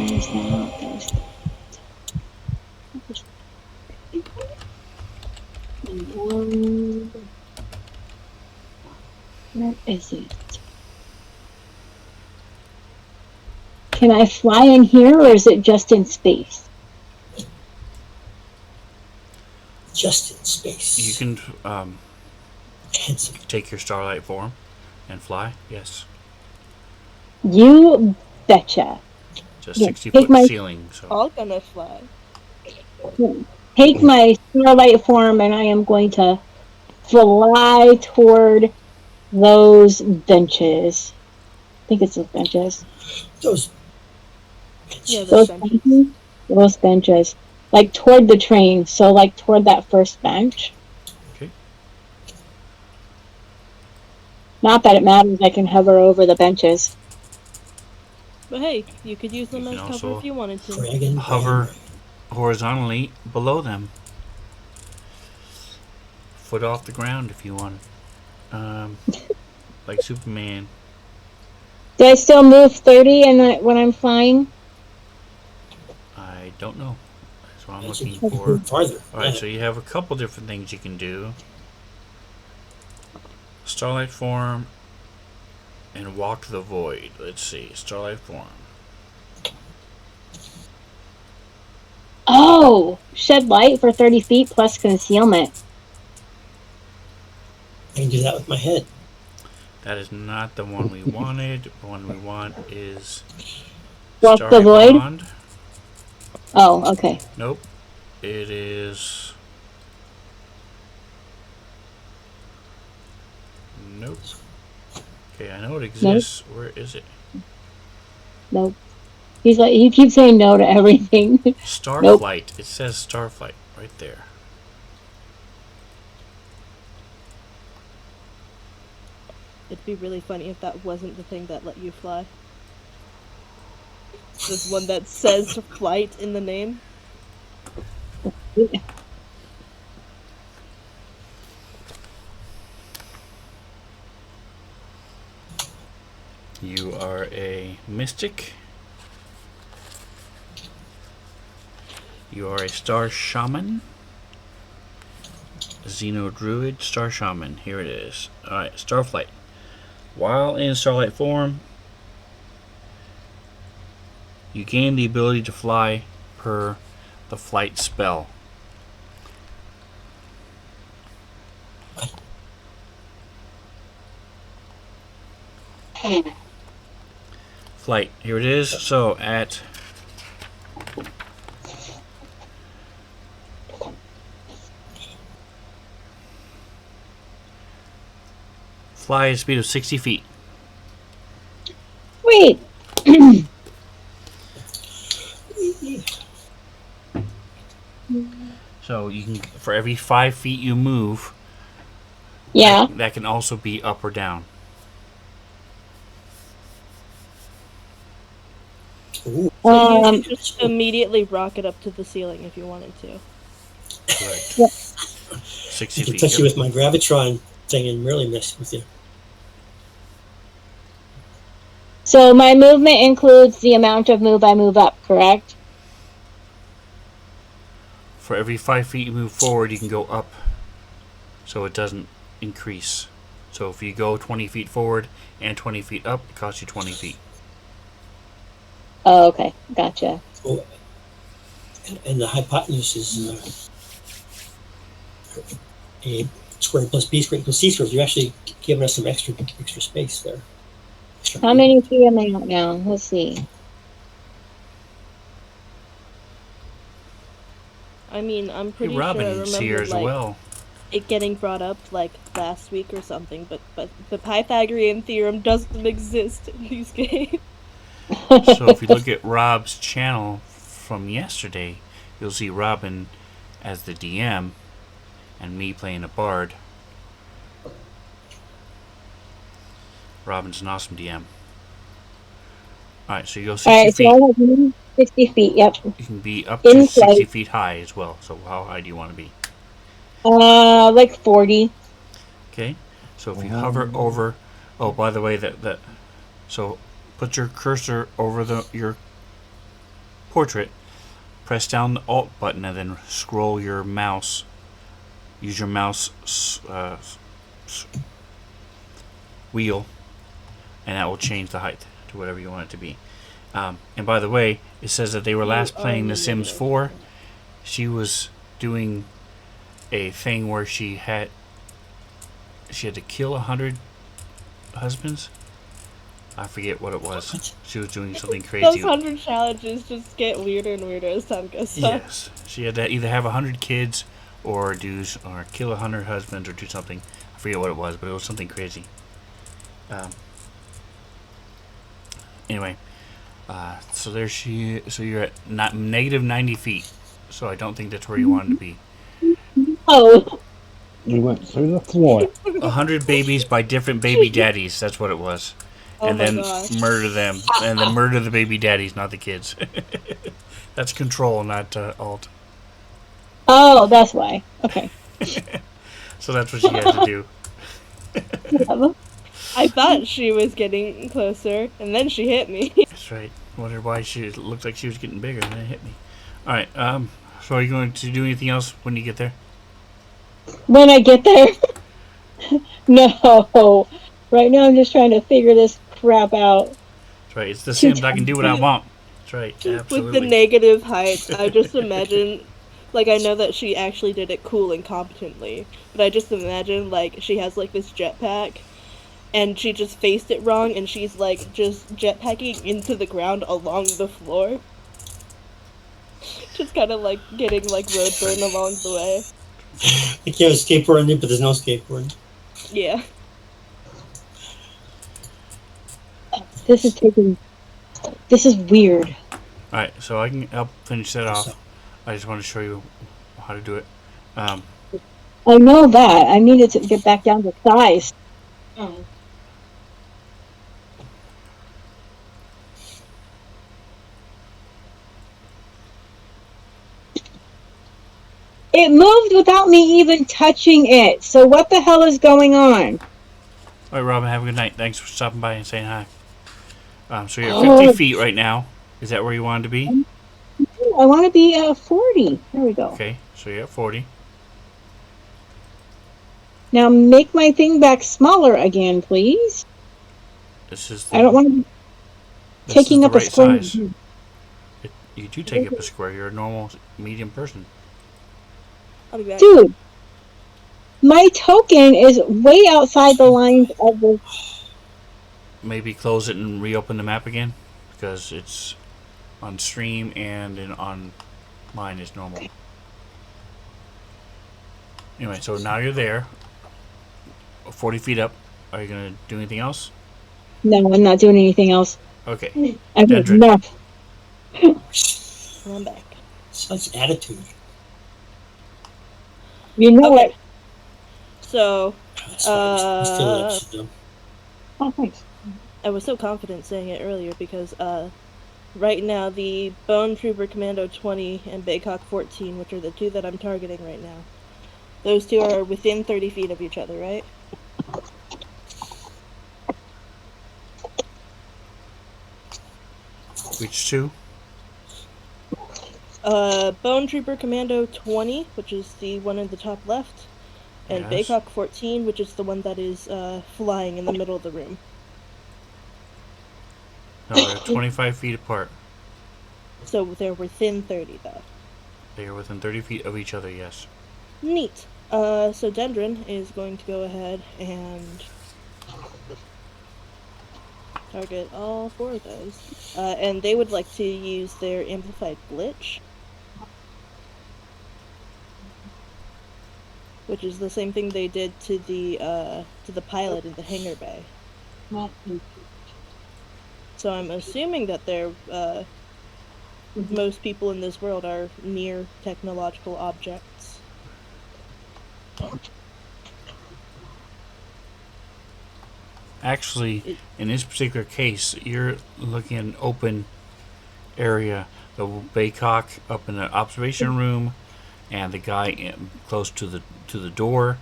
There's that, there's that. Where is it? Can I fly in here, or is it just in space? Just in space. You can take your starlight form and fly. Yes. You betcha. Just Yeah, 60-foot ceiling. So All gonna fly. Take my starlight form, and I am going to fly toward those benches. I think it's those benches. Those. Yeah, Those those benches. Those benches. Like toward the train, so like toward that first bench. okay. Not that it matters, I can hover over the benches. But hey, you could use them You as can cover also if you wanted to. Dragon. Hover horizontally below them. Foot off the ground if you want. Like Superman. Do I still move 30 when I'm flying? I don't know. That's what I'm That's looking you for. move farther. Alright, Yeah. so you have a couple different things you can do. Starlight form and walk the void. Let's see. Starlight form. Oh! Shed light for 30 feet plus concealment. I can do that with my head. That is not the one we wanted. The one we want is Walk the Starry void? Bond. Oh, okay. Nope. It is. Nope. Okay, I know it exists. Where is it? Nope. He keeps saying no to everything. Starflight. It says Starflight right there. It'd be really funny if that wasn't the thing that let you fly. There's one that says flight in the name. You are a mystic. You are a star shaman. Xeno druid, star shaman. Here it is. Alright, Starflight. While in starlight form, you gain the ability to fly per the flight spell. flight. Here it is. So at fly at a speed of 60 feet. Wait. So you can, for every 5 feet you move, Yeah. that can also be up or down. Ooh. So you Um, could just immediately rocket up to the ceiling if you wanted to. Correct. Yep. 60 I can feet. touch you Yep. with my gravitron thing and really mess with you. So my movement includes the amount of move I move up, correct? For every 5 feet you move forward, you can go up, so it doesn't increase. So if you go 20 feet forward and 20 feet up, it costs you 20 feet. Oh, okay. Gotcha. Oh, and the hypotenuse is a squared plus b squared equals c squared. You're actually giving us some extra space there. How many feet am I out now? Let's see. I mean, I'm Hey, pretty sure I Robin's here remember as like well. it getting brought up like last week or something, but the Pythagorean theorem doesn't exist in these games. So if you look at Rob's channel from yesterday, you'll see Robin as the DM and me playing a bard. Robin's an awesome DM. Alright, so you go 60 All right, so feet. I have moved 60 feet. Yep. You can be up In to 60 flight. feet high as well. So how high do you want to be? Like 40. Okay, so if you hover over, oh, by the way, so put your cursor over your portrait, press down the Alt button, and then scroll your mouse. Use your mouse wheel, and that will change the height to whatever you want it to be. And by the way, it says that they were last playing The Sims 4. She was doing a thing where she had to kill 100 husbands. I forget what it was. She was doing something Those crazy. 100 challenges just get weirder and weirder as time goes on. Yes, she had to either have 100 kids or kill 100 husbands or do something. I forget what it was, but it was something crazy. Anyway, so you're at negative 90 feet. So I don't think that's where you wanted to be. Oh. We went through the floor. 100 babies by different baby daddies. That's what it was. Oh And my then gosh. murder them, and then murder the baby daddies, not the kids. That's control, not alt. Oh, that's why. Okay. So that's what she had to do. I thought she was getting closer, and then she hit me. That's right. Wondered why she looked like she was getting bigger, and then it hit me. All right. So are you going to do anything else when you get there? When I get there? No. Right now I'm just trying to figure this crap out. That's right. It's The Sims. I can do what I want. That's right. Absolutely. With the negative height, I just imagine, like, I know that she actually did it cool and competently, but I just imagine, like, she has, like, this jetpack, and she just faced it wrong, and she's, like, just jetpacking into the ground along the floor. Just kind of, like, getting, like, road burn along the way. I can't skateboard on it, but there's no skateboard. Yeah. This is weird. All right. So I can help finish that off. I just want to show you how to do it. I know that. I needed to get back down to size. It moved without me even touching it. So what the hell is going on? All right, Robin. Have a good night. Thanks for stopping by and saying hi. So you're at 50 feet right now. Is that where you wanted to be? I want to be 40. There we go. Okay. So you're at 40. Now make my thing back smaller again, please. This is. I don't want to be taking up a square. Size. You do take up a square. You're a normal medium person. I'll be back. Dude, my token is way outside the lines of the... Maybe close it and reopen the map again. because it's on stream and on mine is normal. Anyway, so now you're there, 40 feet up. Are you gonna do anything else? No, I'm not doing anything else. Okay. I've had Dendron. enough. And I'm back. Such attitude. You know Okay. it. So, That's fine. We still have episode though. Oh, thanks. I was so confident saying it earlier because right now the Bone Trooper Commando 20 and Baycock 14, which are the two that I'm targeting right now, those two are within 30 feet of each other, right? Which two? Bone Trooper Commando 20, which is the one in the top left, and Yes. Baycock 14, which is the one that is flying in the middle of the room. No, they're 25 feet apart. So they're within 30, though. They are within 30 feet of each other, yes. Neat. So Dendron is going to go ahead and target all four of those. And they would like to use their amplified glitch, which is the same thing they did to the pilot in the hangar bay. So I'm assuming that they're most people in this world are near technological objects. Actually, in this particular case, you're looking at an open area. The Baycock up in the observation room, and the guy close to the door.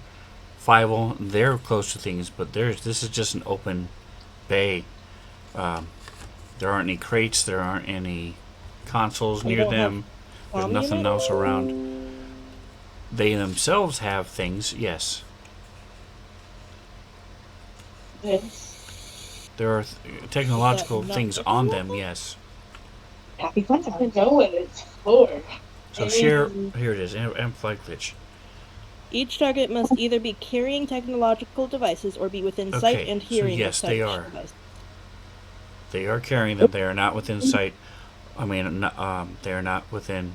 Fievel, they're close to things, but this is just an open bay. There aren't any crates. There aren't any consoles They near don't them. There's comm nothing unit? else around. They themselves have things, yes. There are technological not things on them, yes. Happy fun time. I know what it's for. So share, here it is, amplified glitch. Each target must either be carrying technological devices or be within sight Okay, and so hearing yes, of they such are. devices. They are carrying them. They are not within sight. They are not within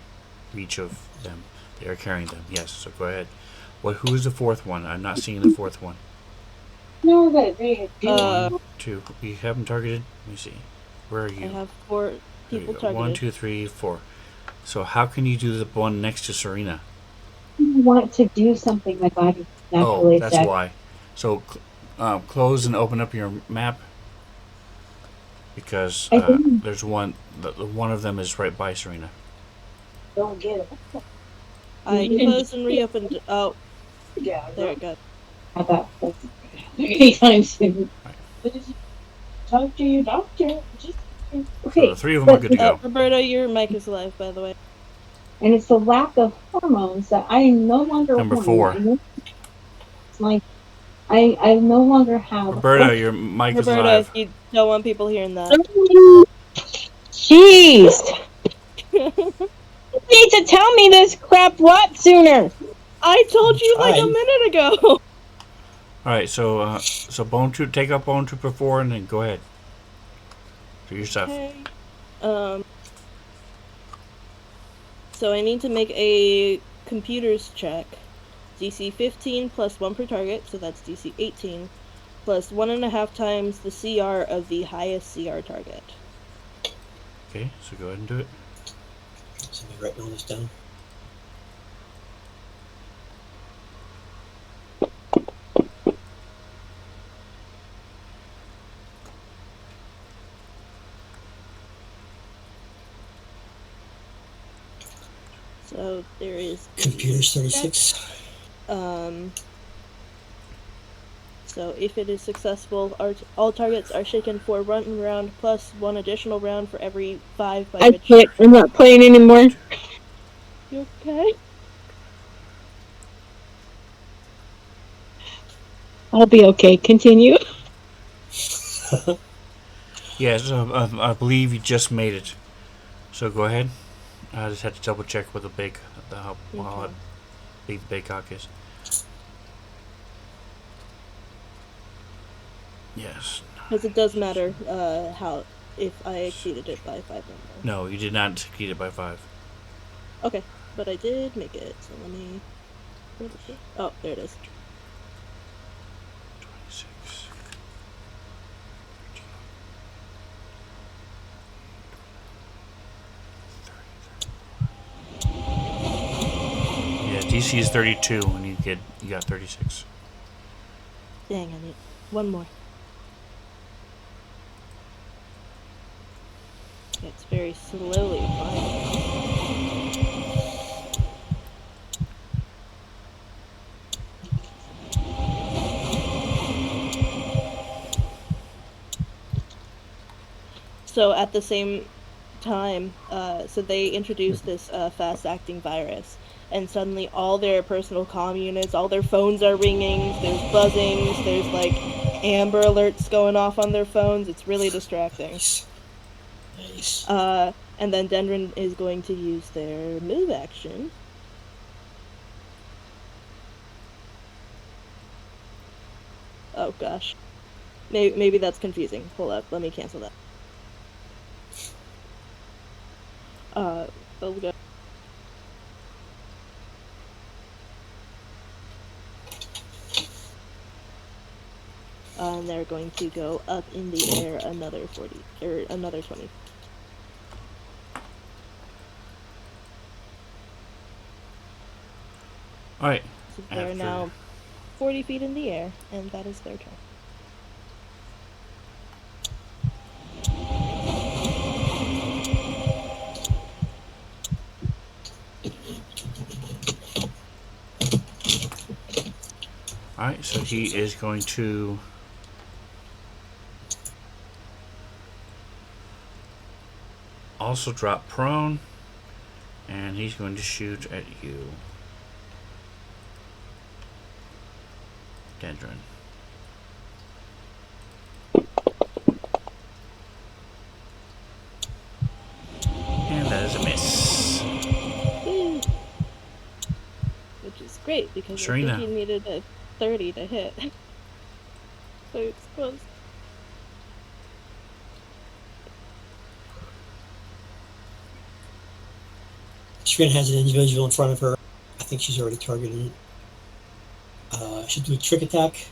reach of them. They are carrying them. Yes. So go ahead. Who is the fourth one? I'm not seeing the fourth one. No, that they had Two. You have them targeted. Let me see. Where are I you? have 4 There you people go. targeted. 1, 2, 3, 4. So how can you do the one next to Serena? I want to do something my body naturally Oh, that's said. why. So close and open up your map. Because I didn't. there's one. One of them is right by Serena. don't get it. I closed and reopened. Oh, Yeah, there it goes. I thought, anytime soon. But if you talk to your doctor, just So okay, the three of them are good to go. Roberto, your mic is live, by the way. and it's the lack of hormones that I no longer Number want. 4. You know? It's like I no longer have. Roberta, your mic is Roberto, live. you don't want people hearing that. Jeez! You need to tell me this crap what sooner. I told you like a Fine. minute ago. All right, so take up Bone Trooper 4 and then go ahead. Do your stuff. Okay. So I need to make a computers check. DC 15 plus 1 per target, so that's DC 18, plus 1.5 times the CR of the highest CR target. Okay, so go ahead and do it. Somebody writing all this down. So there is Computers 36. So if it is successful, all targets are shaken for 1 round plus 1 additional round for every 5 by which. quit. I'm not playing anymore. You okay? I'll be okay. Continue. Yes, I believe you just made it. So go ahead. I just had to double check what how big the Baycock is. Yes. Because it does matter how if I exceeded it by 5 or more. No, you did not exceed it by 5. Okay, but I did make it, so let me... Where is it? Oh, there it is. 26. Yeah, DC is 32, and you got 36. Dang, I need one more. It's very slowly applying. So at the same time, so they introduced this fast-acting virus, and suddenly all their personal comm units, all their phones are ringing, there's buzzings, there's like amber alerts going off on their phones. It's really distracting. Nice. And then Dendron is going to use their move action. Oh gosh. Maybe that's confusing. Hold up, let me cancel that. We'll go. And they're going to go up in the air another 40, or another 20. Alright. So they're now 40 feet in the air, and that is their turn. Alright, so he is going to also drop prone, and he's going to shoot at you, Dendron. And that is a miss. Woo! Which is great, because Serena. I think he needed a 30 to hit. So it's close. Serena has an individual in front of her. I think she's already targeted it. She'll do a trick attack.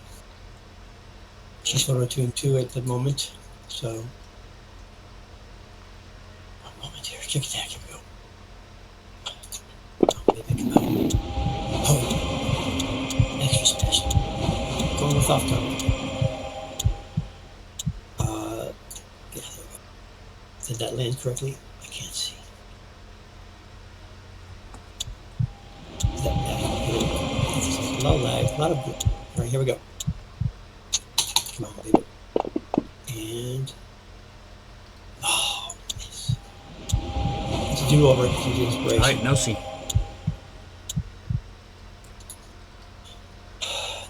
She's photo 2 and 2 at the moment. So, one moment here. Trick attack. Here we go. Oh, maybe come out. Oh, extra special. Going with off target. Yeah, there we go. Did that land correctly? I can't see. It's a low lag, not a good. All right, here we go. Come on, baby. And nice. It's a do-over. It's inspiration. Alright, no C.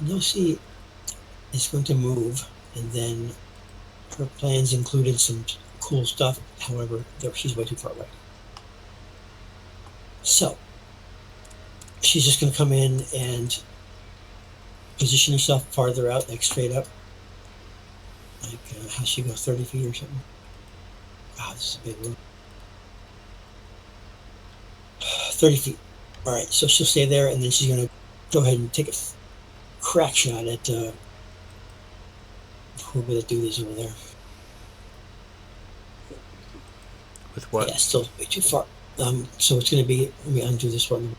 No, see, is going to move, and then her plans included some cool stuff. However, she's way too far away. So she's just going to come in and position herself farther out, like straight up. Like, how she goes 30 feet or something. Wow, this is a big room. 30 feet. All right, so she'll stay there, and then she's going to go ahead and take a crack shot at whoever the dude is over there. With what? Yeah, still way too far. So it's going to be, let me undo this one.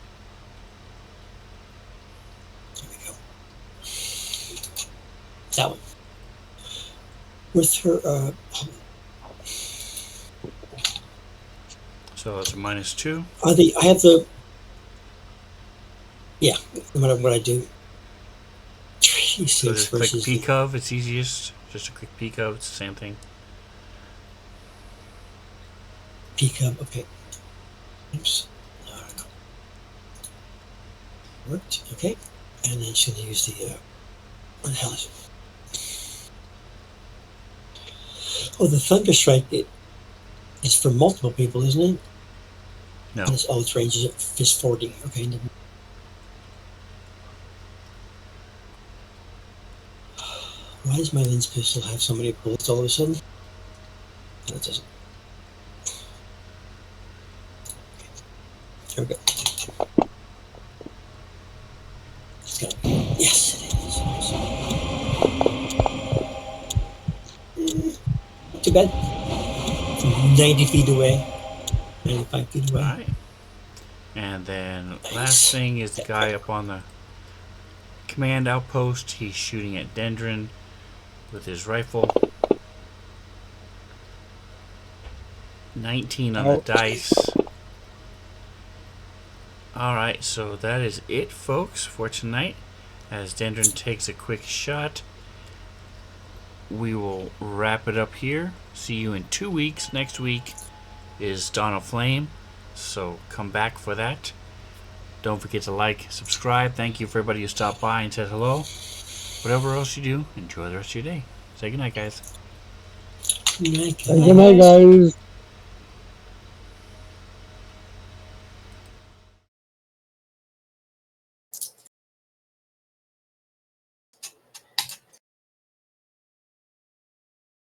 There we go. That one. With her, So that's a -2. I have the, yeah, no matter what I do. So just click peek of, it's easiest. Just a quick peek of, it's the same thing. Peek up, okay. Oops. No, no. Worked, okay. And then she'll use the, what the hell is it? Oh, the Thunder Strike, it's for multiple people, isn't it? No. And its range is at fist 40. Okay. Why does my lens pistol have so many bullets all of a sudden? it doesn't. There we go. It's got yes, it is. Not too bad. 90 feet away. 95 feet away. Alright. And then last thing is the guy up on the command outpost. He's shooting at Dendron with his rifle. 19 on the dice. Alright, so that is it, folks, for tonight. As Dendron takes a quick shot, we will wrap it up here. See you in 2 weeks. Next week is Dawn of Flame, so come back for that. Don't forget to like, subscribe. Thank you for everybody who stopped by and said hello. Whatever else you do, enjoy the rest of your day. Say goodnight, guys. Good night, Good night, guys.